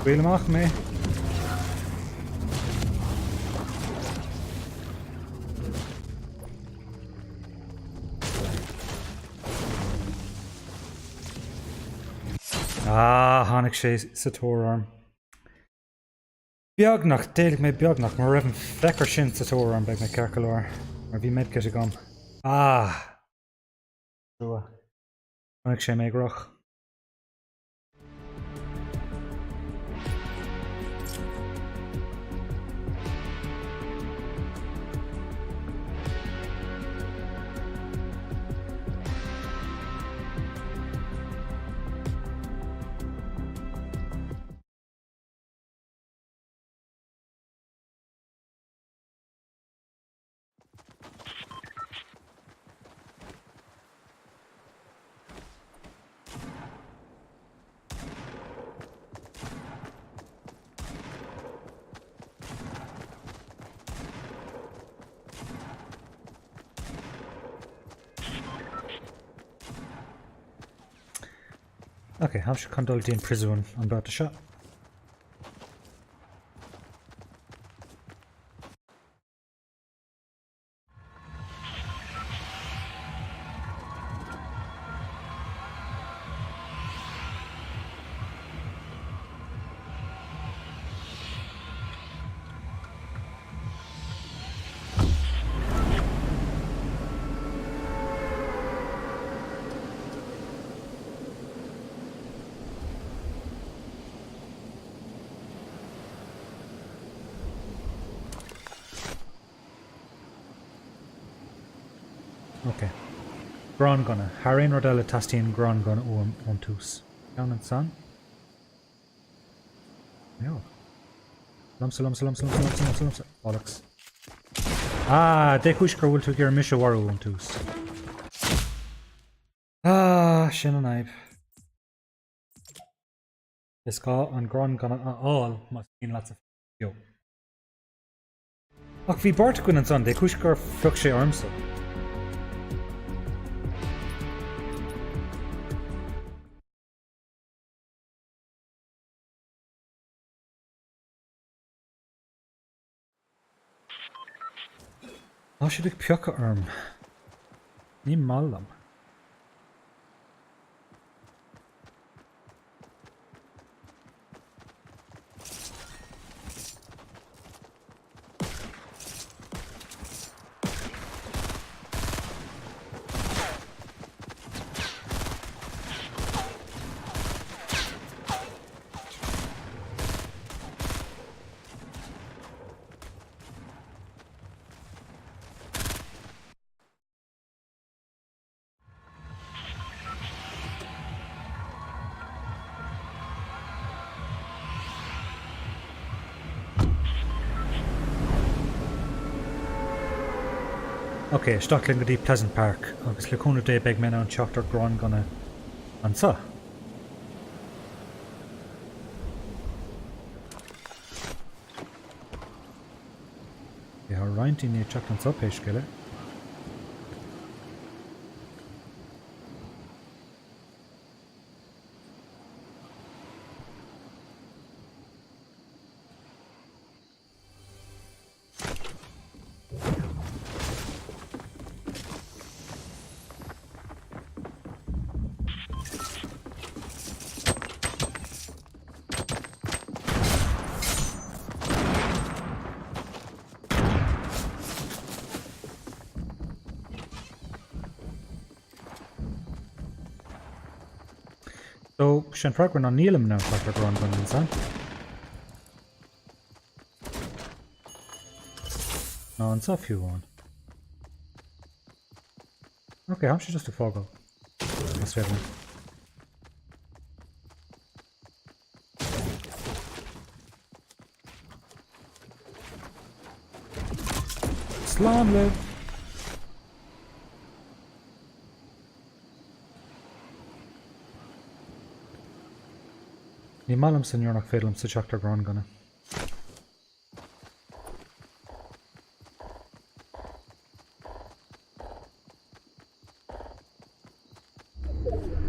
Bhfuil amach mé. Tháinig sé sa tóirarm. Beagnach, déalaigh mé beagnach, mar raibh an feicear sin sa tóirarm beidh mé cearcailóir, mar bhí méid a gom. Tháinig sé mé groch. Okay, how should condol in prison on about the shot? Okay. Grán gunna. Harain Rodella Tastin Grán gunna on tús. Down and sun. No. Lumsa. Bollocks. De cuiscar bhfuil tú gur mis warú on tús. Sin an aibh. Is cá an Grán gunna all must mean lots of yo. Ach bhí bart gunn an sun, de cuiscar flug sé armsa. How should I pick a arm? Ní mallam. Okay, Stockling go dtí Pleasant Park, agus le cúna dé beag mena an teachtar Grán gunna an sa. Har reinti ní teach an sa péiscile. So, sin progran an nílam ná Teachtar Gron gan insan. No, an sa fiúháin. Okay, I'm just a foggle. That's fair enough. Slán le. Ní mallam san you're nach fédlam sa Teachtar Gron ganna.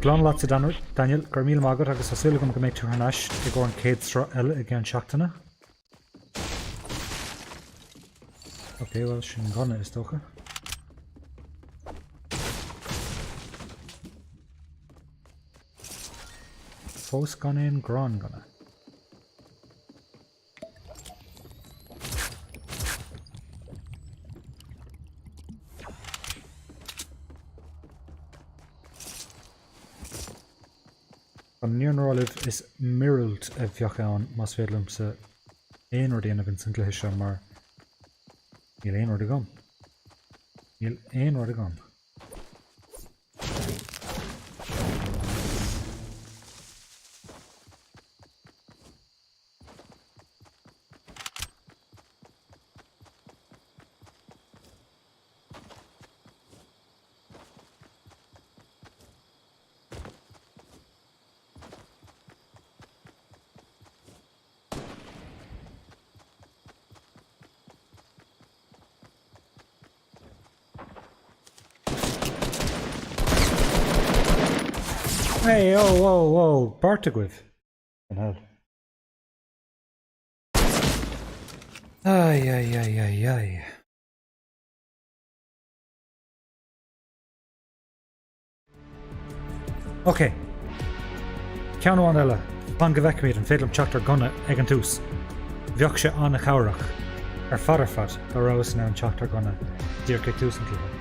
Glán láat sa Daniel, gur míle mágad agus asúla go méid tú hanáis I ggur an céad sra eile I gceann seachtainna. Ok, well sin ganna is tócha. Fós gan éon grán ganna. An níornarálibh is mirúilt a bheochán más féadlumm sa éonar déanamh san gluiche mar níl éonar de gom. Níl éonar de gom. Hey, oh, Bartagwith. An hell. Ay. Okay. Ceann eile, pan go bhfeicimid an féadlam Teachtar Gunna ag an tús. Bheoch sé an na cabhrach ar fad go raibh ar an Teachtar Gunna dír cé tús an clúthe.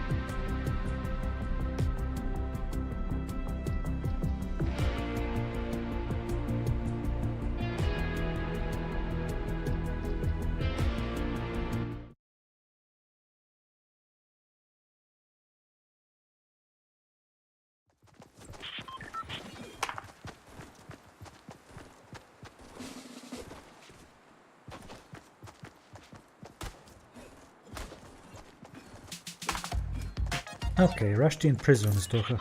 Okay, Rashteen prison is toch.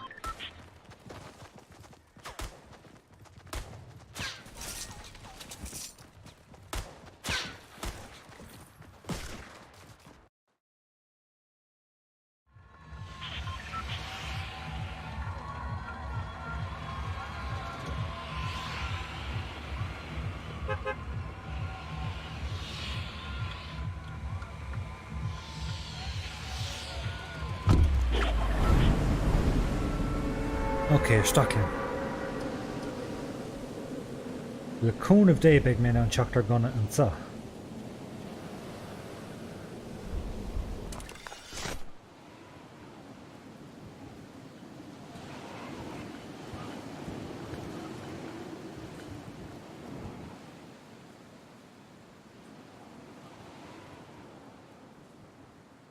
Okay, Stockling. Le cún of day big men an Teachtar Gunna an sa.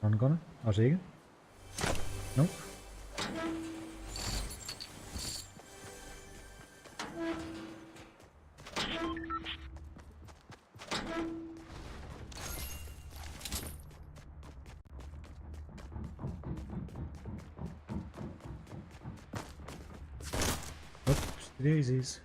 An Gunna? Ar againn? Nope. Daisies.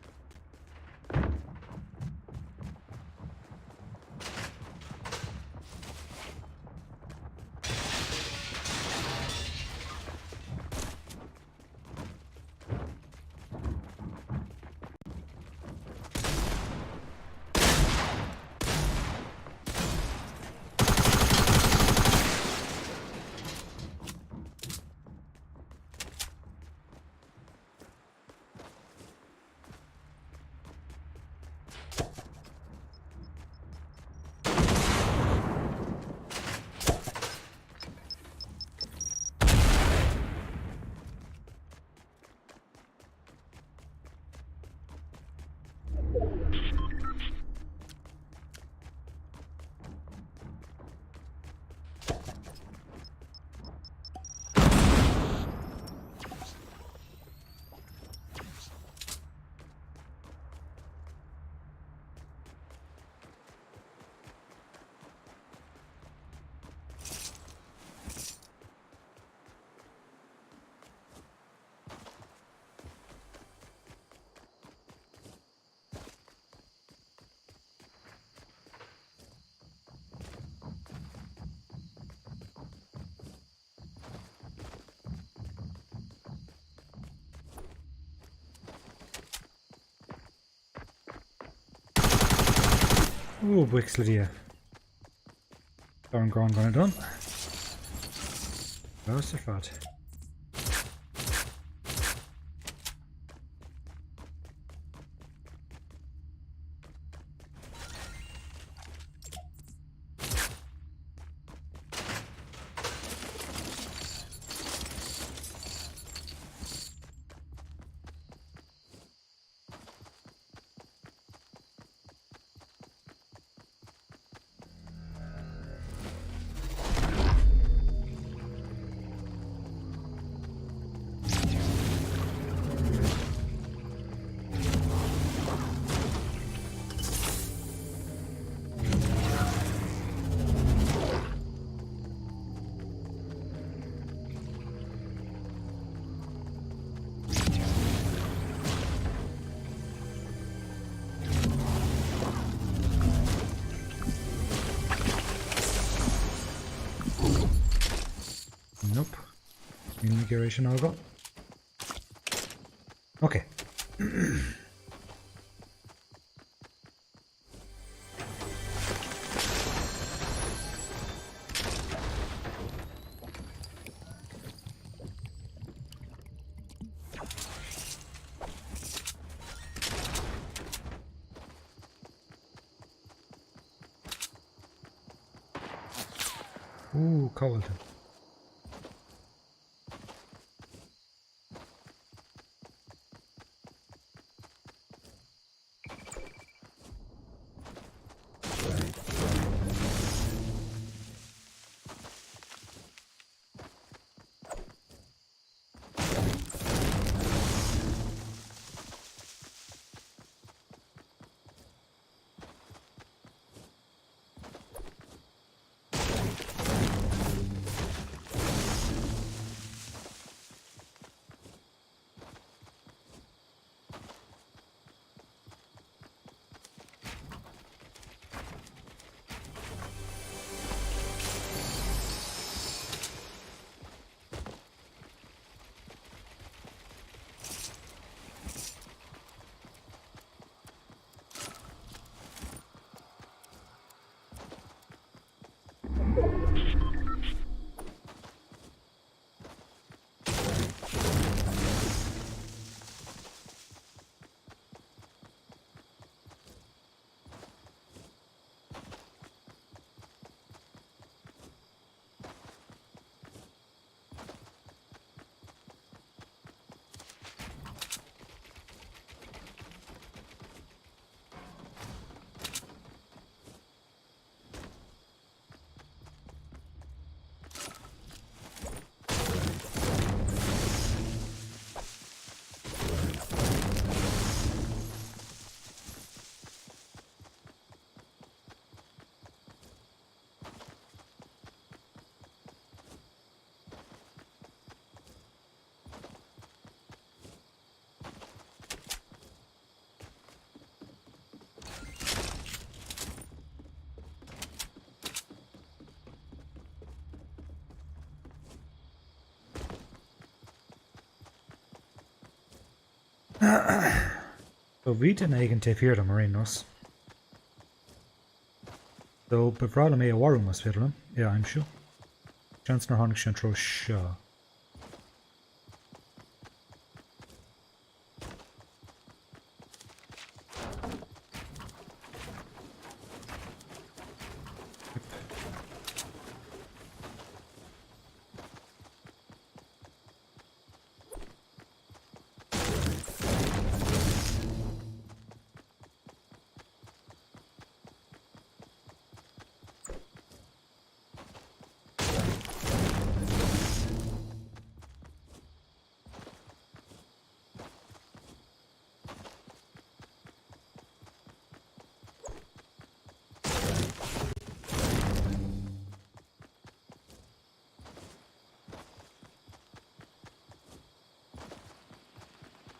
Ooh, Wix Lydia. Darn gone done. How's the fat? Nope. Configuration I'll go. Okay. Ooh, cold. So we didn't againn Fearr the Marinos. So but probably a war must fit them. Yeah, I'm sure. Chance nor Honic Shantro Shaw.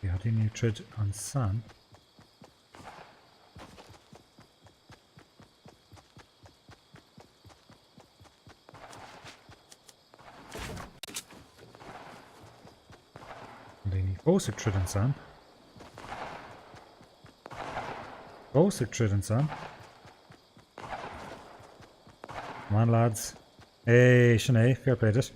Yeah, they need to tread on Ceann. They need both tread on Ceann. Both tread on Ceann. Come on, lads. Hey, Sinead, fair played it.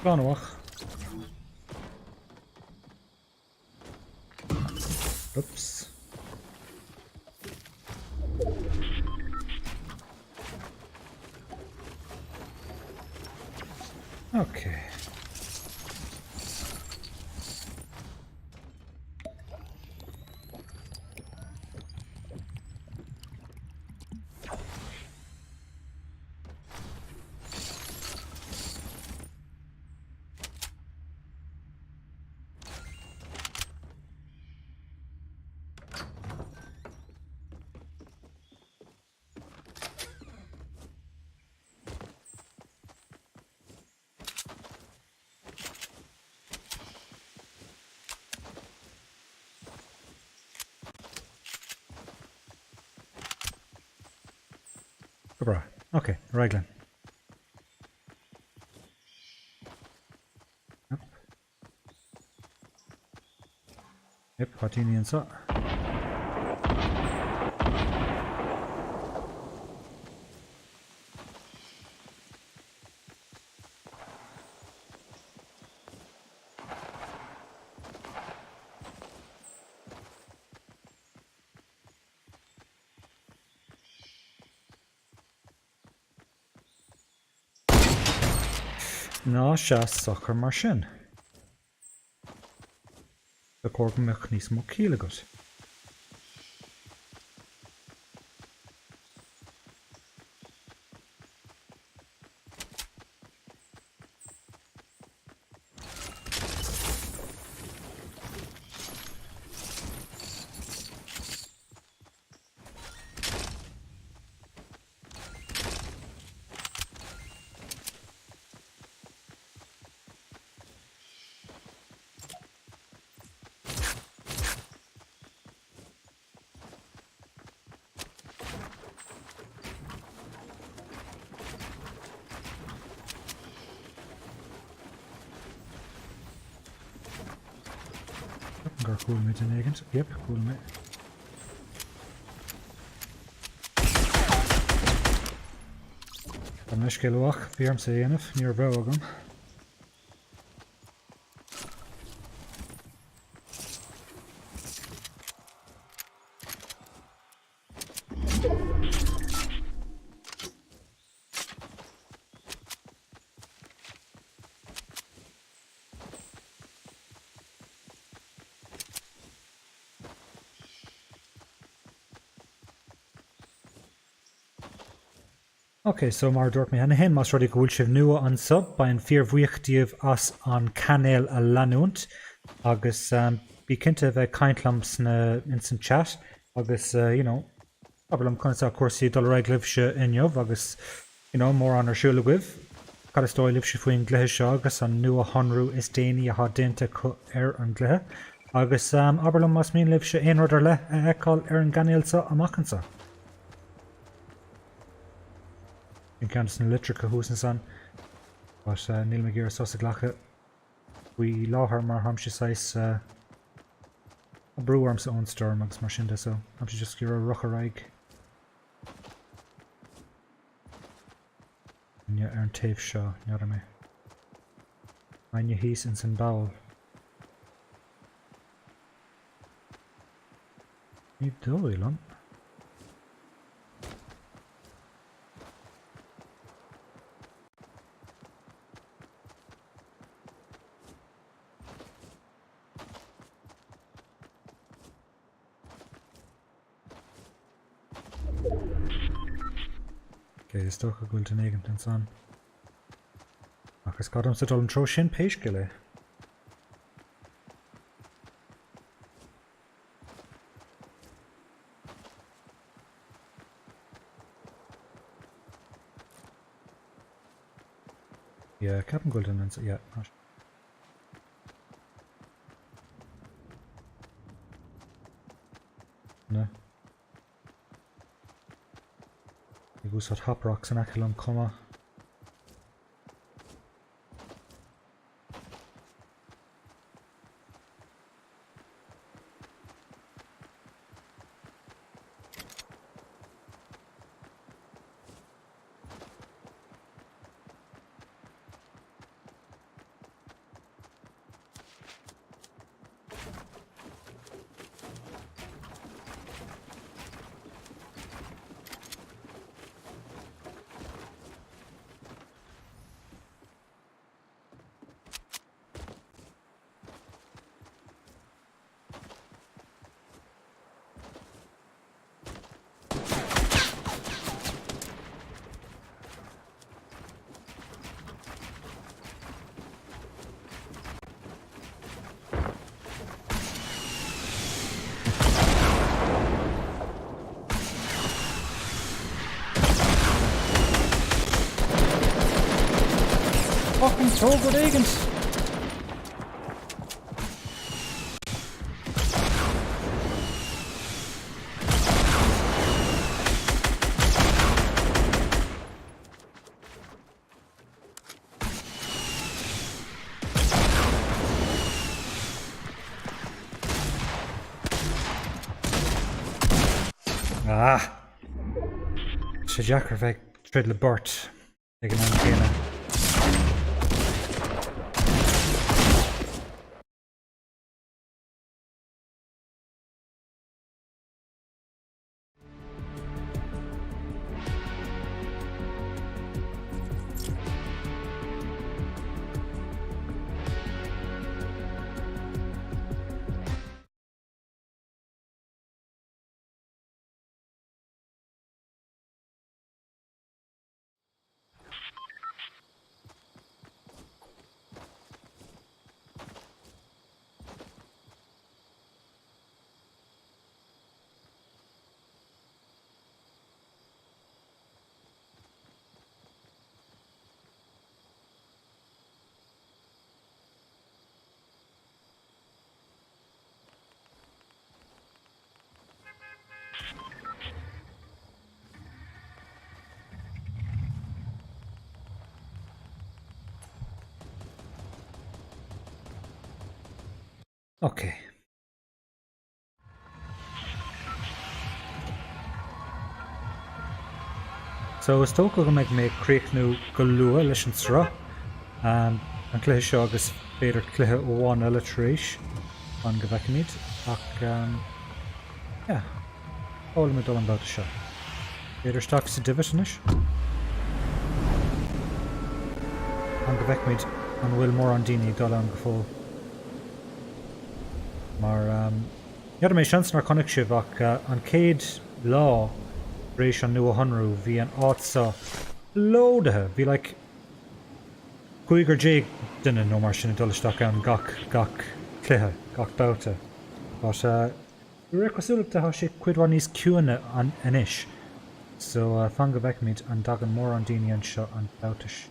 Gone away. Oops. Okay. Bra. Okay, right then. Yep. Yep, Hatini and so. Ná se sochar mar sin. Tá cóg meach níos mó cíle agat. Gar cool met in egent. Yep, cool met. Dan is gelwach, Fearr se enf, near Vogan. Okay, so mar dúirt mé hena hen mas rudí go bhfuil sibh nua an sub ba an fíormhuíochtaíomh as an ccainéil a leanúint agus bí cinnte bheith caintlam in san chat agus ablam chuna cuasaí dul raig libhse inniuh agus mór an arsúla guibh cad is dóigh libhse faoin gluthe seo agus an nua honrú is déine a há dénta ar an gluthe agus ablam mas míon libhse aon rud ar le a eáil ar an gcainéil sa amachchansa. In can't litrica who's in sun, but Neil McGear sauce glacha. We law her mar hamshi size a brewerm's own store amongst Marshinda, so I'm just give a rocker rag. And yeah, earn tape shaw, near me. And you he's in some bowl. You do, Elon. Okay, is toch a goil negam den san. Agus gadam sa dul an tro sin péis gile. Yeah, Captain Golden and yeah. No. agus at hop rocks an acil an cuma. Fucking so good agents. Ah. Sé Jackar bheith trid le burt. Ag an céine. Okay. So is tóca go méid mé críochnú go lua leis an sra an cluiche seo agus féidir cluiche óháin eile tar éis an go bhfeicimid ach yeah, óla me dul an báta seo. Féidir staach sa divis inis an go bhfeicimid an bhfuil mór an daoine dul an go fóil. Maar ja, mé seans nar connic sibh ach an céad lá rééis an nua honrú bhí an ása lódathe bhí like chuigur déag duine nó mar sin dulaisteach an gach cluiche gach báta. But bhí cosúlachta tá sé cuidhá níos ciúine an inis. So fan go bheicimid an dagan mór an daoine an seo an bátais.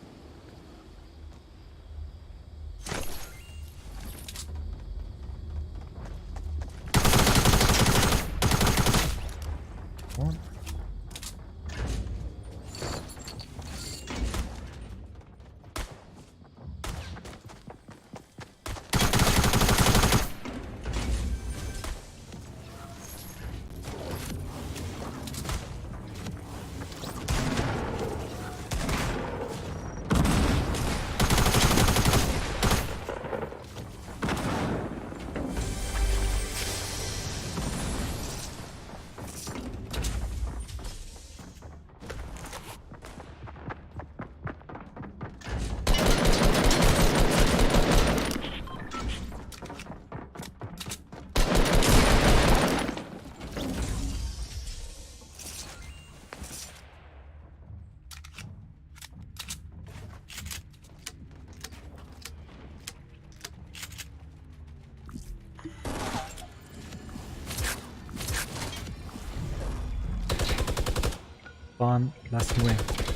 Ban las mu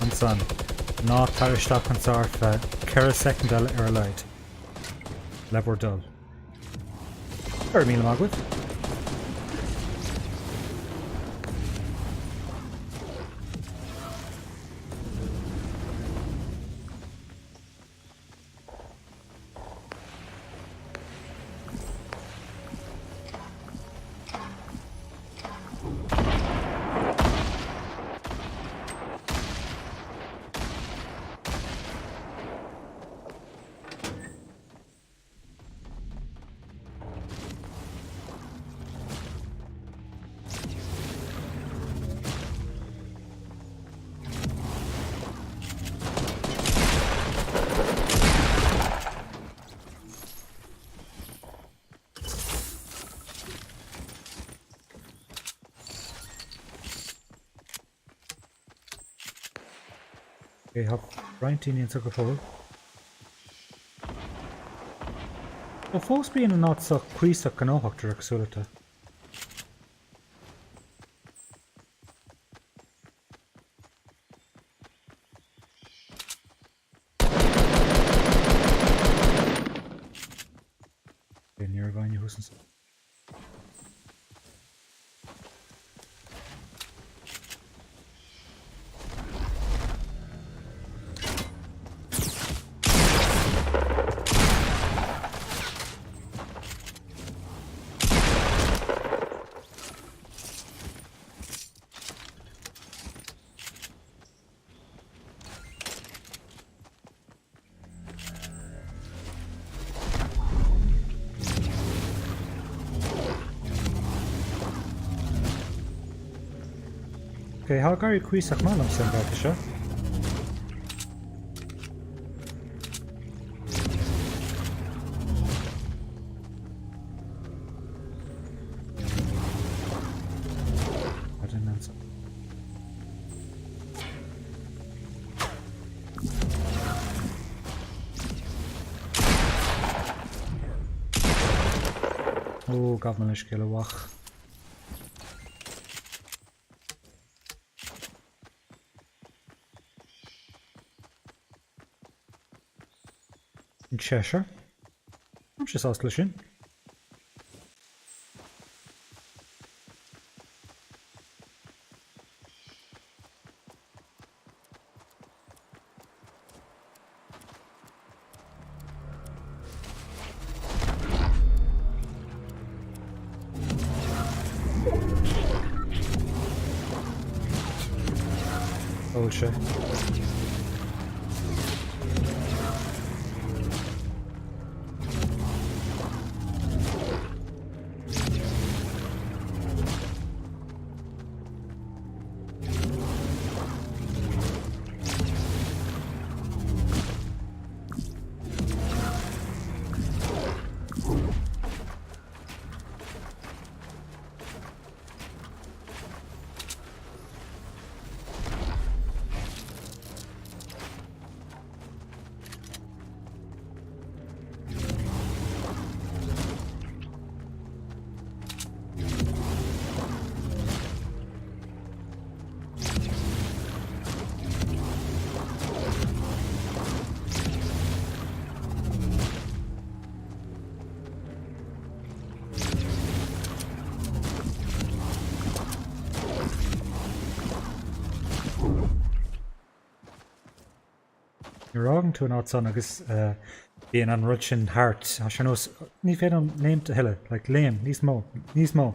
an san ná taristeach an sarfa ceithre secondal ar a leid lebor dul. Míle mágad. Okay, hop Brian sa go fóil. Ó fós bíon an áit sa cuiasach gan óhachttar ag súlata. Níor bhain húsan sa. Okay, how gary cuiasach malam san bhreith seo? I didn't answer. Oh, gab me leis céile wach. In Cheshire. I'm just asking. Oh shit. You're wrong to an odd son, agus being an Russian heart. I should know. Ní féad an name to hill, like liom, níos mó.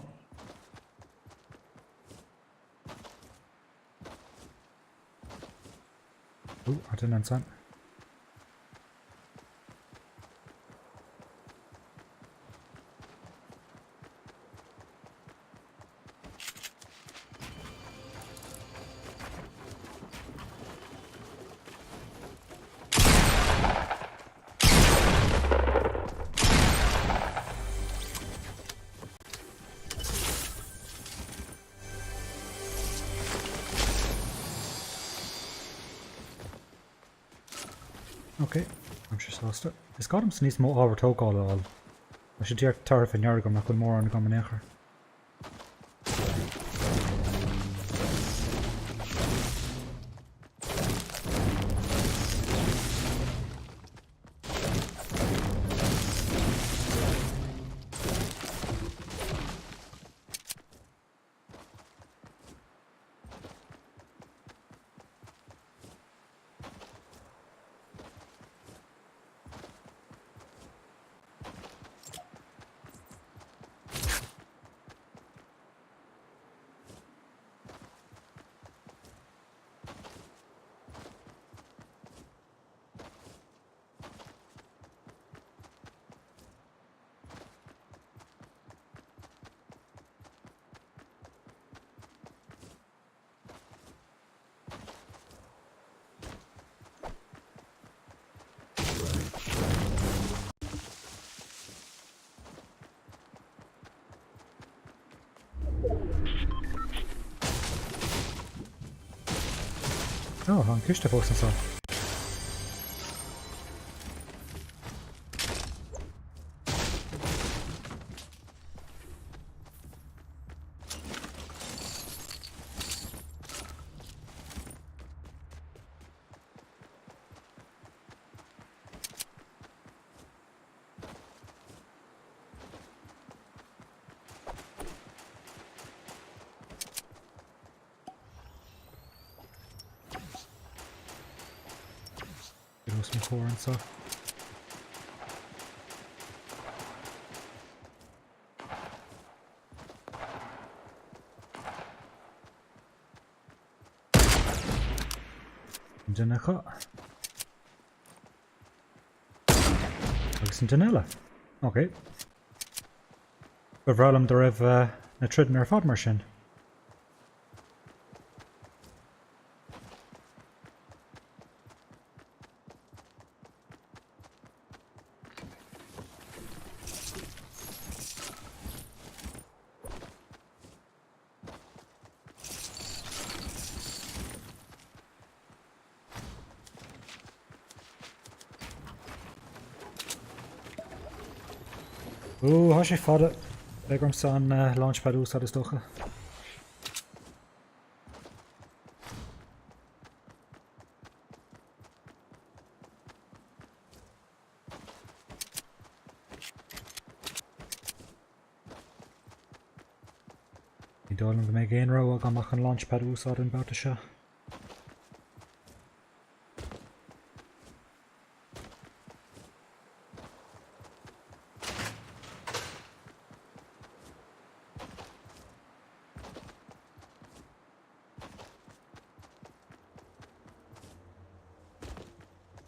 Ooh, I didn't understand. Okay, I'm just lost it. It's got him sneeze more over talk all. I should hear Tarif and Yargum, not good more on the combination. Oh, han kysste folk som sa. ní chóran so. Duna chu. Agus an duine eile. Ok. Go bhrealam do raibh na tridin ar fad mar sin. Ooh, has sé fada legamm sa an launchpad úsá is dócha. Ní dólam go méid géon ró ag amach an launchpad úsá an bouta seo.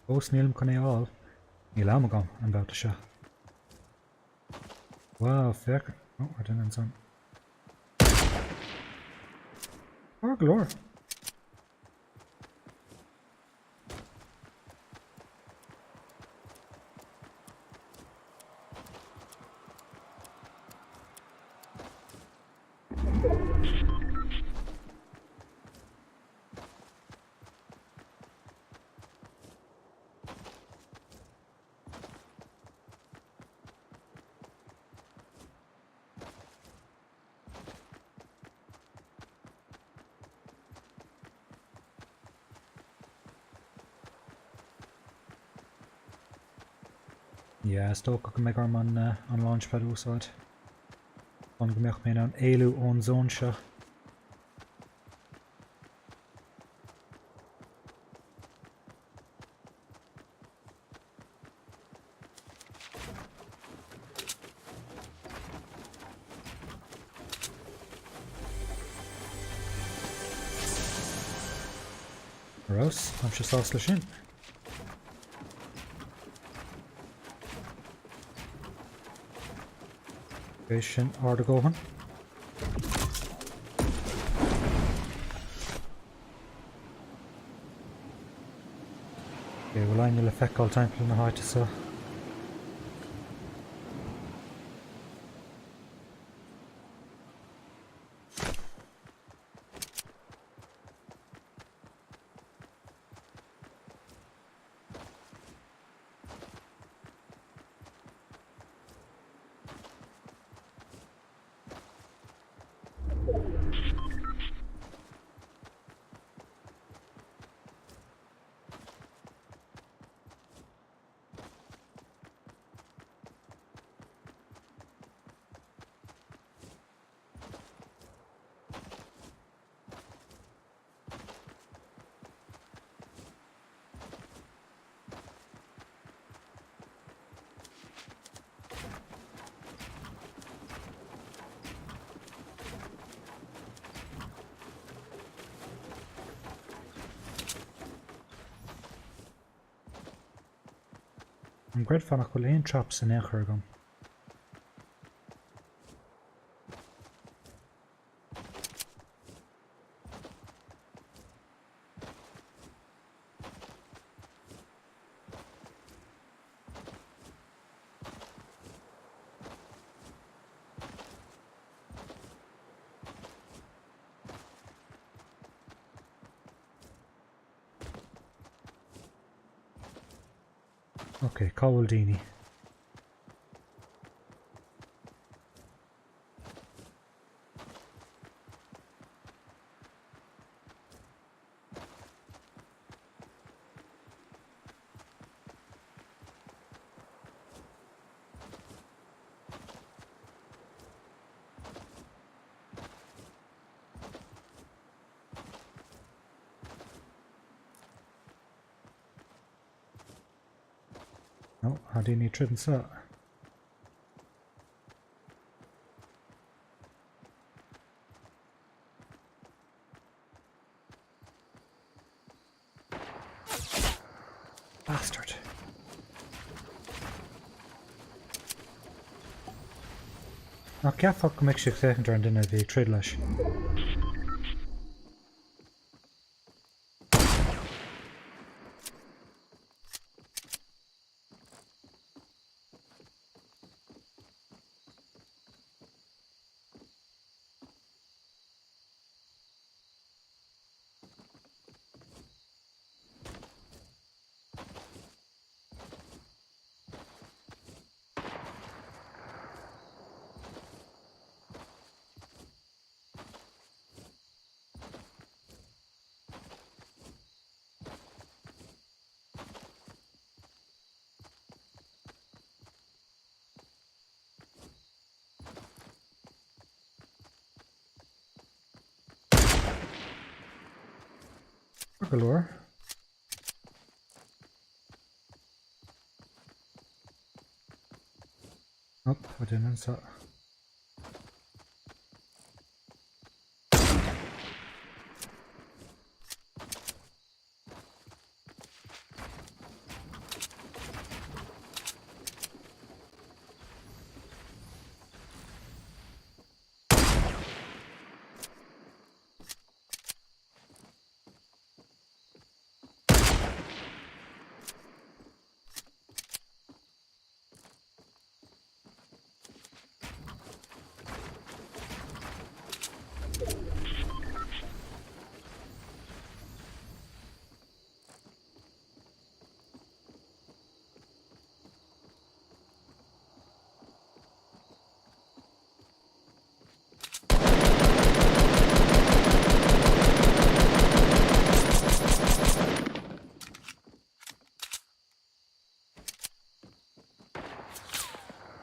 Os nílim chun é áil, níl am agam an bouta seo. Wow, fearr. Oh, ar duine an son. Oh, glór. Yeah, stocha go méid arm an launchpad úsáid. An go mbeadh mé an éilú ón zón seo. Rós, am sé sás le sin. Sin ordógan. Okay, bhfuil aine le feicáil timppla na háite sa. An grid fannach go léon traps in éair agam. Okay, Cowaldini. No, hadí ní trid an sa. Bastard. Ach, ceafach go mbeidh sé chéantar an duine bhí trid leis. Galore. Oh, I didn't answer.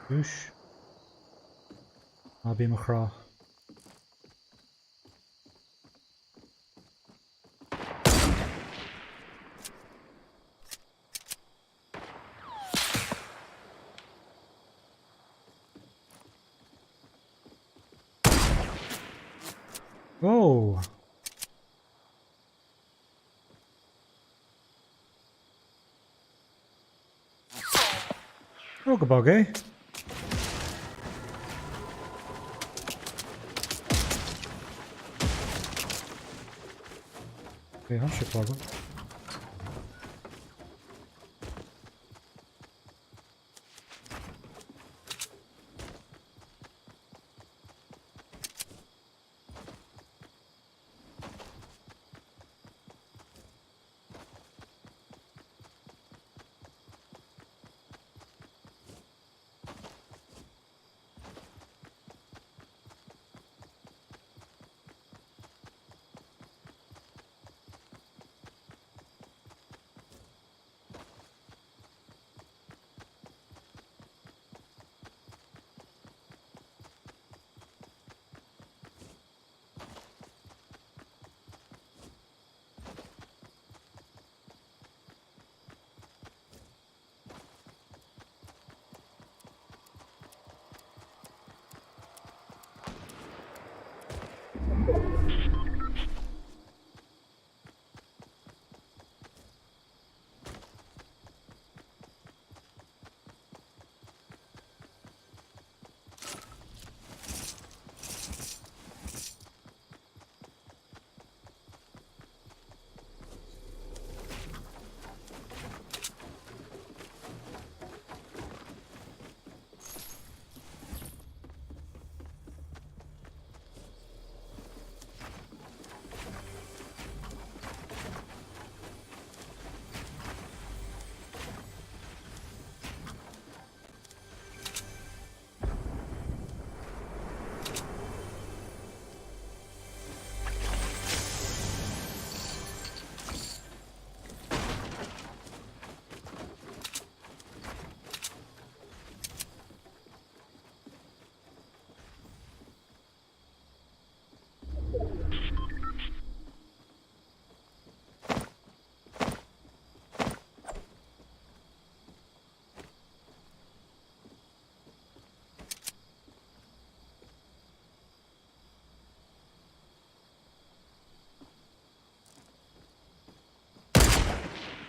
Douche. I'll be McCraw. Oh. Oh, good bug, eh? Okay, that's your problem.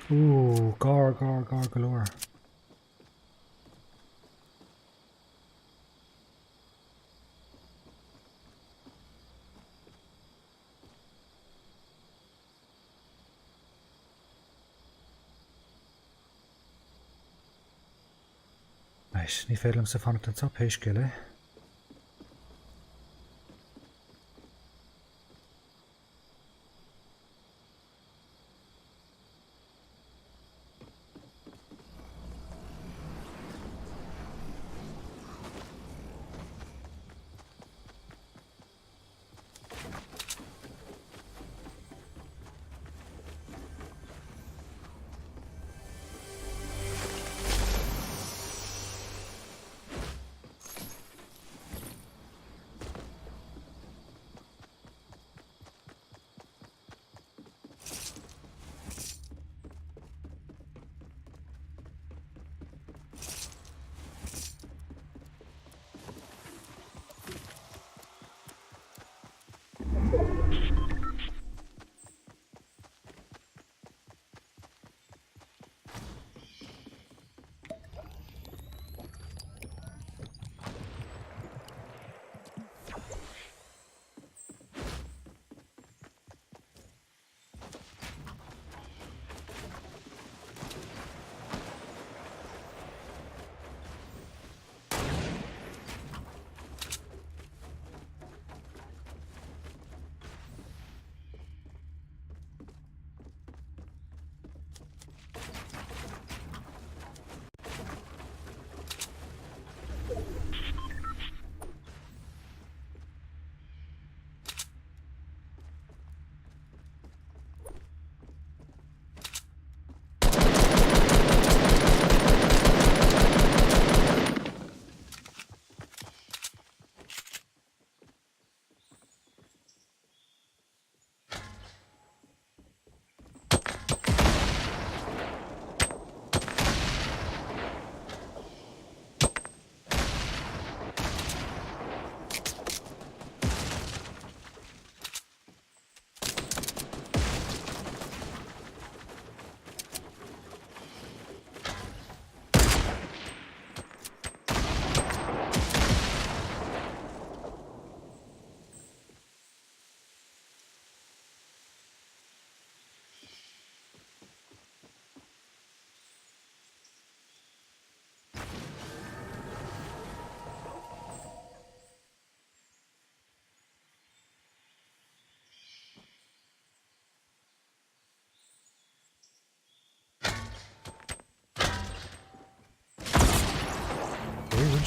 Ooh, gar galore. Nice, ní félim sa fanna an top héis gile.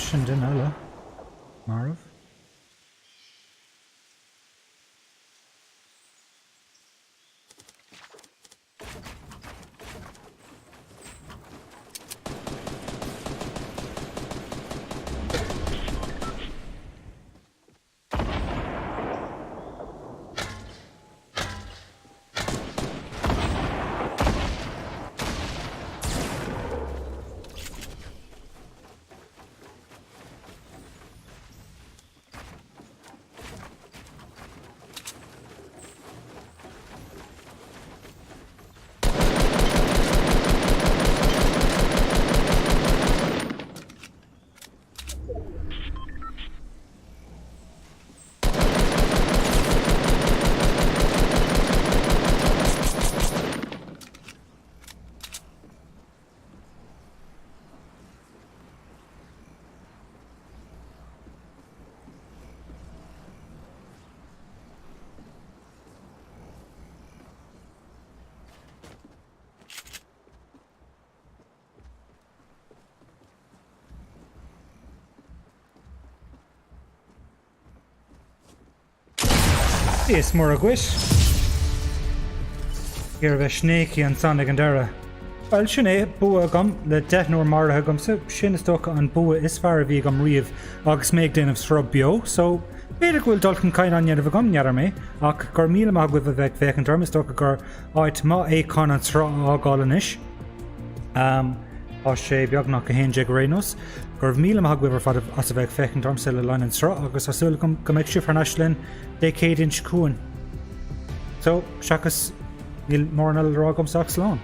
Sin den eile Marv. Is mór a gcuis. Ar bheith snéicí an san ag an deire. Well sin é bua agam le deithnúir martha agamsa, sin is tócha an bua is fearr a bhí agam riamh agus méid déanamh Sruth Beo, so beidir bhfuil dulcan caiin an dhéanamh agam nearr mé, ach gur míle maith go bheith bheith an dorm is tócha gur áit má é can an srá ágáil inis. Á sé beagnach go héon déag rénos, gur míle maith go fad as a bheith fechan dorm se le lein an srá agus asúla go méid siú farnaslinn dé 100 inch cuain. So, seachas níl mór an eile rágam sach slán.